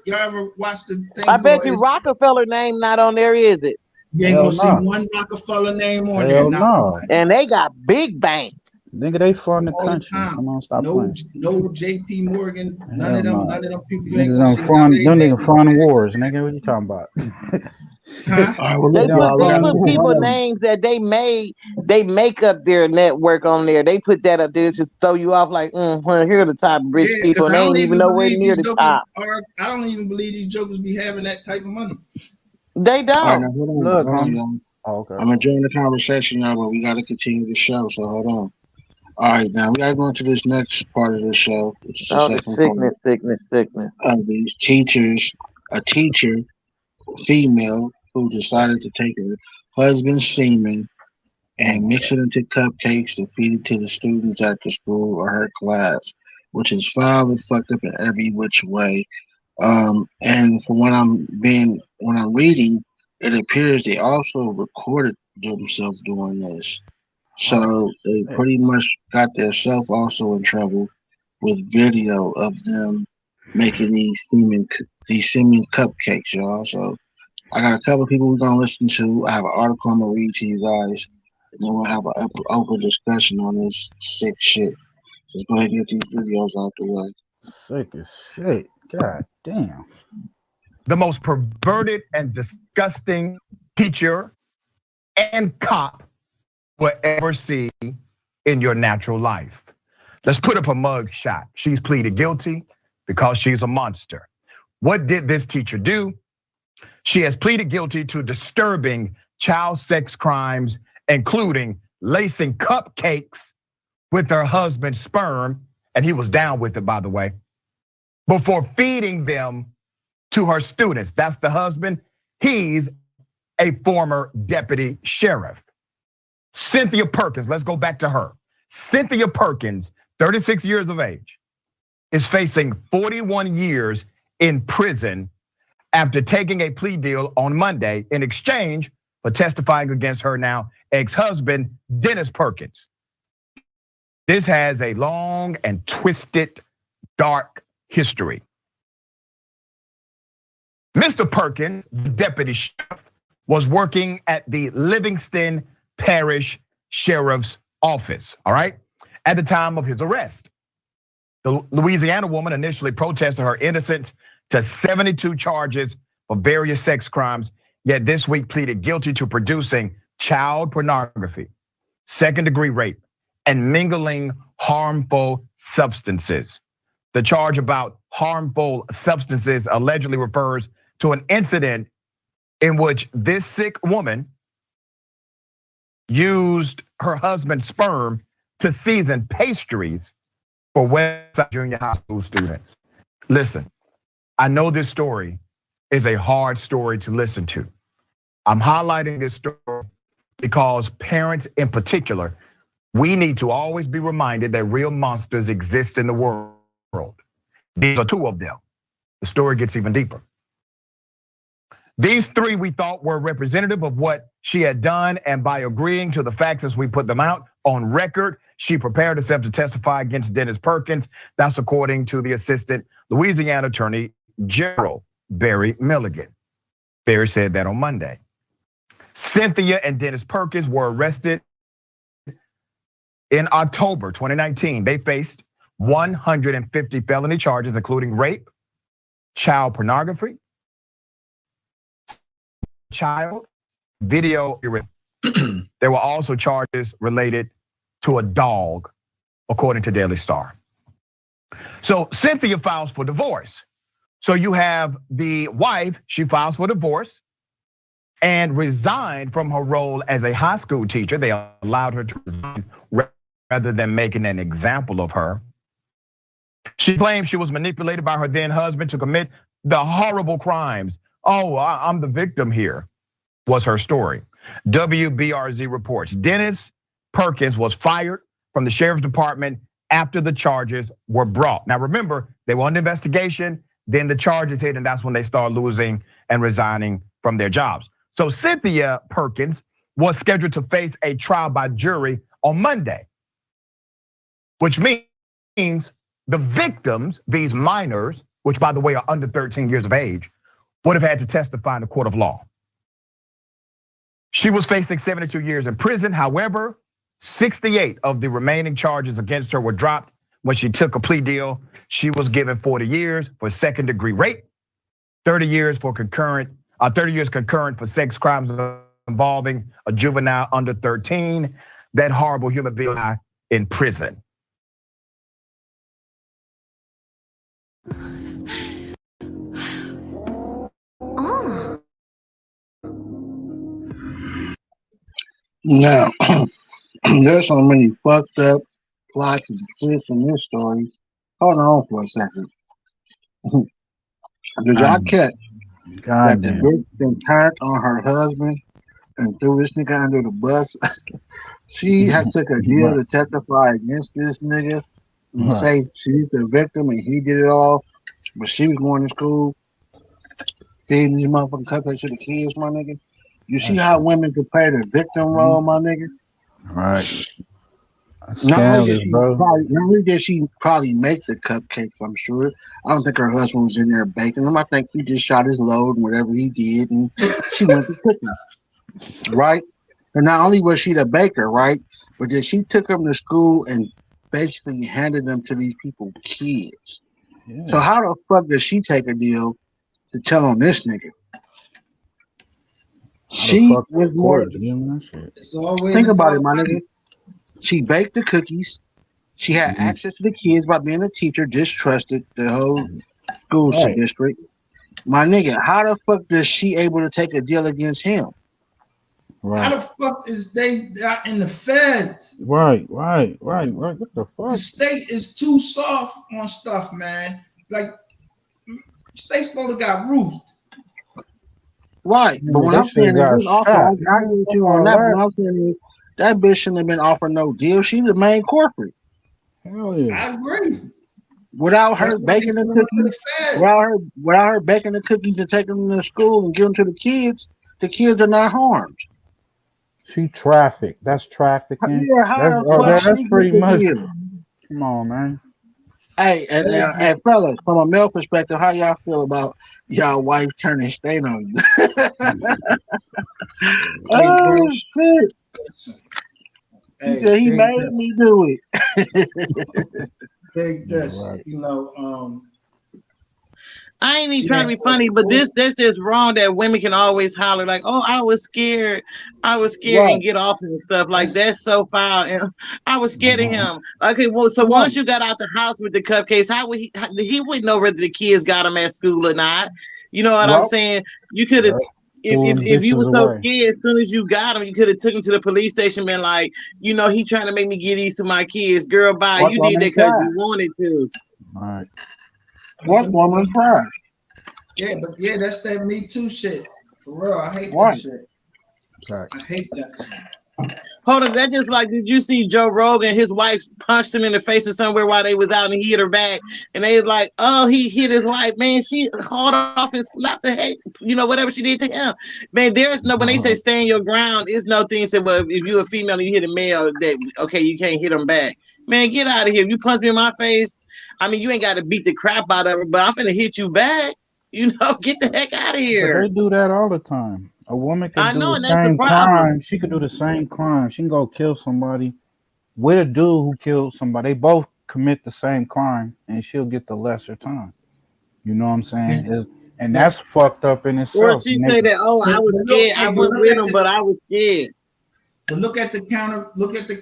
Y'all ever watched the thing? I bet you Rockefeller name not on there, is it? You ain't gonna see one Rockefeller name on there. No. And they got big bank. Nigga, they fund the All country. the Come on, stop no playing. JP Morgan, none of them people you ain't Niggas gonna see. don't even fund wars, nigga. What you talking about? They put people names that they make up their network on there. They put that up there to throw you off like, here are the top rich people, and they ain't even nowhere near the top. I don't even believe these jokers be having that type of money. They don't. All right, now, hold on, Look, hold on, y'all. Okay. I'm enjoying the conversation now, but we got to continue the show, so hold on. All right, now we got to go into this next part of the show, which is the second sickness. Of these teachers, a teacher, female, who decided to take her husband's semen and mix it into cupcakes to feed it to the students at the school or her class, which is foul and fucked up in every which way. And from what I'm reading, it appears they also recorded themselves doing this. So they pretty much got themselves also in trouble with video of them making these semen cupcakes, y'all. So I got a couple of people we're gonna listen to. I have an article I'm gonna read to you guys, and then we'll have an open discussion on this sick shit. Let's go ahead and get these videos out the way. Sick as shit. God damn. The most perverted and disgusting teacher and cop will ever see in your natural life. Let's put up a mug shot. She's pleaded guilty because she's a monster. What did this teacher do? She has pleaded guilty to disturbing child sex crimes, including lacing cupcakes with her husband's sperm, and he was down with it, by the way, before feeding them to her students. That's the husband. He's a former deputy sheriff. Cynthia Perkins, let's go back to her. Cynthia Perkins, 36 years of age, is facing 41 years in prison after taking a plea deal on Monday in exchange for testifying against her now ex-husband, Dennis Perkins. This has a long and twisted, dark history. Mr. Perkins, the deputy sheriff, was working at the Livingston Parish Sheriff's Office, all right, at the time of his arrest. The Louisiana woman initially protested her innocence to 72 charges for various sex crimes, yet this week pleaded guilty to producing child pornography, second-degree rape, and mingling harmful substances. The charge about harmful substances allegedly refers to an incident in which this sick woman used her husband's sperm to season pastries for Westside Junior High School students. Listen, I know this story is a hard story to listen to. I'm highlighting this story because parents in particular, we need to always be reminded that real monsters exist in the world. These are two of them. The story gets even deeper. These three we thought were representative of what she had done, and by agreeing to the facts as we put them out on record, she prepared herself to testify against Dennis Perkins. That's according to the Assistant Louisiana Attorney General, Barry Milligan. Barry said that on Monday. Cynthia and Dennis Perkins were arrested in October 2019. They faced 150 felony charges, including rape, child pornography, child video. There were also charges related to a dog, according to Daily Star. So Cynthia files for divorce. So you have the wife, she files for divorce and resigned from her role as a high school teacher. They allowed her to resign rather than making an example of her. She claimed she was manipulated by her then husband to commit the horrible crimes. Oh, I'm the victim here, was her story. WBRZ reports Dennis Perkins was fired from the sheriff's department after the charges were brought. Now remember, they were under investigation, then the charges hit, and that's when they started losing and resigning from their jobs. So Cynthia Perkins was scheduled to face a trial by jury on Monday, which means the victims, these minors, which by the way are under 13 years of age, would have had to testify in a court of law. She was facing 72 years in prison. However, 68 of the remaining charges against her were dropped when she took a plea deal. She was given 40 years for second-degree rape, 30 years concurrent for sex crimes involving a juvenile under 13. That horrible human being in prison. Now, there's so many fucked up plots and twists in this story. Hold on for a second. Did y'all catch that the bitch been turned on her husband and threw this nigga under the bus? She had took a deal to testify against this nigga and say she's the victim and he did it all, but she was going to school feeding these motherfucking cupcakes to the kids, my nigga. You see how women can play the victim role, my nigga? Right. Not only did Scandalous, she bro. probably make the cupcakes, I'm sure. I don't think her husband was in there baking them. I think he just shot his load and whatever he did, and she went to cooking, right? And not only was she the baker, right, but then she took them to school and basically handed them to these people kids. So Yeah. how the fuck does she take a deal to tell on this nigga? How the She fuck was the more. court give him that shit? It's always Think about it, about my money. nigga. She baked the cookies. She had access to the kids by being a teacher, distrusted the whole school Right. district. My nigga, how the fuck does she able to take a deal against him? How Right. the fuck is they in the feds? Right. What the The fuck? state is too soft on stuff, man. Like they supposed to got roofed. Right. But Yeah, what they I'm should have saying is got this also, shot. I agree with you on All that, but that. what I'm saying is that bitch shouldn't have been offered no deal. She's the main corporate. Hell yeah. I agree. Without That's her why they baking the sent them up to the cookies, feds. without her baking the cookies and taking them to school and giving them to the kids are not harmed. She trafficked. That's trafficking. Yeah, how the fuck That's she get pretty the much. deal? Come on, man. Hey, and fellas, from a male perspective, how y'all feel about y'all wife turning stain on you? Oh shit! He Hey, said he big made this, me do it. big this. Right. You know, I ain't even she trying had to be funny, but that's just wrong that women can always holler like, "Oh, I was scared, Right. and get off and stuff." Like that's so foul. And I was scared of him. Okay, well, so Right. once you got out the house with the cupcakes, how would he wouldn't know whether the kids got them at school or not? You know what I'm Well, saying? You could have. Right. Threw them If you were bitches so away. scared, as soon as you got him, you could have took him to the police station, been like, you know, he trying to make me get these to my kids. Girl, bye. what You did woman that because tried? you wanted to. Right. What woman tried? yeah, but yeah, that's that Me Too shit. For real, I hate that Right. shit. Right. I hate that shit. Hold on, that just like, did you see Joe Rogan? His wife punched him in the face or somewhere while they was out and he hit her back. And they was like, oh, he hit his wife. Man, she hauled off and slapped the head, you know, whatever she did to him. Man, there's no, when they say stand your ground, there's no thing say, well, if you're a female and you hit a male, that, okay, you can't hit him back. Man, get out of here. If you punch me in my face, I mean, you ain't got to beat the crap out of her, but I'm finna hit you back. You know, get the heck out of But here. they do that all the time. A woman can I do know, the and that's the same problem. crime. She could do the same crime. She can go kill somebody with a dude who killed somebody. They both commit the same crime, and she'll get the lesser time. You know what I'm saying? And that's fucked up in Or itself. she say that, oh, I was scared. I went with him, but I was scared. But look at the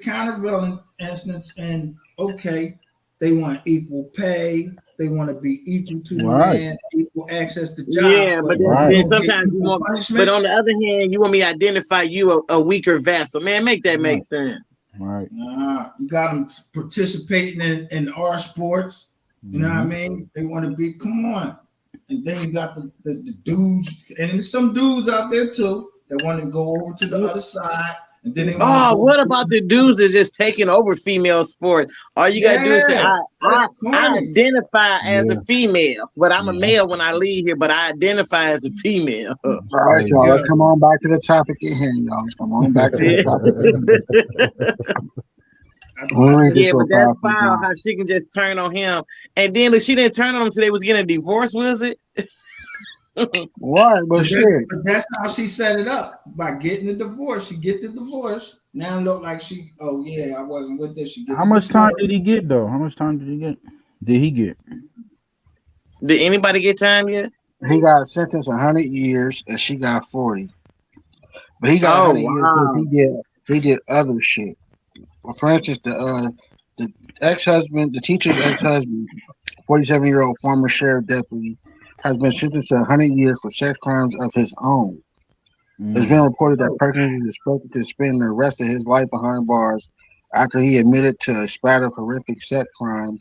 countervailing instance, and okay, they want equal pay. They want to be equal to the Right. man, equal access to jobs. Yeah, but Right. then sometimes you want, but on the other hand, you want me to identify you a weaker vessel. Man, make that make sense. Right. Nah, you got them participating in our sports. You know what I mean? They want to be, come on. And then you got the dudes, and there's some dudes out there too that want to go over to the other side. And then they Oh, what about the dudes that's just taking over female sports? All you gotta do is say, I identify as a female, but I'm a male when I leave here, but I identify as a female. All right, y'all. Let's come on back to the topic at hand, y'all. Let's come on back to the topic. Yeah, but that's foul how she can just turn on him. And then look, she didn't turn on him until they was getting a divorce, was it? Why? But shit. But that's how she set it up by getting a divorce. She get the divorce. Now it look like she, oh yeah, I wasn't with this. She How much time did he get though? How much time did he get? Did anybody get time yet? He got sentenced 100 years and she got 40. But he got 100 years because he did other shit. Well, for instance, the ex-husband, the teacher's ex-husband, 47-year-old former sheriff deputy, has been sentenced to 100 years for sex crimes of his own. It's been reported that Perkins is expected to spend the rest of his life behind bars after he admitted to a spatter of horrific sex crimes,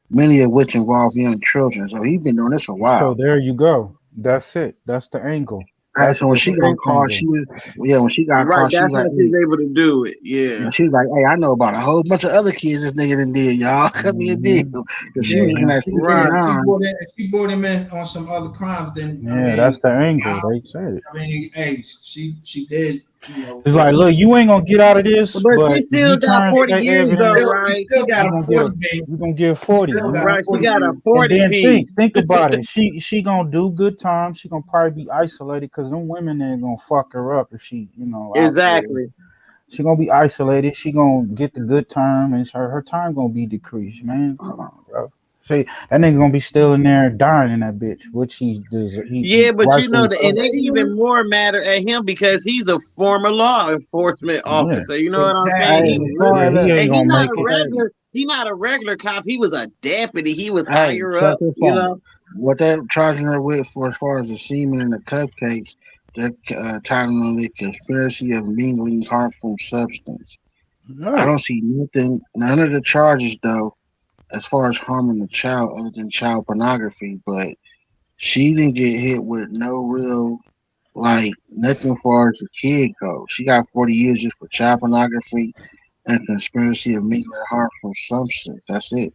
many of which involve young children. So he's been doing this a while. So there you go. That's it. That's the angle. Right, so when she got caught, she was when she got caught, she was like, she's able to do it. Yeah. And she was like, hey, I know about a whole bunch of other kids this nigga done did, y'all. Cut me a deal. Because she was looking at she brought him in on some other crimes. Then that's the angle. They said it. I mean, hey, she did It's like, look, you ain't gonna get out of this, But but she if still you got turn 40 straight years Evan, though, You right? She still got you got a a gonna get 40, a baby. you gonna get You 40. still You got know? a right. She 40, got a baby. 40 And then piece. think about it. She gonna do good time. She gonna probably be isolated because them women ain't gonna fuck her up if she, out there. Exactly. She gonna be isolated. She gonna get the good term, and her time gonna be decreased. Man, come on, bro. See, that nigga gonna be still in there dying in that bitch, which he does. He Yeah, but you know rightfully that, so. and they even more matter at him because he's a former law enforcement Yeah, officer. You know what I'm Hey, saying? as He far yeah, as he that, ain't and he gonna not make a it. regular. He not a regular cop. He was a deputy. He was hey, higher check up. this You out. know. What they're charging her with for as far as the semen and the cupcakes, they're titling it conspiracy of mingling harmful substance. I Right. don't see none of the charges though, as far as harming the child, other than child pornography. But she didn't get hit with no real, like, nothing as far as the kid goes. She got 40 years just for child pornography and conspiracy of mingling harmful substance. That's it.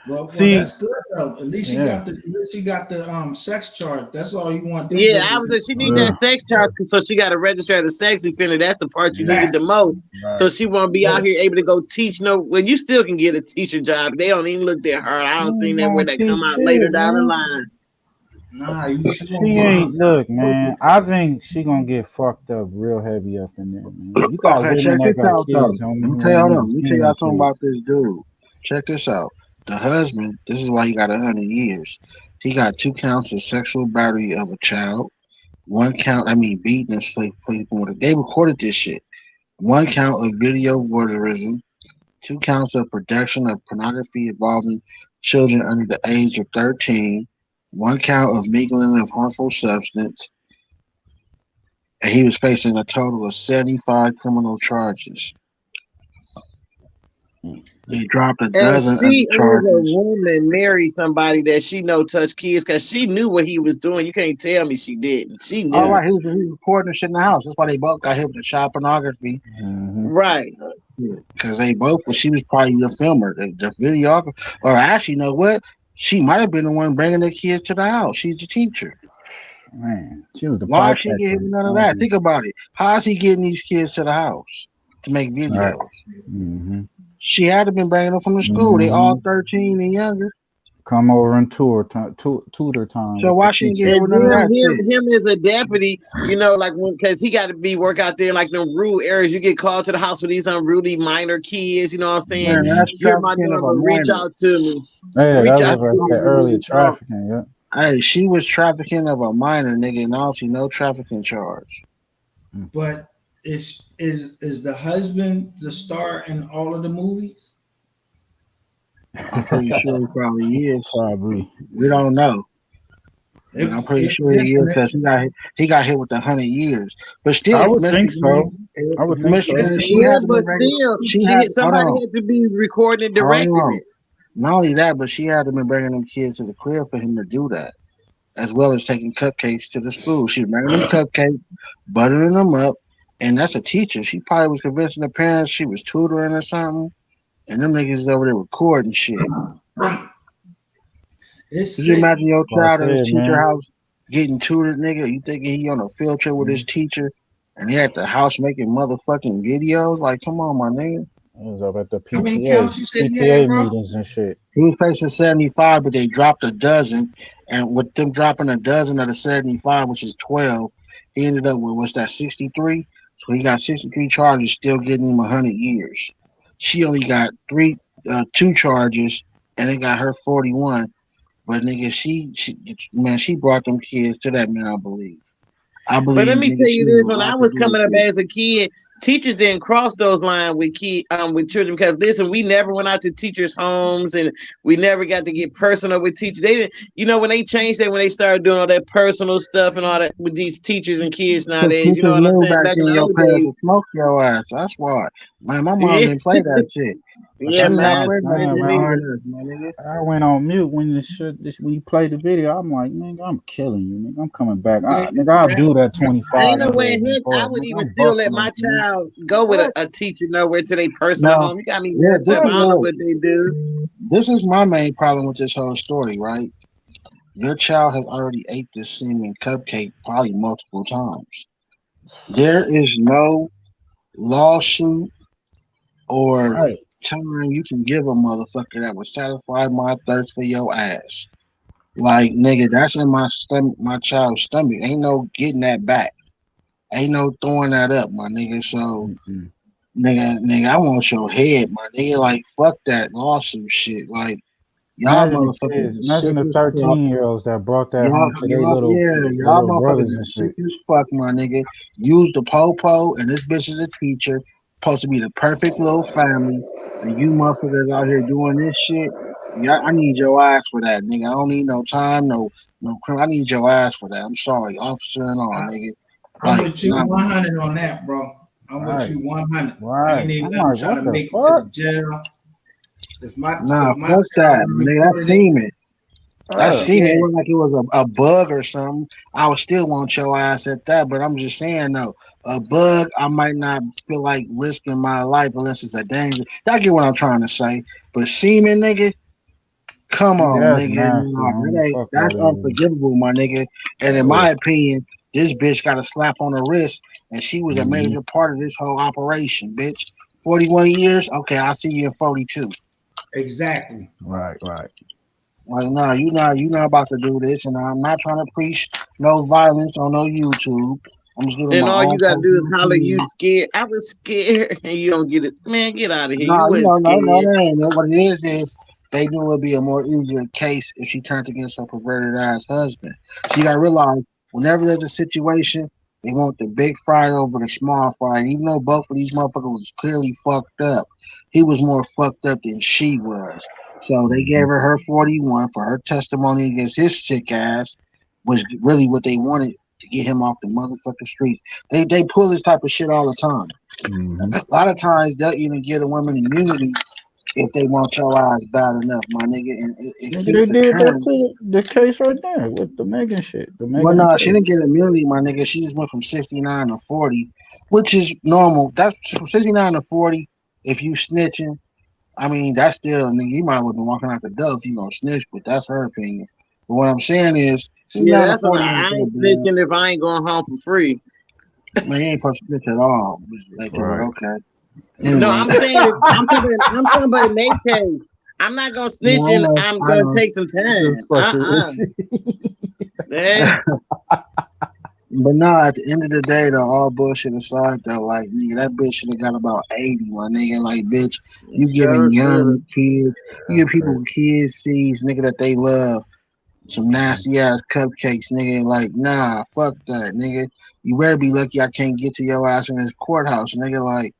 Well, See, that's good though. At least yeah, she got the sex charge. That's all you want them Yeah, I bitches was. to She need yeah, that sex charge, so she got to register as a sex offender. That's the part you yeah, needed the most. So right. she won't be out here able to go teach. No, well, you still can get a teacher job. They don't even look at her. I She don't seen ain't that where gonna they teach come out later shit, down the man. line. Nah, she She gonna get her. ain't look, man. I think she gonna get fucked up real heavy up in there, man. You got Okay, women check that this got out though. kids, homie, Let me who tell you, ain't hold on. even Let me tell seen y'all no something kids. about this dude. Check this out. The husband, this is why he got 100 years. He got 2 counts of sexual battery of a child. 1 count, beating and sleeping with it. They recorded this shit. 1 count of video voyeurism. 2 counts of production of pornography involving children under the age of 13. 1 count of mingling of harmful substance. And he was facing a total of 75 criminal charges. They dropped a And dozen of the she, as a charges. woman, married somebody that she know touched kids because she knew what he was doing. You can't tell me she didn't. She All knew. right, he was recording shit in the house. That's why they both got hit with the child pornography. Mm-hmm. Right. Because they both, well, she was probably the filmer, the videographer. Or actually, you know what? She might have been the one bringing the kids to the house. She's the teacher. Man, she was the Why pipe she get hit factory. with none of that? Think about it. How is he getting these kids to the house to make Right. videos? Mm-hmm. She had to been bringing them from the school. They Mm-hmm. all 13 and younger. Come over and tutor time So with the why she didn't get teacher. hit with And none of then that shit? him as a deputy, you know, like because he got to be work out there in like them rural areas. You get called to the house with these unruly minor kids. You know what I'm saying? Man, that's You're my trafficking of a number. Reach minor. out to me. Yeah, Reach that's out what to I me said when earlier. you talk. Trafficking. Yeah. Hey, she was trafficking of a minor, nigga, and also no trafficking charge. But is the husband the star in all of the movies? I'm pretty sure he probably is. Probably. We don't know. But I'm pretty sure he is because he got hit with 100 years. But still, I would Mr. think so. Green, I would think Mr. so. Green, she Yeah, had to be but ready. still, She had, hold somebody on, had to be recording and hold directing on. it. Not only that, but she had to be bringing them kids to the crib for him to do that, as well as taking cupcakes to the school. She was bringing them cupcakes, buttering them up, and that's a teacher. She probably was convincing the parents she was tutoring or something, and them niggas is over there recording shit. It's Could you sick. imagine your Like I child at his said, teacher man. house getting tutored, nigga? You thinking he on a field trip with his teacher, and he at the house making motherfucking videos? Like, come on, my nigga. It was up at the How many counts you said you had, PTA bro? meetings and shit. He was facing 75, but they dropped a dozen, and with them dropping a dozen of the 75, which is 12, he ended up with what's that 63? So he got 63 charges, still getting him 100 years. She only got 2 charges, and they got her 41. But nigga, she brought them kids to that man. I But let believe, me nigga, tell she you was this: a when I lot to was do with coming up this. as a kid, teachers didn't cross those lines with children because listen, we never went out to teachers' homes and we never got to get personal with teachers. They didn't, you know, when they changed that, when they started doing all that personal stuff and all that with these teachers and kids Because nowadays, you know teachers what I'm knew saying? back Back in then the your old parents days, would smoke your ass. That's why. Man, my mom yeah, didn't play that shit. But yeah, she was not man, playing that they Man, shit didn't man, either. behind us, my nigga. I went on mute when when you played the video. I'm like, nigga, I'm killing you, nigga. I'm coming back. Nigga, I'll do that 25 Ain't no way years in in heck I court. would Nigga, even I'm still let busting my them, nigga. child go with a teacher nowhere to their personal No, home. You got me yeah, messed up. I don't know what they do. this is my main problem with this whole story, right? Your child has already ate this semen cupcake probably multiple times. There is no lawsuit or Right. time you can give a motherfucker that would satisfy my thirst for your ass. Like nigga, that's in my stomach, my child's stomach. Ain't no getting that back. Ain't no throwing that up, my nigga. So nigga, I want your head, my nigga. Like fuck that lawsuit shit. Like y'all Imagine the motherfuckers kids. is sick Imagine the as fuck. 13-year-olds that brought that Y'all, home to y'all, yeah, their y'all little motherfuckers brothers and is sick shit. as fuck, my nigga. Use the po-po, and this bitch is a teacher. Supposed to be the perfect little family. And you motherfuckers out here doing this shit. Yeah, I need your ass for that, nigga. I don't need no time, no crime. I need your ass for that. I'm sorry, officer and all, nigga. I'm Like, with you nah, 100 on that, bro. I'm with Right. you 100. I Right. ain't even I'm gonna like, try what to the make it to the fuck? jail. If my fuck that, child nigga. That's reported it, semen. That Right. semen, it yeah, looked like it was a bug or something. I would still want your ass at that, but I'm just saying though, a bug, I might not feel like risking my life unless it's a danger. Y'all get what I'm trying to say. But semen, nigga, come on, That's nigga. nasty. Nah, Homie. Fuck out that's of here. unforgivable, my nigga. And in my opinion, this bitch got a slap on the wrist, and she was a major part of this whole operation, bitch. 41 years? Okay, I'll see you in 42. exactly. Right. Right. Like, nah, you not about to do this, and I'm not trying to preach no violence on no YouTube. I'm just giving And my all you own gotta do is personal holler, you opinion. scared. I was scared, and you don't get it. Man, get out of here. You Nah, wasn't no, scared. that ain't it. What it is they knew it would be a more easier case if she turned against her perverted ass husband. So you gotta realize, whenever there's a situation, they want the big fry over the small fry. And even though both of these motherfuckers was clearly fucked up, he was more fucked up than she was. So they gave her 41 for her testimony against his sick ass, was really what they wanted to get him off the motherfucking streets. They pull this type of shit all the time. A lot of times they'll even get a woman immunity if they want your eyes bad enough, my nigga, and it Nigga, they keeps did that occurring. to the case right there with the Megan shit. The Well, Megan and no, she Kelly. didn't get immunity, my nigga. She just went from 69 to 40, which is normal. That's from 69 to 40. If you snitching, I mean, that's still, nigga, you might have been walking out the door if you gonna snitch, but that's her opinion. But what I'm saying is, Yeah, 69 to that's why 40 ain't I that ain't bad. snitching if I ain't going home for free. Man, you ain't supposed to snitch at all. Like, but Right. okay. No, Anyway, I'm saying I'm talking about in their case. I'm not gonna yeah, snitch and I'm I gonna know. take some Just fucking time. with you. Man, But nah, at the end of the day, though, all bullshit aside, though, like, nigga, that bitch should have got about 80, my nigga. Like, bitch, you giving sure shoulda. young kids, you give people kids seeds, nigga, that they love, some nasty ass cupcakes, nigga. Like, nah, fuck that, nigga. You better be lucky I can't get to your ass in this courthouse, nigga.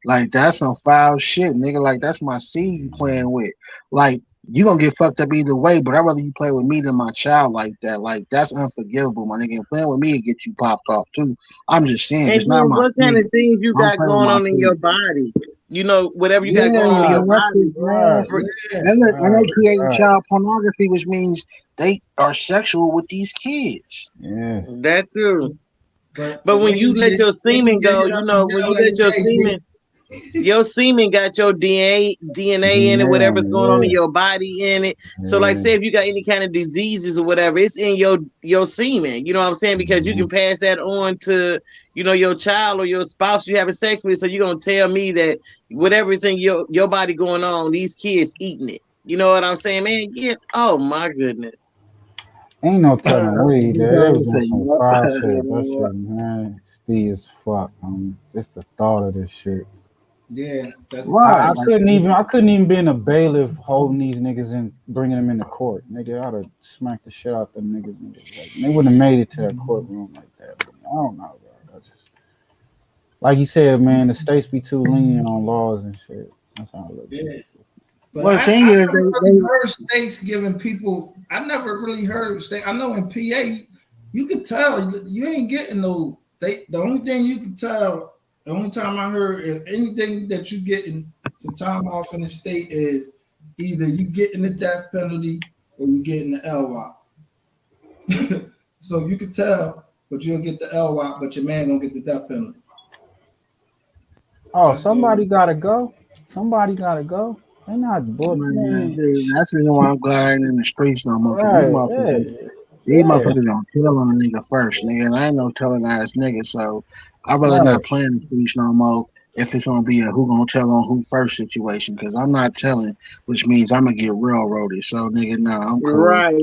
Like that's some foul shit, nigga. Like that's my seed you playing with. Like you gonna get fucked up either way, but I'd rather you play with me than my child like that. Like that's unforgivable, my nigga. And playing with me it get you popped off too. I'm just saying, And it's not then my what kind of seed. things you I'm got playing with going my on in seed. your body? You know, whatever you got Yeah, going on in your molested, body. man. Right. Yeah, And they Right. creating Right. child pornography, which means they are sexual with these kids. Yeah. That too. but But when you niggas let your get semen go, hit you up in know, when jail you let every your day, semen, your semen got your DNA in it, DNA whatever's on going on in it. your body in it. So, like, Yeah. say if you got any kind of diseases or whatever, it's in your semen. You know what I'm saying? Because you can pass that on to, you know, your child or your spouse you having sex with. So you're gonna tell me that whatever's in your body going on, these kids eating it. You know what I'm saying, man? Oh my goodness. Ain't no telling where he You did. It know, was on say, some you foul shit. That know what? shit, man, Steve as fuck. Just the thought of this shit. yeah, that's Right, I like couldn't even be in a bailiff holding these niggas and bringing them into court. Nigga, I'd have smacked the shit out them niggas. Like, they wouldn't have made it to that courtroom like that. I don't know, bro. Like you said, man, the states be too lenient on laws and shit. That's how I look at it. yeah. But well, the I thing is, never really heard states giving people. I never really heard state. I know in PA, you could tell you ain't getting no. The only thing you could tell, the only time I heard anything that you getting some time off in the state is either you getting the death penalty or you getting the LWOP. So you could tell, but you'll get the LWOP, but your man gonna get the death penalty. Oh, That's the only. somebody gotta go. Somebody gotta go. They not book, man, man. dude, that's the reason why I'm glad I ain't in the streets no more. Cause these Right, motherfuckers, yeah. These Yeah. motherfuckers gonna kill on a nigga first, nigga. And I ain't no telling ass nigga, so I'd rather Right. not play in the streets no more if it's gonna be a who gonna tell on who first situation. Cause I'm not telling, which means I'm gonna get railroaded. So nigga, nah, I'm cool. Right.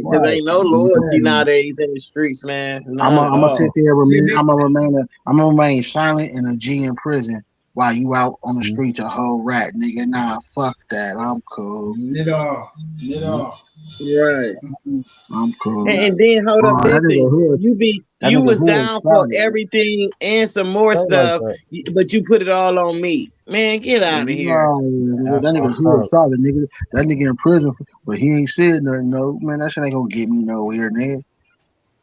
Because Right. ain't no loyalty nowadays in the streets, man. I'm None at gonna sit all. there, I'm gonna remain silent in a G in prison while you out on the streets a whole rat, nigga. Nah, fuck that. I'm cool. Lit off. Right. I'm cool. And then hold up, That listen. nigga hood. That You nigga was hood down for solid. everything and some more Straight like stuff, that. but you put it all on me. Man, get out of here. Right, nigga. That That's nigga fucked hood up. solid, nigga. That nigga in prison, but he ain't said nothing. No, man, that shit ain't gonna get me nowhere, nigga.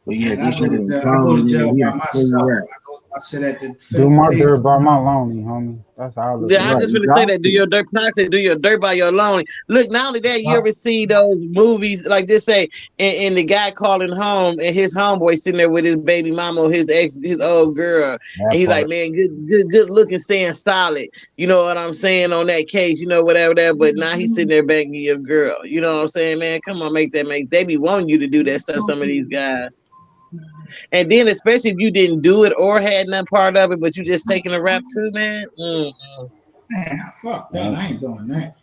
But yeah, Man, this nigga in I go to nigga, jail he by a free myself. rat. I sit at the Do fence my table. dirt by my lonely, homie. That's how I look Yeah, at I it. just You want to say got that. Do to. your dirt, Pac said, do your dirt by your lonely. Look, not only that, you ever see those movies like this? Say, and the guy calling home, and his homeboy sitting there with his baby mama, or his old girl, and he's like, man, good looking, staying solid. You know what I'm saying on that case, whatever that. But now he's sitting there begging your girl. You know what I'm saying, man? Come on, make. They be wanting you to do that stuff. Some of these guys. And then, especially if you didn't do it or had none part of it, but you just taking a rap too, man. Man, fuck that. I ain't doing that.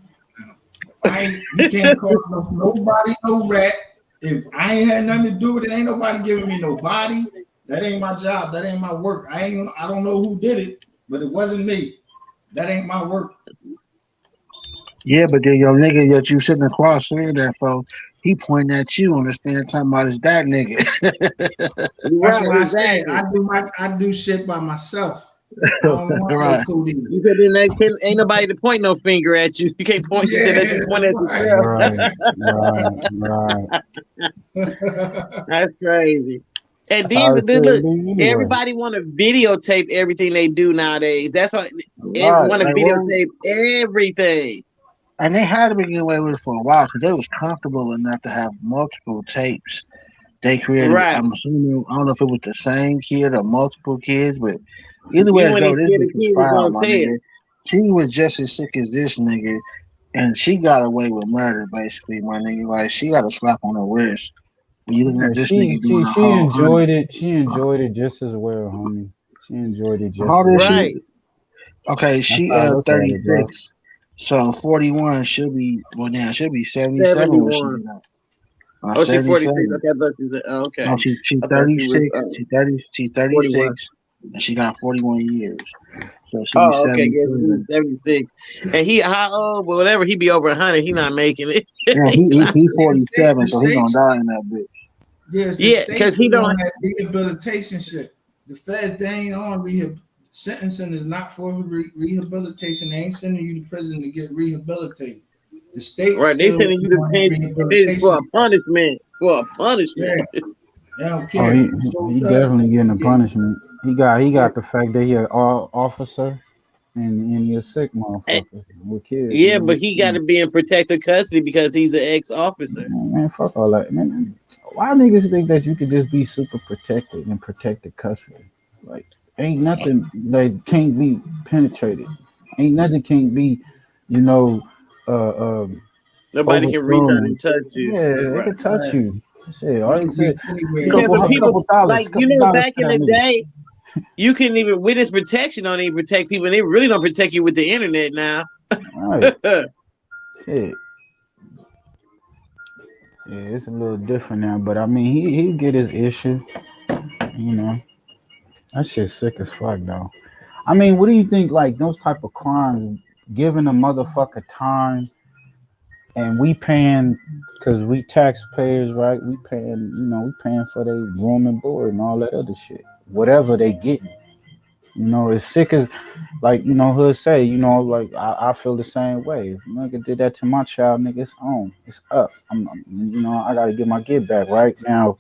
You can't call nobody no rat. If I ain't had nothing to do with it, ain't nobody giving me no body. That ain't my job. That ain't my work. I don't know who did it, but it wasn't me. That ain't my work. Yeah, but then your nigga that you sitting across saying that for, he pointing at you, understand? Talking about it's that nigga. That's why I say I do shit by myself. I don't want Right. no cootie. You said then ain't nobody to point no finger at you. You can't point. You said that you point at yourself. Right. That's crazy. And That's how then it should look, be anyway. everybody want to videotape everything they do nowadays. That's why Right. everyone want to Like, videotape everything. And they had to be getting away with it for a while because they was comfortable enough to have multiple tapes. They created. Right. I'm assuming. I don't know if it was the same kid or multiple kids, but either way You it when go, they this scared bitch the was kids was foul, gonna my tell. nigga. She was just as sick as this nigga, and she got away with murder, basically, my nigga. Like she got a slap on her wrist. When you looking Yeah, at this she nigga doing a she whole enjoyed 100. it. She enjoyed it just as well, homie. She enjoyed it just How old as is well. she? Okay, That's she how I look at it, bro. 36. So 41 she'll be she'll be 77 when she 71. get out. Oh, she 46. 77. Okay, I thought she said. Oh, okay. No, she I thought she was 36. She's 41. 36 and she got 41 years. So she'll be Oh, okay. Guess he's 77. 76. And he how old? But whatever, he be over 100. He not making it. Yeah, he 47, so he gonna die in that bitch. Yes, the Yeah, state because he is on don't. that rehabilitation shit. The feds, they ain't on rehab. Sentencing is not for rehabilitation. They ain't sending you to prison to get rehabilitated. The state Right, they still sending you to on pay rehabilitation. for a punishment. For a punishment. Yeah, they don't Oh, care. he definitely getting a punishment. He got the fact that he an officer and he a sick motherfucker with kids. Yeah, You know? but he got to be in protective custody because he's an ex-officer. Man, fuck all that, man. Why niggas think that you could just be super protected in protected custody? Like, ain't nothing that can't be penetrated. Ain't nothing can't be, you know, Nobody can reach out overthrown. and touch you. Yeah, they Right. can touch you. Shit, all You they can said, reach anywhere. Yeah, but people couple dollars, back for in that the nigga. day, you couldn't even witness protection don't even protect people, and they really don't protect you with the internet now. Right. Shit. Yeah, it's a little different now, but I mean, he get his issue. You know, that shit's sick as fuck though. I mean, what do you think? Like those type of crimes, giving a motherfucker time, and we paying because we taxpayers, right? We paying, we paying for their room and board and all that other shit, whatever they getting. As sick as, like, Hood say, like, I feel the same way. If nigga did that to my child, nigga, it's on. It's up. I got to get my get back right now.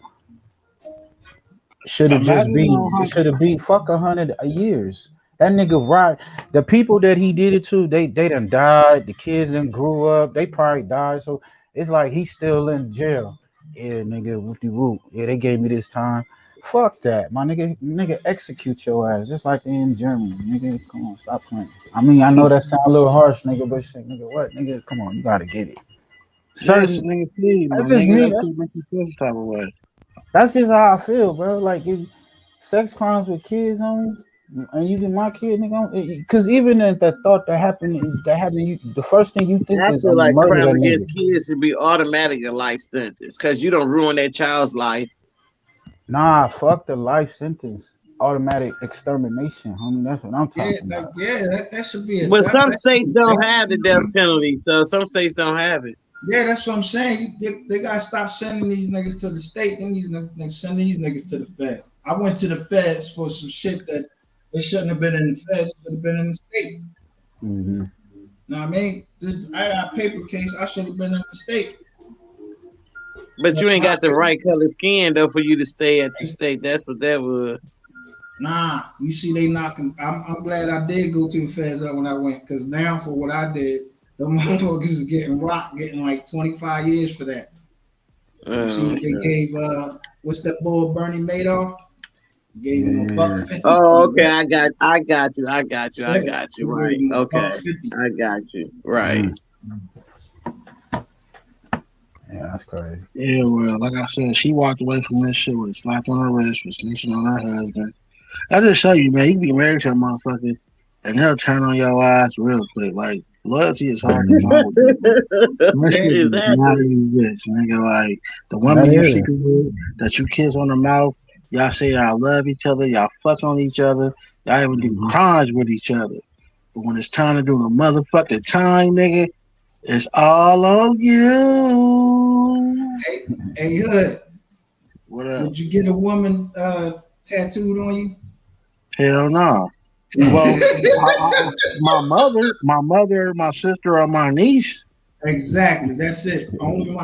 Should it just Imagine be, how it should have been fuck 100 years. That nigga, right? The people that he did it to, they done died. The kids done grew up. They probably died. So it's like he's still in jail. Yeah, nigga, whoop de whoop. Yeah, they gave me this time. Fuck that, my nigga, execute your ass just like in Germany, nigga. Come on, stop playing. I mean, I know that sound a little harsh, nigga, but shit, nigga, what, nigga? Come on, you gotta get it. Yes, Certain, nigga, please, my that's just nigga. me. That shit make you feel some type of way. That's just how I feel, bro. Like if sex crimes with kids, homie, and you get my kid, nigga, because even if that thought that happened, you, the first thing you think I is feel I'm gonna like murder that crime nigga. against kids should be automatic a life sentence because you don't ruin that child's life. Nah, fuck the life sentence. Automatic extermination, homie. That's what I'm Yeah, talking about. that should be a But death. some That should states be don't death. have the death penalty, so some states don't have it. Yeah, that's what I'm saying. They gotta stop sending these niggas to the state. Then these niggas send these niggas to the feds. I went to the feds for some shit that it shouldn't have been in the feds. Should have been in the state. Mm-hmm. Know what I mean? I got a paper case. I should have been in the state. But you ain't got the right color skin though for you to stay at the state. That's what that was. Nah, you see, they knocking. I'm glad I did go to the feds when I went, because now for what I did, the motherfuckers is getting rocked, getting like 25 years for that. You see what they gave? What's that boy Bernie Madoff? Gave him $1.50. Oh, okay. I got you. Right. Okay. I got you. Right. Yeah, that's crazy. Yeah, well, like I said, she walked away from this shit with a slap on her wrist for snitching on her husband. I just show you, man, you can be married to a motherfucker and they'll turn on your ass real quick. Like, loyalty is hard to find with people. That shit does not exist, nigga. Like, the woman you sleeping with, that you kiss on the mouth, y'all say y'all love each other, y'all fuck on each other, y'all even do crimes with each other. But when it's time to do the motherfucking time, nigga, it's all on you. Hey, Hood. What up? Did you get a woman tattooed on you? Hell no. Well, my mother, my sister, or my niece. Exactly. That's it. I only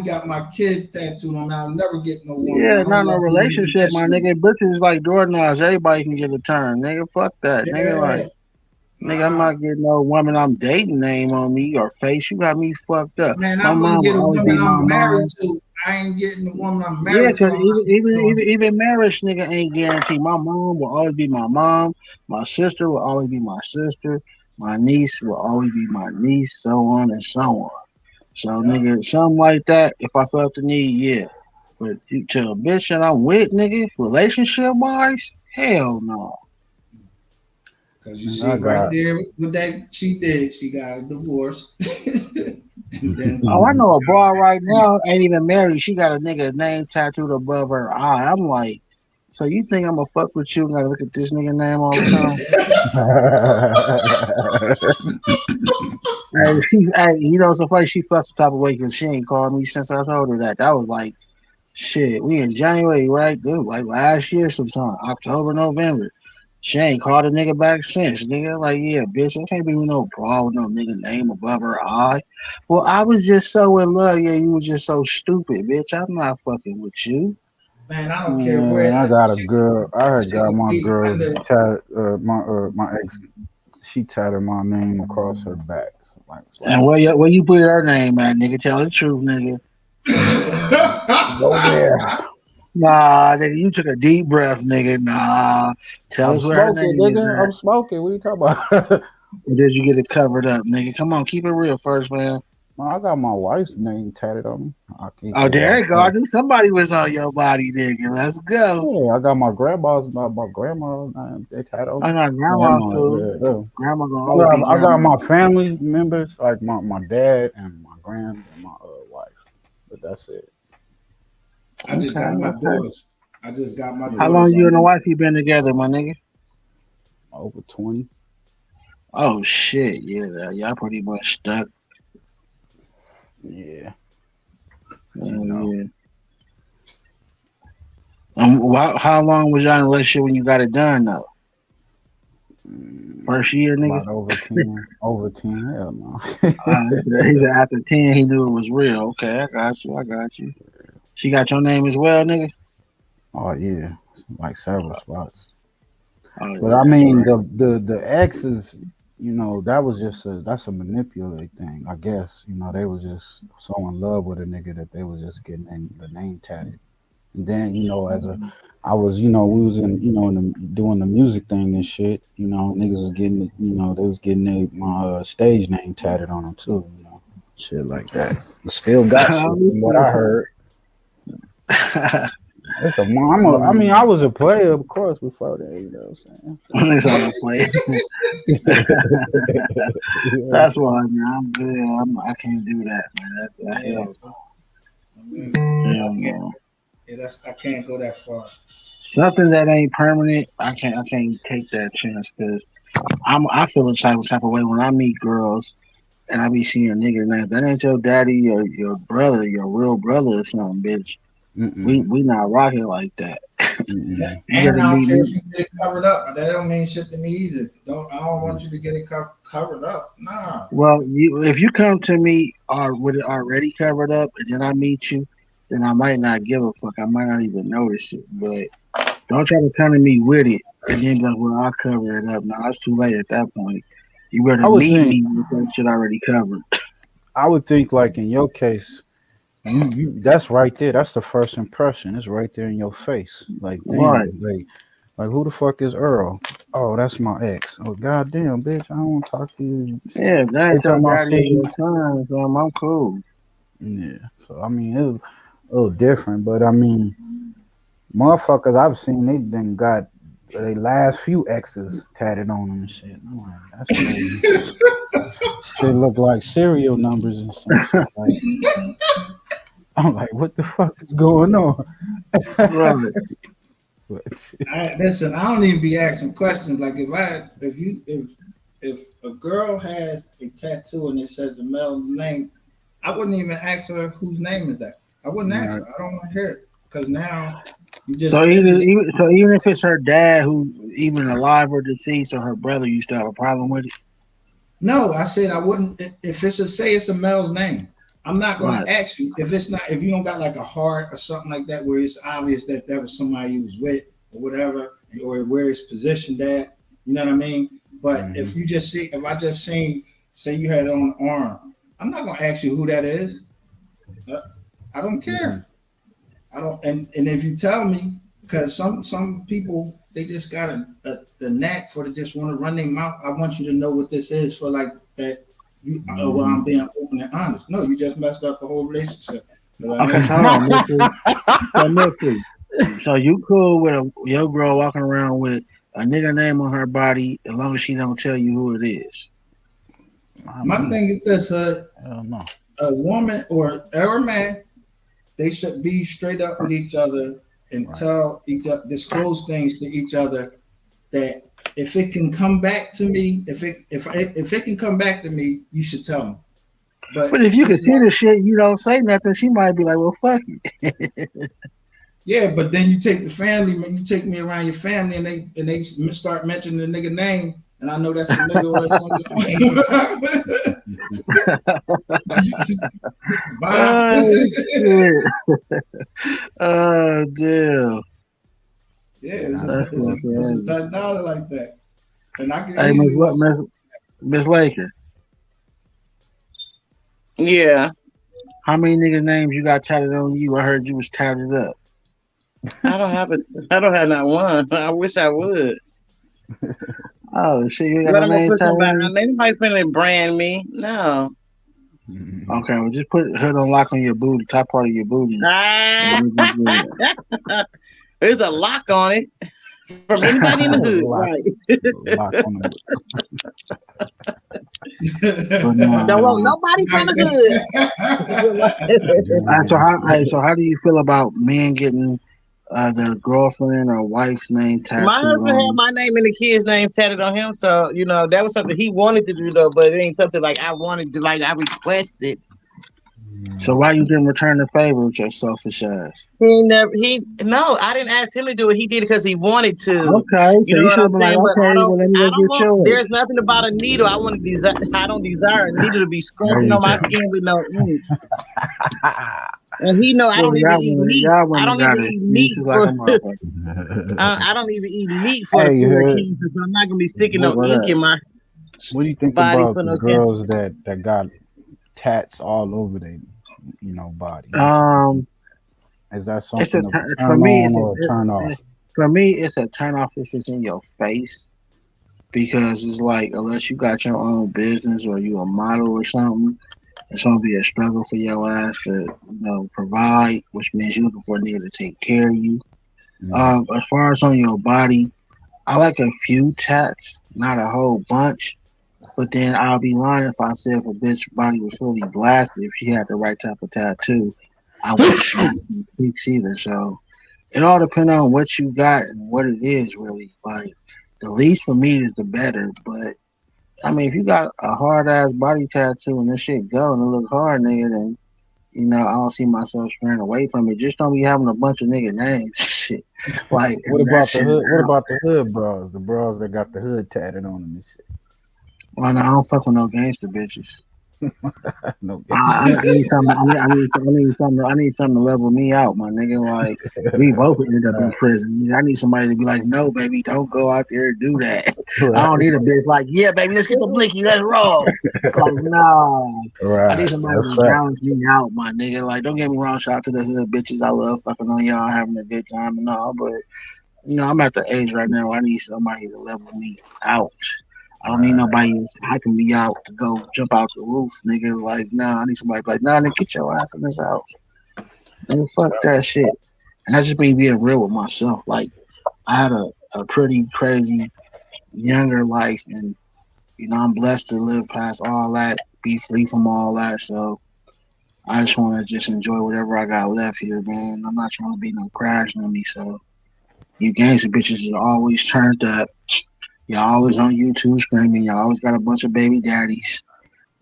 got my kids tattooed on me. I'll never get no woman. Yeah, not no relationship, my nigga. Bitches like DoorKnows. Everybody can get a turn, nigga. Fuck that, nigga. Like, nigga, I'm not getting no woman I'm dating name on me or face. You got me fucked up. Man, My I'm mom gonna get will a always be woman my I'm married mom. to. I ain't getting the woman I'm Yeah, married cause to. even marriage, nigga, ain't guaranteed. My mom will always be my mom. My sister will always be my sister. My niece will always be my niece. So on and so on. So, nigga, something like that. If I felt the need, yeah. But to a bitch that I'm with, nigga, relationship wise, hell no. Cause you see right there with that she did. She got a divorce. And then Oh, I know a broad right now ain't even married. She got a nigga name tattooed above her eye. I'm like, so you think I'm gonna fuck with you and gotta look at this nigga name all the time? Hey, you know, so funny. She felt the type of way because she ain't called me since I told her that. That was like, shit. We in January, right? Dude, like last year sometime, October, November. She ain't called a nigga back since. Nigga, like, yeah, bitch, I can't be with no bra with no nigga name above her eye. Well, I was just so in love. Yeah, you were just so stupid, bitch. I'm not fucking with you. Man, I don't care where. I got a girl. I had got my I girl know. my ex. She tatted my name across her back. So like, And where you put her name at, nigga? Tell the truth, nigga. Go there. Nah, nigga, you took a deep breath, nigga. Nah, tell I'm us where her smoking, name is nigga. at. I'm smoking. What are you talking about? Or did you get it covered up, nigga? Come on, keep it real first, man. I got my wife's name tatted on me. Oh, there you go. I knew somebody was on your body, nigga. Let's go. Yeah, I got my grandma's, my grandma's name. They tatted on me. I got grandma's too. Grandma gonna always be I got grandma. my family members, like my dad and my grand and my wife. But that's it. I just got my daughters. I just got my daughters. How long you and the wife you been together, my nigga? Over 20. Oh shit, yeah, y'all pretty much stuck. Yeah. Yeah. How long was y'all in a relationship when you got it done though? First year, nigga. About over 10. Over 10. Hell no. He said after 10 he knew it was real. Okay, I got you. She got your name as well, nigga? Oh yeah. Like several spots. Oh, but I mean the exes, you know, that's a manipulative thing, I guess. You know, they was just so in love with a nigga that they was just getting the name tatted. And then, you know, we was doing the music thing and shit, you know, niggas was getting, you know, they was getting my stage name tatted on them too, you know, shit like that. Still got shit from what I heard. It's a, I mean, I was a player, of course, before that. You know what I'm saying? That's why, man. I'm good. I can't do that, man. Hell no. Yeah, I can't go that far. Something that ain't permanent, I can't take that chance because I feel a type of way when I meet girls and I be seeing niggas name. That ain't your daddy or your brother, your real brother or something, bitch. We not rocking like that. And I don't care if you get it covered up. That don't mean shit to me either. I don't want you to get it covered up. Nah. Well, if you come to me with it already covered up, and then I meet you, then I might not give a fuck. I might not even notice it. But don't try to come to me with it, and then be like, well, I'll cover it up. No, it's too late at that point. You better meet me with that shit already covered. I would think, like in your case, you that's right there. That's the first impression. It's right there in your face. Like, damn, Right. like who the fuck is Earl? Oh, that's my ex. Oh, goddamn, bitch, I don't want to talk to you. Yeah, that ain't Every your time I daddy see or you, your son, so I'm cool. yeah. So I mean, it was a little different, but I mean, motherfuckers I've seen, they done got their last few exes tatted on them and shit. I'm like, that's crazy. Shit look like serial numbers and some shit. Like, I'm like, what the fuck is going on? Right. Listen, I don't even be asking questions. Like if a girl has a tattoo and it says the male's name, I wouldn't even ask her whose name is that. I wouldn't ask her. I don't want to hear it because now you just. So even if it's her dad who even alive or deceased or her brother, you still have a problem with it? No, I said I wouldn't. If it's a male's name, I'm not going Right. to ask you. If you don't got like a heart or something like that, where it's obvious that was somebody you was with or whatever, or where it's positioned at, you know what I mean? But if I just seen, say you had it on the arm, I'm not going to ask you who that is. I don't care. I don't. And if you tell me, because some people, they just got the knack for just want to run their mouth. I want you to know what this is for, like that. Well, I'm being open and honest. No, you just messed up the whole relationship. Okay, so hold on, so you cool with your girl walking around with a nigga name on her body as long as she don't tell you who it is? My thing is this, Hood. No. A woman or a man, they should be straight up with each other and tell each other, disclose things to each other that if it can come back to me, if it can come back to me, you should tell me. But if you can see the shit, you don't say nothing. She might be like, "Well, fuck it." Yeah, but then you take the family, man. You take me around your family, and they start mentioning the nigga name, and I know that's the nigga. Oh damn. Yeah, it's a $10 like that, and I can. Hey, Miss Laker. Yeah. How many niggas names you got tatted on you? I heard you was tatted up. I don't have not one. I wish I would. Oh shit, you got But a I'm gonna name put tatted somebody. on Anybody finna brand me? No. you? Okay, well just put Hood on lock on your booty, top part of your booty. There's a lock on it from anybody in the hood, right? Lock on it. Don't want nobody from the hood. So how do you feel about men getting their girlfriend or wife's name tattooed? My husband had my name and the kid's name tatted on him, so that was something he wanted to do though, but it ain't something like I wanted to, like I requested. So why you didn't return the favor with your selfish ass? No, I didn't ask him to do it. He did it because he wanted to. Okay, so you should have been like, okay, well, let me go get yours. There's nothing about a needle. I don't desire a needle to be scratching on my skin with no ink. And he know I don't even eat meat. I don't even eat meat I don't even eat meat for the 4 Jesus. So I'm not gonna be sticking no ink in my. What do you think body about for the no girls that got tats all over their, body? Is that something for me? or a turn off? For me, it's a turn off if it's in your face, because it's like unless you got your own business or you a model or something, it's gonna be a struggle for your ass to provide, which means you're looking for a nigga to take care of you. As far as on your body, I like a few tats, not a whole bunch. But then I'll be lying if I said if a bitch body was fully blasted, if she had the right type of tattoo, I wouldn't smack the cheeks either. So it all depends on what you got and what it is really. Like the least for me is the better. But I mean, if you got a hard ass body tattoo and this shit go and it look hard, nigga, then I don't see myself straying away from it. Just don't be having a bunch of nigga names, shit. Like What and that about the shit. hood? What about the hood bras? The bras that got the hood tatted on them and shit. Well, no, I don't fuck with no gangster bitches. No I need something. I need something to level me out, my nigga. Like we both end up in prison. I need somebody to be like, no, baby, don't go out there and do that. I don't need a bitch like, yeah, baby, let's get the blicky, let's roll. Like, nah. I need somebody That's to fact. balance me out, my nigga. Like, don't get me wrong, shout out to the hood bitches. I love fucking on y'all, having a good time and all, but I'm at the age right now where I need somebody to level me out. I don't need nobody else hyping me out to go jump out the roof, nigga. Like, nah, I need somebody like, nah, nigga, get your ass in this house. Nigga, fuck that shit. And that's just me being real with myself. Like, I had a pretty crazy younger life, and, I'm blessed to live past all that, be free from all that. So I just want to just enjoy whatever I got left here, man. I'm not trying to be no crash on me. So you gangster bitches is always turned up. Y'all always on YouTube screaming. Y'all always got a bunch of baby daddies.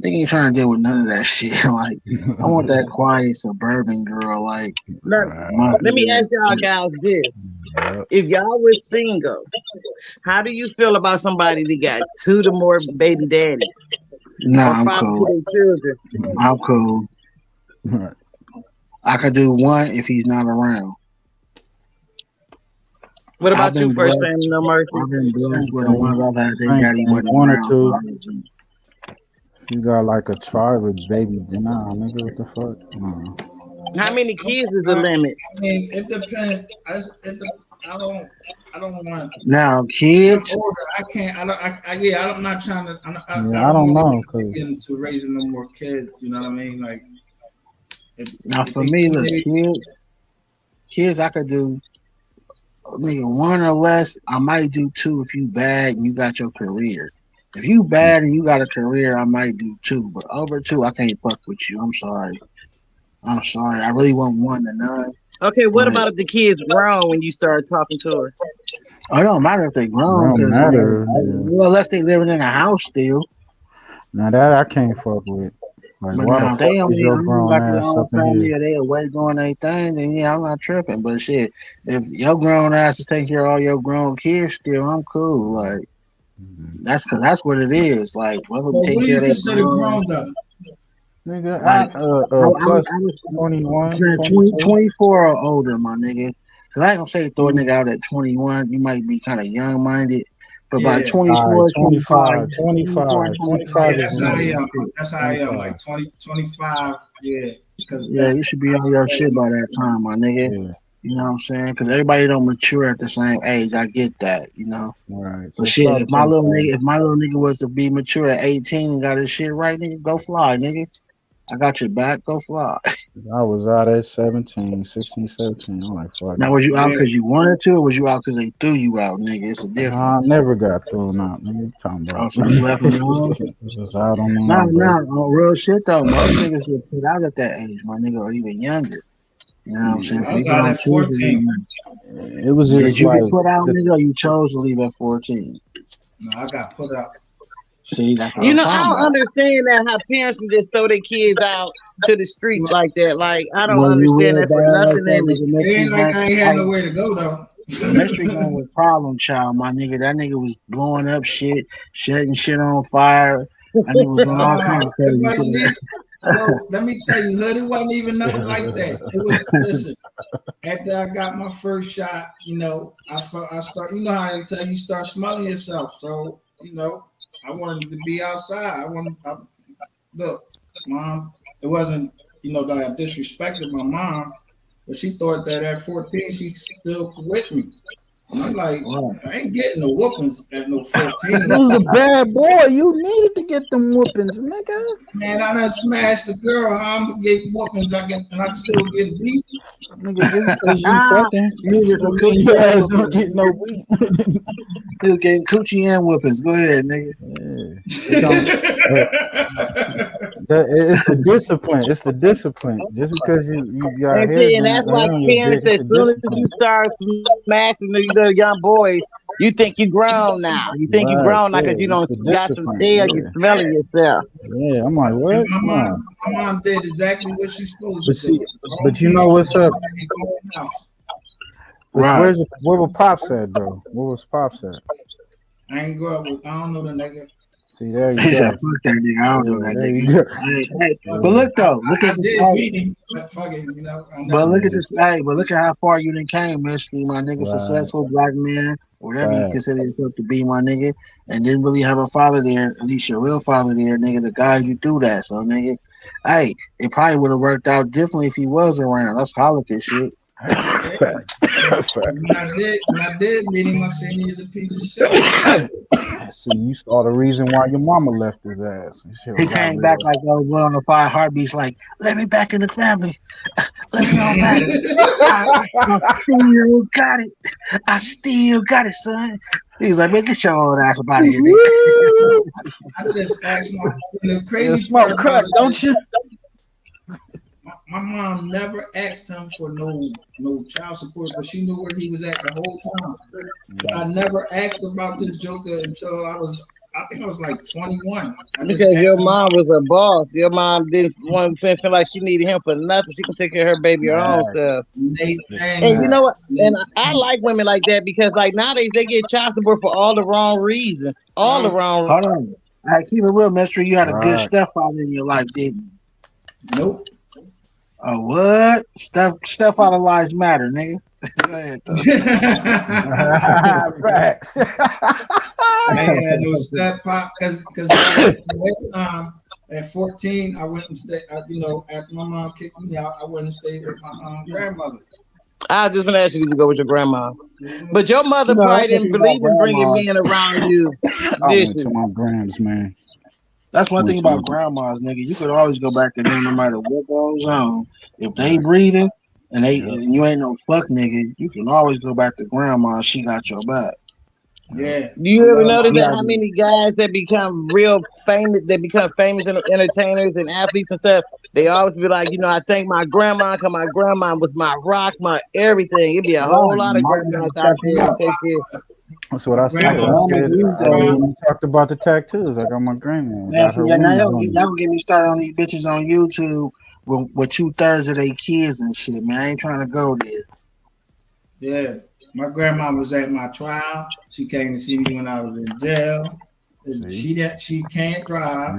They ain't trying to deal with none of that shit. Like, I want that quiet suburban girl. Like, Let me ask y'all guys this. If y'all was single, how do you feel about somebody that got 2 to more baby daddies? Nah, or I'm 5 cool. to their children? I'm cool. I could do one if he's not around. What I've about been you, First blessed. Samuel No Mercy? I've been blessed with the ones I've had. Their daddy wasn't One or around. two. So I just, You got like a tribe of baby. Nah, nigga, what the fuck? Nah. How many kids is the limit? I mean, it depends. I don't want. now, kids. I'm older. I can't. I'm not trying to. I Yeah, I don't don't really know, want to cause get into raising no more kids. You know what I mean? Like, Now, if for they me, look, teenage, kids, I could do nigga 1 or less. I might do 2 if you bad and you got your career. If you bad and you got a career, I might do 2. But over 2, I can't fuck with you. I'm sorry. I really want 1 to none. Okay, what But about if the kids grown when you start talking to her? it don't matter if they it grown, don't because matter. well, unless they living in a house still. Now that I can't fuck with. Like, But why the now if fuck they is only, your only grown got their ass own up in family here? or they away doing their thing, then yeah, I'm not tripping. But shit, if your grown ass is taking care of all your grown kids still, I'm cool. Like that's what it is. Like whether well, take what do care you of their consider grown, grown though? Nigga, like plus I was 21, saying 22. 24 or older, my nigga. Cause I ain't gonna say throw a Mm. nigga out at 21. You might be kind of young minded. But by Yeah, 24, 25, 25 yeah, is that's how I normal. am. That's how I am. 25. Like 20, 25. Yeah, because yeah, you should be on your shit by that time, my nigga. Yeah, You know what I'm saying? Because everybody don't mature at the same age. I get that, right. But So shit, fuck if my little 25. nigga was to be mature at 18 and got his shit right, nigga, go fly, nigga. I got your back. Go fly. I was out at 17, 16, 17. I'm like, fuck Now, it. was you out yeah. because you wanted to, or was you out because they threw you out, nigga? It's a I difference. never got thrown out, nigga. What you talking Oh, about? so you left me alone? Just out on my Nah, own, bro. on real shit though. Most niggas get put out at that age, my nigga, or even younger. You know what I'm saying? I was People out don't at choose to 14. leave. It was Did just you get like put out, the, nigga, or you chose to leave at 14? No, I got put out. See, that's what You I'm know, I talking don't about. understand that how parents can just throw their kids out to the streets like that. Like, I don't When you understand real that for bad like nothing that, in me. nigga, It mystery ain't like gang. I ain't had nowhere to go though. Mystery gang was problem child, my nigga. That nigga was blowing up shit, setting shit on fire. That nigga was doing all kinds of It crazy wasn't shit. even. Yo, let me tell you, Hood, it wasn't even nothing like that. It was, listen, after I got my first shot, I start, how they tell you start smelling yourself. So, I wanted to be outside. Look, Mom, it wasn't, that I disrespected my mom, but she thought that at 14, she still with me. I'm like, I ain't getting no whoopings at no 14. You was a bad boy. You needed to get them whoopings, nigga. Man, I done smashed the girl. How I'm gonna get whoopings? And I still get beat. Nigga, just because you fucking, you get some coochie your ass and don't get no beat. You getting coochie and whoopings. Go ahead, nigga. It's the discipline. It's the discipline. Just because you got And hair see, and that's why on your parents, dick, as soon as you start smashing the little young boys, you think you grown now. You think you grown now because you don't got some tail. You smelling yourself. Yeah, I'm like, what? My mom did exactly what she's supposed to do. But you know what's up? Right. Where was Pops at, though? Where was Pops at? I ain't grow up with. I don't know the nigga. See, there you He go. said, fuck that nigga. I don't know that There you nigga. go. Hey, but look though, look I at this. did Hey, beat him, but fucking, you know. but look at this. Hey, but look at how far you done came, mystery, my nigga. Right. Successful black man, whatever you Right. consider yourself to be, my nigga, and didn't really have a father there. At least your real father there, nigga. The guys you through that, so nigga. Hey, it probably would have worked out differently if he was around. That's holiday shit. When I did meet him, I seen he was a piece of shit. So you saw the reason why your mama left his ass. He came back like those one on the 5 heartbeats, like, let me back in the family. Let me on back. I still got it. I still got it, son. He's like, man, get your old ass about here, nigga. I just asked the crazy smoke part crack, about it don't is you? My mom never asked him for no child support, but she knew where he was at the whole time. But I never asked about this joker until I think I was like 21. Because your mom was a boss. Your mom didn't want to feel like she needed him for nothing. She can take care of her baby her own self. And you know what? And I like women like that because like nowadays they get child support for all the wrong reasons. All the wrong. Hold on. I keep it real, mystery. You had a good Right. stepfather in your life, didn't you? Nope. Oh, what? Stepfather lives matter, nigga. Go ahead, though. Facts. I ain't had no step pop because that time at 14, I went and stayed. You know, after my mom kicked me out, I went and stayed with my grandmother. I was just gonna ask you to go with your grandma, but your mother No, probably I'm didn't thinking believe about in bringing grandma. men around you. I Did went she? to my grams, man. That's one thing about grandmas, nigga. You could always go back to them no matter what goes on. If they breathing and you ain't no fuck nigga, you can always go back to grandma. She got your back. Yeah. Do you ever notice Yeah, that how many guys that become real famous, entertainers and athletes and stuff, they always be like, you know, I thank my grandma because my grandma was my rock, my everything. It'd be a whole lot of grandmas out there to take care. That's what I said. When we talked about the tattoos, I got my granny. Man, Got see, her now wings y'all on. gonna get me started on these bitches on YouTube with 2/3 of their kids and shit, man. I ain't trying to go there. Yeah. My grandma was at my trial. She came to see me when I was in jail. And she can't drive.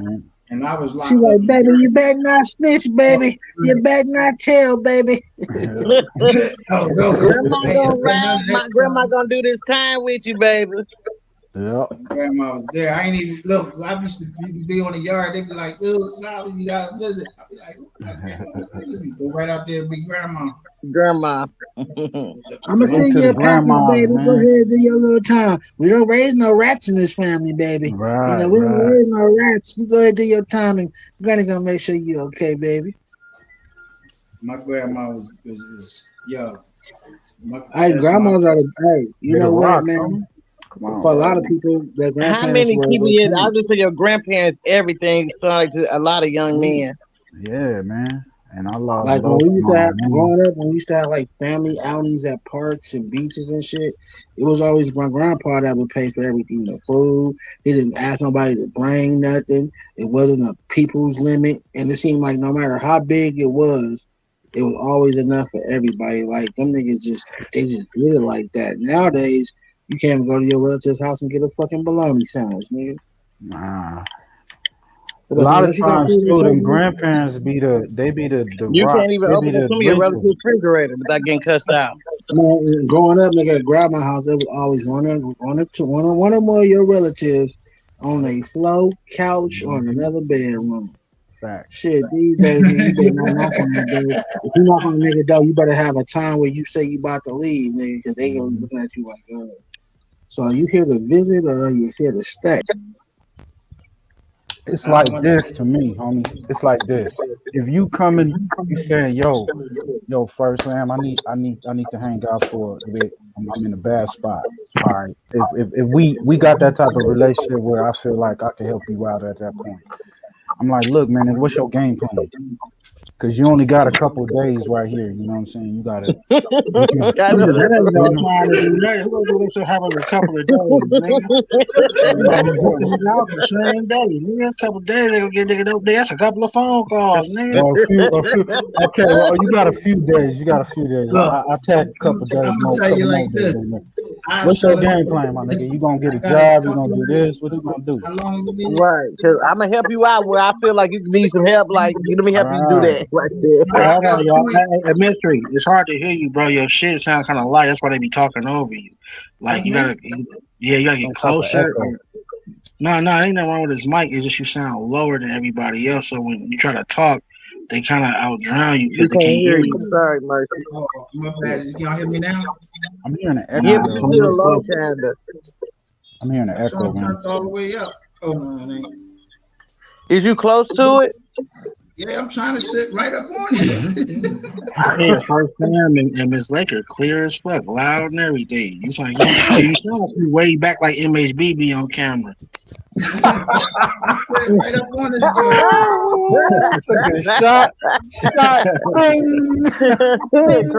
And I was locked She up. like, baby, you better not snitch, baby. You better not tell, baby. Oh, no. Grandma gonna ride. My grandma gonna do this time with you, baby. Yeah. Grandma was there. I ain't even look. I used to be on the yard. They'd be like, "Ooh, sorry, you got to visit." I'd be like, "Go right out there and be grandma." Grandma. I'ma send you a package, baby. Go ahead and do your little time. We don't raise no rats in this family, baby. Right, you know, we don't right. raise no rats. You go ahead and do your time, and Granny gonna make sure you okay, baby. My grandma was yo. Grandmas are the you They know the what, rock, man? homie. Come on, For a lot bro. of people, their grandparents How many were people their is? parents. I'll just say your grandparents, everything, son, like to a lot of young men. Yeah, man. And I lost Like both when we used to my have mom. growing up, when we used to have like family outings at parks and beaches and shit, it was always my grandpa that would pay for everything, the food. He didn't ask nobody to bring nothing. It wasn't a people's limit, and it seemed like no matter how big it was always enough for everybody. Like them niggas they just did it like that. Nowadays, you can't even go to your relative's house and get a fucking bologna sandwich, nigga. Nah. A But lot what of you got times, food in too, your them house? grandparents be the You rock. can't even They open be up the some of your bridges. relatives' refrigerator without getting cussed out. Man, growing up, nigga, at grandma's house, it was always one or more of your relatives on a floor, couch, or in another bedroom. Facts. Shit, these days, man, you better not knock on the door. If you knock on the nigga door, you better have a time where you say you about to leave, nigga, because they gonna be looking at you like, so are you here to visit or are you here to stay? It's like this to me, homie. It's like this. If you coming, you saying, yo, first fam, I need to hang out for a bit. I'm in a bad spot. All right. If we got that type of relationship where I feel like I can help you out at that point, I'm like, look, man, what's your game plan? Because you only got a couple of days right here. You know what I'm saying? You gotta. That ain't no time to do that. Who do this happen in a couple of days, nigga? The same day, nigga. A couple of days they gonna get nigga up there. That's a couple of phone calls, nigga. Well, a few. Okay, well, you got a few days. I take a couple of days. I'm gonna tell you like this. What's your game plan, my nigga? You gonna get a job? You gonna do this? What you gonna do? How long you need? Right, because I'm gonna help you out where I feel like you need some help. Like, let me help you do that right there. Hold on, y'all. Hey, Mystery, it's hard to hear you, bro. Your shit sounds kind of light. That's why they be talking over you. Like you gotta get closer. No, ain't nothing wrong with his mic. It's just you sound lower than everybody else. So when you try to talk, they kind of out drown you because they can't hear you. Sorry, Mercy. Oh, my bad. Y'all hear me now? I'm hearing an echo. Yeah, but you still low, kinda. I'm hearing an echo, man. Turned all the way up. Oh no, it ain't. Is you close to it? Yeah, I'm trying to sit right up on it. Yeah, first time and Miss Laker, clear as fuck, loud and everything. It's like you sound way back like MHBB on camera. I'm sitting right up on this joint. Took a shot. Crazy. Everybody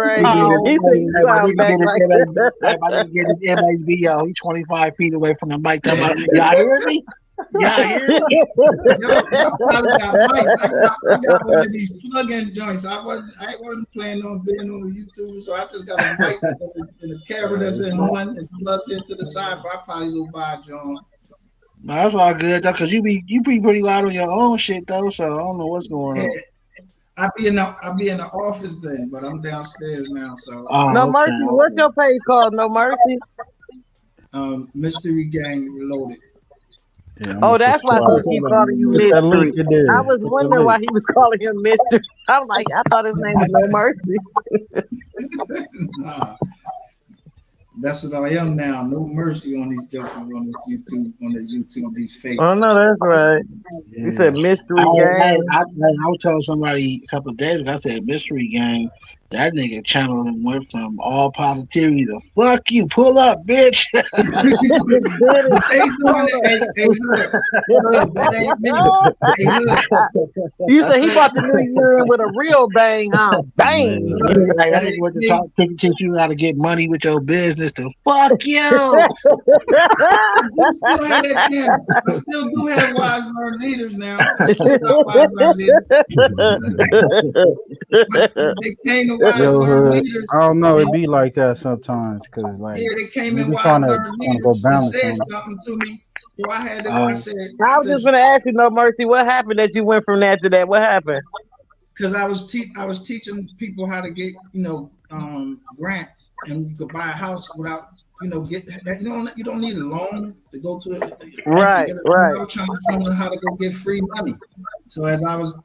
get his MHB, yo. He's 25 feet away from the mic. Y'all hear me? Y'all hear me? I got one of these plug-in joints. I wasn't planning on being on YouTube, so I just got a mic and a camera that's in one and plugged into the side. But I probably go buy a John. No, that's all good though, cause you be pretty loud on your own shit though, so I don't know what's going on. I'll be in the office then, but I'm downstairs now. So No Mercy. What's your page called? No Mercy. Mystery Gang Reloaded. Yeah, oh, that's why he keep calling you Mystery. I was wondering why he was calling him Mystery. I'm like, I thought his name was No Mercy. Nah, that's what I am now. No mercy on these jokers on this YouTube, these fake. Oh no, that's right. You said Mystery Gang. I was telling somebody a couple of days ago. I said Mystery Gang. That nigga channel went from all positivity to fuck you, pull up, bitch. They doing it. You say he bought the new year with a real bang, huh? Bang. Like that nigga went to talk to you how to get money with your business to fuck you. I still do have wise learned leaders now. I still got wise learned leaders. They came to wise learned leaders. I don't know. It be like that sometimes, cause like they came in wise trying learned to leaders go and balance said on it. something to me. So I had to. I said, I was just gonna ask you, No Mercy, what happened that you went from that to that? What happened? Because I was teaching people how to get grants, and you could buy a house without get that. You don't need a loan to go to it. Right. I was trying to show them how to go get free money. So as I was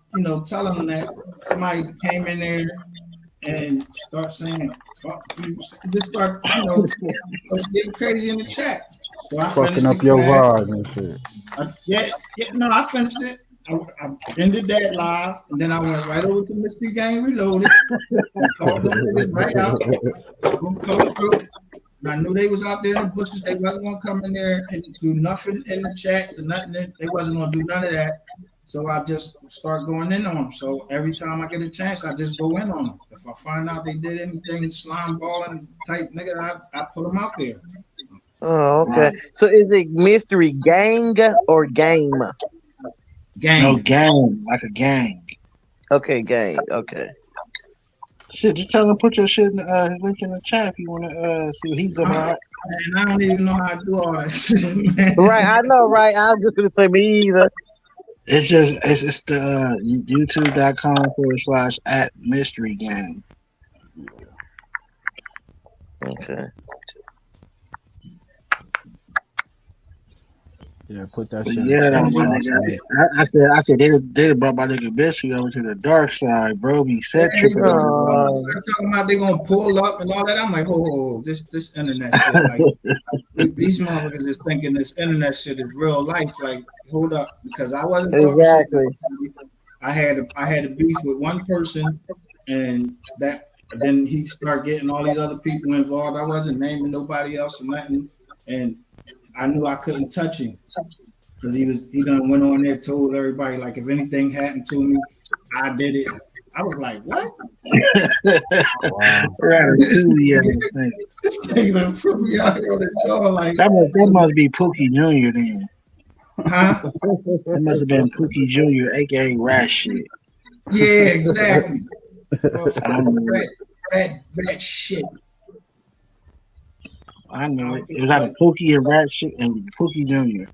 telling them that, somebody came in there and start saying fuck you, just start getting crazy in the chats. So I Fucking up your vibe and shit. I finished it. I ended that live, and then I went right over to Mystery Gang Reloaded. And called them niggas right out. And I knew they was out there in the bushes. They wasn't gonna come in there and do nothing in the chats and nothing. They wasn't gonna do none of that. So I just start going in on them. So every time I get a chance, I just go in on them. If I find out they did anything slime balling type nigga, I put them out there. Oh, okay. So is it Mystery Gang or game? Gang. No, gang, like a gang. Okay, gang. Okay. Shit, just tell him put your shit in his link in the chat if you want to see what he's about. And I don't even know how to do all that shit, man. Right, I know, right? I was just gonna say me either. It's the youtube.com/@mystery gang. Okay. Yeah, put that But shit in yeah, the though, chat. my nigga. I said they brought my nigga Bessie over to the dark side, bro. Be set Yeah, they tripping doing on this the stuff. line. They're talking about they gonna pull up and all that. I'm like, oh, this internet shit. Like these motherfuckers is thinking this internet shit is real life. Like, hold up, because I wasn't talking shit. Exactly. I had a beef with one person, and then he started getting all these other people involved. I wasn't naming nobody else or nothing, and I knew I couldn't touch him because he done went on there, told everybody like if anything happened to me, I did it. I was like, what? Wow. Ratatouille, This thing done put me out here on the jaw like that must be Pookie Jr. then. huh? That must have been Pookie Jr., aka Rat Shit. Yeah, exactly. I knew it. Rat shit. I knew it. It was either Pookie and Rat Shit and Pookie Jr.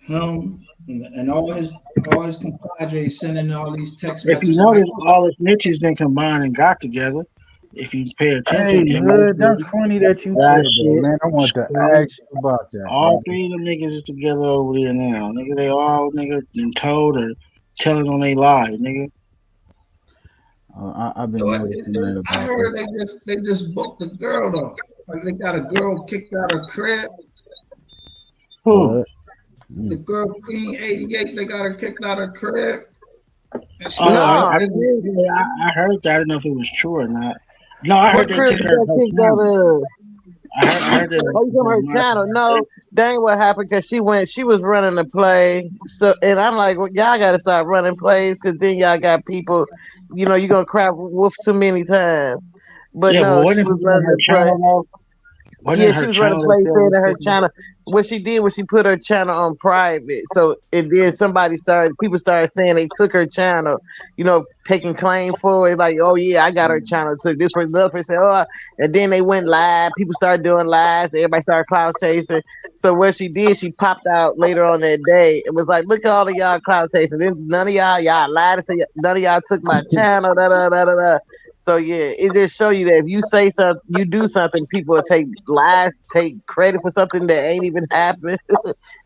And all his compadres sending all these text If you messages. notice, all the snitches then combined and got together. If you pay attention, Hey, Hood, that's funny that you Rat said that, Shit, man. I want to Straight. ask you about that. All man. three of them niggas is together over there now. Nigga, they all been told or telling on their lives, nigga. I've been So noticing that I about heard that. they just booked a girl though. Like they got a girl kicked out of crib. Who? What? The girl Queen 88, they got her kicked out of crib. And she I heard that. I didn't know if it was true or not. No, I heard What they Chris kicked her got kicked out channel. of? I heard that. Oh, you from her channel? No, that ain't what happened because she was running the play. So, and I'm like, well, y'all got to start running plays because then y'all got people, you're going to crap wolf too many times. But Yeah, but no, she wasn't was it on running her the play. channel though? Wasn't Yeah, it she her was running channel plays that saying that her was channel. What she did was she put her channel on private. So and then people started saying they took her channel, taking claim for it. Like, oh yeah, I got her channel. Took this person, another person. Oh, and then they went live. People started doing lives. Everybody started cloud chasing. So what she did, she popped out later on that day. It was like, look at all of y'all cloud chasing. Then none of y'all lied and said none of y'all took my channel. Da da da da da. So yeah, it just show you that if you say something, you do something, people will take lies, take credit for something that ain't even happened,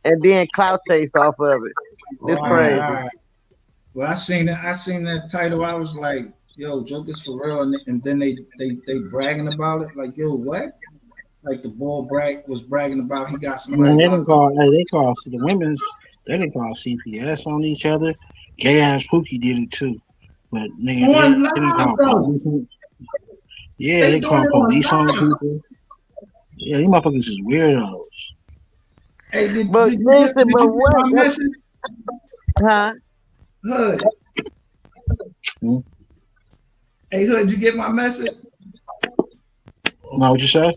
and then clout chase off of it. It's crazy. all right. Well, I seen that title. I was like, yo, Joker's for real. And then they bragging about it. Like, yo, what? Like the boy was bragging about he got somebody Man, they locked didn't call the women's. They didn't call CPS on each other. Gay ass Pookie did it too. But nigga, on they didn't live call though. police. Yeah, They they doing call it on police on live. people. Yeah, these motherfuckers is weirdos. Hey, did But you listen, get but my message? Huh? Hood. Hey, Hood, you get my message? No, what you say?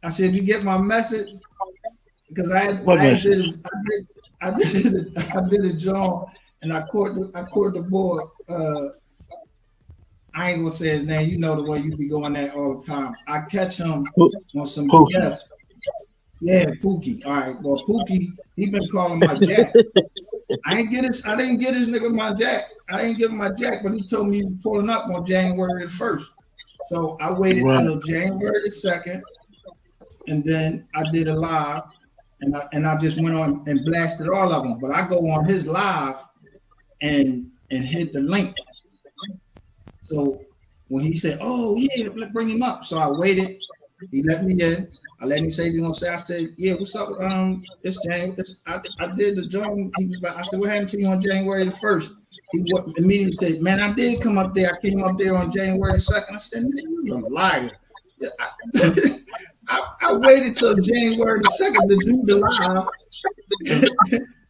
I said, you get my message? Because I did a job and I caught the boy. I ain't gonna say his name. You know the way you be going at all the time. I catch him on some BS. Yeah, Pookie. All right. Well, Pookie, he been calling my jack. I didn't get his nigga my jack. I didn't give him my jack, but he told me he was pulling up on January the 1st. So I waited till January the 2nd, and then I did a live, and I just went on and blasted all of them. But I go on his live and hit the link. So when he said, "Oh yeah, let's bring him up," so I waited. He let me in. I let him say he gonna say. I said, "Yeah, what's up? It's January. I did the job." He was like, "I said, what happened to you on January the 1st?" He immediately said, "Man, I did come up there. I came up there on January the 2nd." I said, "Man, you're a liar." I waited till January the 2nd to do the live.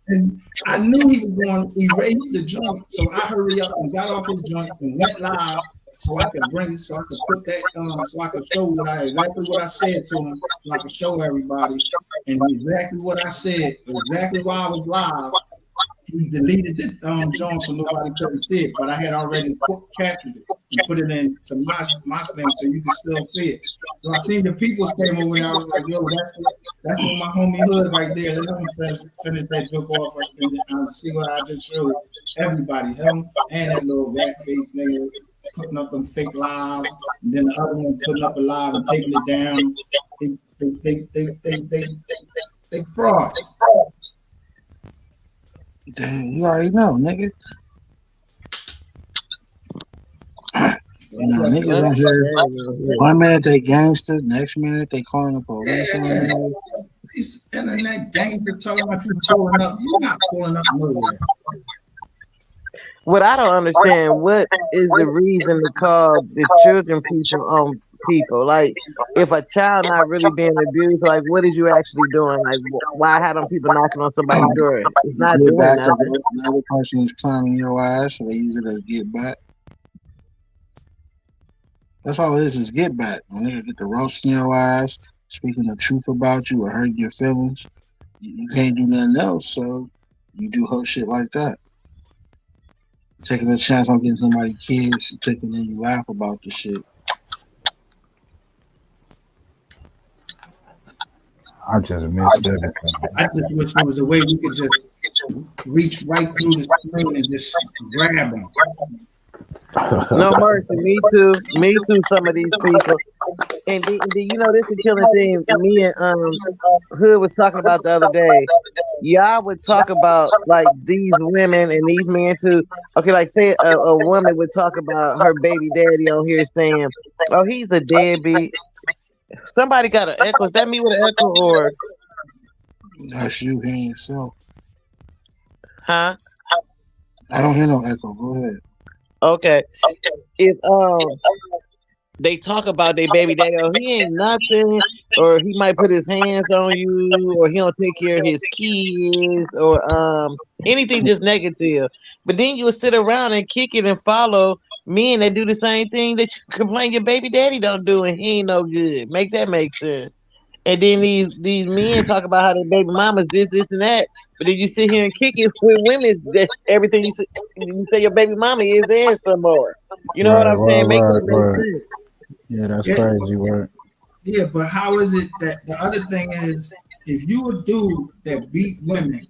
And I knew he was going to erase the joint, so I hurried up and got off his joint and went live so I could bring it, so I could put that, so I could show exactly what I said to him, so I could show everybody, and exactly what I said, exactly while I was live. He deleted the joint so nobody couldn't see it, but I had already captured it and put it into my thing so you can still see it. So I seen the people came over and I was like, yo, that's on my homie Hood right there. Let him finish that joke off and see what I just showed everybody. Him and that little rat face nigga putting up them fake lives, and then the other one putting up a live and taking it down. They frauds. Damn, you already know, nigga. You know, niggas on here. One minute they gangster, next minute they calling the police on niggas. These internet gangsters talking about you pulling up. You're not pulling up nowhere. What I don't understand, what is the reason to call the children people? Like, if a child not really being abused, like, what is you actually doing? Like, why have them people knocking on somebody's door? It's not Get doing back nothing. the other person is clowning your ass, so they use it as get back. That's all it is get back. When nigga get the roast in your ass, speaking the truth about you or hurting your feelings, you can't do nothing else, so you do whole shit like that. Taking a chance on getting somebody's kids, taking and you laugh about the shit. I just missed everything. I just wish there was a way we could just reach right through the screen and just grab them. No mercy. Me too. Me too. Some of these people. And you know, this is the killing thing. Me and Hood was talking about the other day. Y'all would talk about like these women and these men too. Okay, like say a woman would talk about her baby daddy on here saying, "Oh, he's a deadbeat." Somebody got an echo. Is that me with an echo or? That's you hearing yourself. Huh? I don't hear no echo. Go ahead. Okay. If they talk about their baby daddy, oh, he ain't nothing, or he might put his hands on you, or he don't take care of his kids, or anything just negative. But then you will sit around and kick it and follow men that do the same thing that you complain your baby daddy don't do, and he ain't no good. Make that make sense. And then these men talk about how their baby mamas this, and that. But then you sit here and kick it with women. That everything you say your baby mama is and some more. You know what I'm saying? Make that make sense. Yeah, that's crazy, right? Yeah, but how is it that the other thing is, if you a dude that beat women,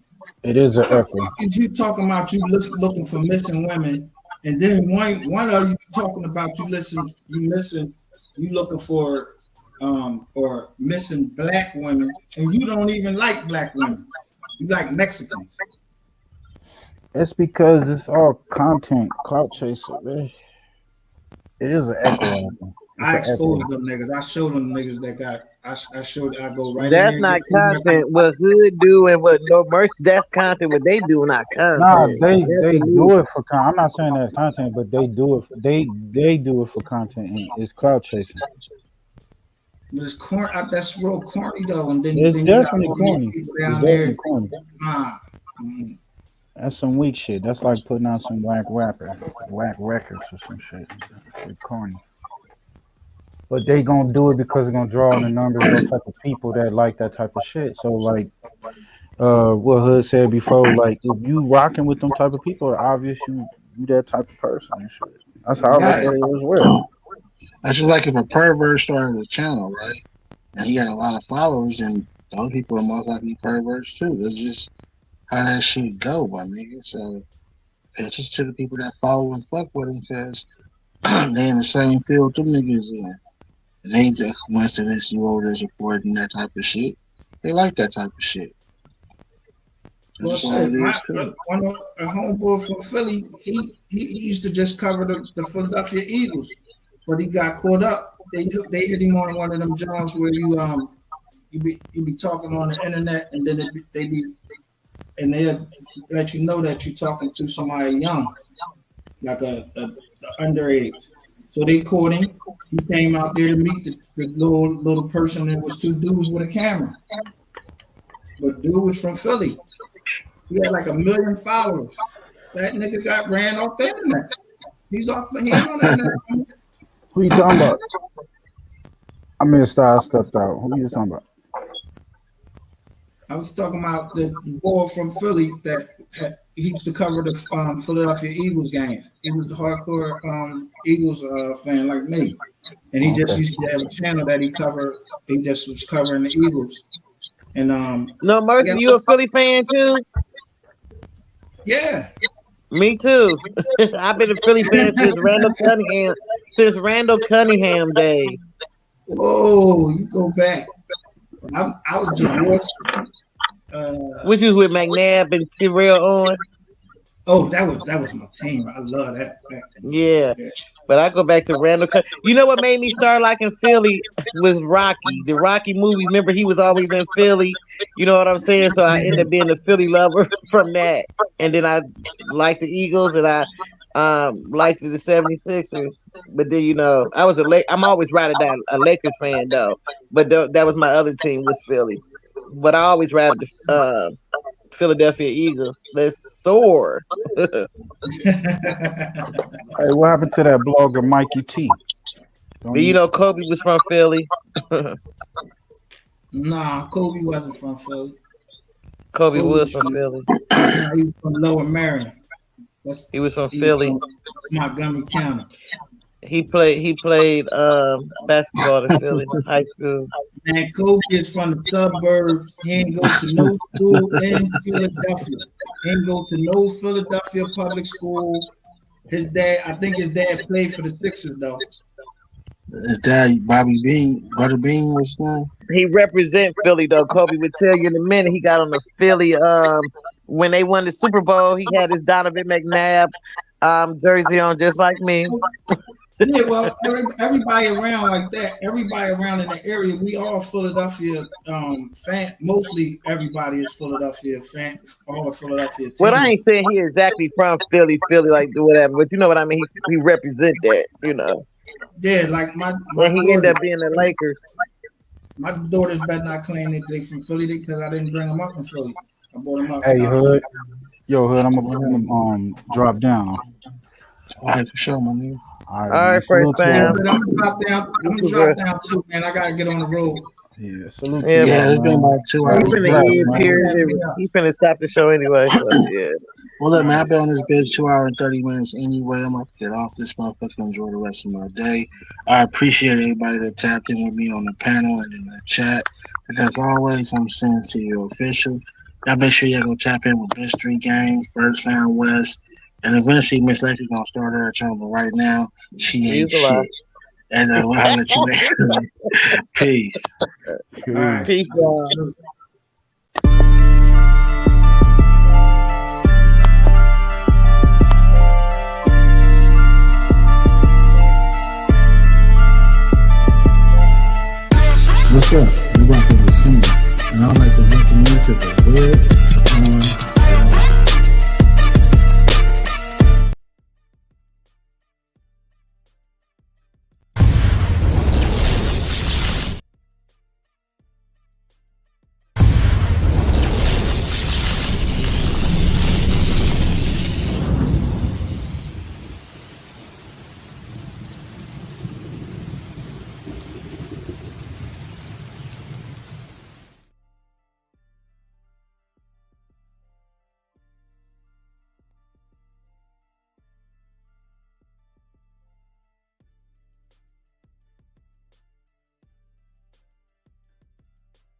it is an echo. What is you talking about? You looking for missing women, and then one of you talking about you looking for or missing black women, and you don't even like black women. You like Mexicans. It's because it's all content, clout chaser, man. It is an echo. I exposed them niggas. I showed them niggas that got. I go right. That's in not content. What Hood do and what No Mercy. That's content. What they do, not content. Nah, they do it for content. I'm not saying that's content, but they do it. They do it for content, and it's clout chasing. It's corny. That's real corny though. And then it's then definitely you got all corny. these people It's down definitely there. corny. That's some weak shit. That's like putting out some whack records or some shit. It's corny. But they gonna do it because it's gonna draw in the numbers those type of people that like that type of shit. So like what Hood said before, like if you rocking with them type of people, it's obvious you that type of person and shit. That's how I look at it as well. That's just like if a pervert started a channel, right? And he got a lot of followers, and those people are most likely perverts too. That's just how that shit go, my nigga. So it's just to the people that follow and fuck with him because they in the same field them niggas in. It ain't a coincidence you over there supporting that type of shit. They like that type of shit. Well, shit, a homeboy from Philly, he used to just cover the Philadelphia Eagles, but he got caught up. They hit him on one of them jobs where you be talking on the internet, and then they let you know that you're talking to somebody young, like a underage. So they caught him. He came out there to meet the little person, and it was two dudes with a camera. But dude was from Philly. He had like 1 million followers. That nigga got ran off the internet. He's off the hand on the internet. Who you talking about? I missed out. I stepped out. Who you talking about? I was talking about the boy from Philly that he used to cover the Philadelphia Eagles games. He was a hardcore Eagles fan like me, and he just used to have a channel that he covered. He just was covering the Eagles. And No Mercy, you a Philly fan too? Yeah. Me too. I've been a Philly fan since Randall Cunningham days. Whoa, you go back. I was divorced. Which was with McNabb and Terrell Owens. Oh, that was my team. I love that. Yeah. But I go back to Randall. You know what made me start liking Philly was Rocky. The Rocky movie. Remember, he was always in Philly. You know what I'm saying? So I ended up being a Philly lover from that. And then I liked the Eagles, and I liked the 76ers. But then, you know, I'm always ride or die a Lakers fan though. But that was my other team was Philly. But I always ride the Philadelphia Eagles. Let's soar. Hey, what happened to that blogger Mikey T? You know, Kobe was from Philly. Nah, Kobe wasn't from Philly. Kobe was from Philly. Nah, he was from Lower Marion. He was from Philly. Montgomery County. He played basketball in Philly high school. Man, Kobe is from the suburbs. He ain't go to no school in Philadelphia. He ain't go to no Philadelphia public school. I think his dad played for the Sixers though. His dad, Bobby Bean, Brother Bean, was name? He represent Philly though. Kobe would tell you in a minute. He got on the Philly. When they won the Super Bowl, he had his Donovan McNabb jersey on, just like me. Yeah, well, everybody around like that, everybody around in the area, we all Philadelphia fan. Mostly everybody is Philadelphia fan. All of Philadelphia. Well, I ain't saying he exactly from Philly, like whatever, but you know what I mean. He represent that, you know. Yeah, like my and he ended up being the Lakers. My daughters better not claim that they from Philly because I didn't bring them up in Philly. I brought them up. Hey, Hood. Yo, Hood, I'm gonna drop down. All right, for sure, my nigga. All right, first fam. I'm gonna drop down too, man. I gotta get on the road. Yeah, salute. Yeah, it's been about 2 hours. He finna stop the show anyway. So, yeah. Well, look, man, I've been on this bitch 2 hours and 30 minutes anyway. I'm about to get off this motherfucker and enjoy the rest of my day. I appreciate everybody that tapped in with me on the panel and in the chat. And as always, I'm sending to you official. Y'all make sure y'all go tap in with Bitch Street Gang, First Fam West, and eventually Miss Lake's gonna start her channel. But right now, she ain't shit. And we'll holler at you later. Peace. Peace.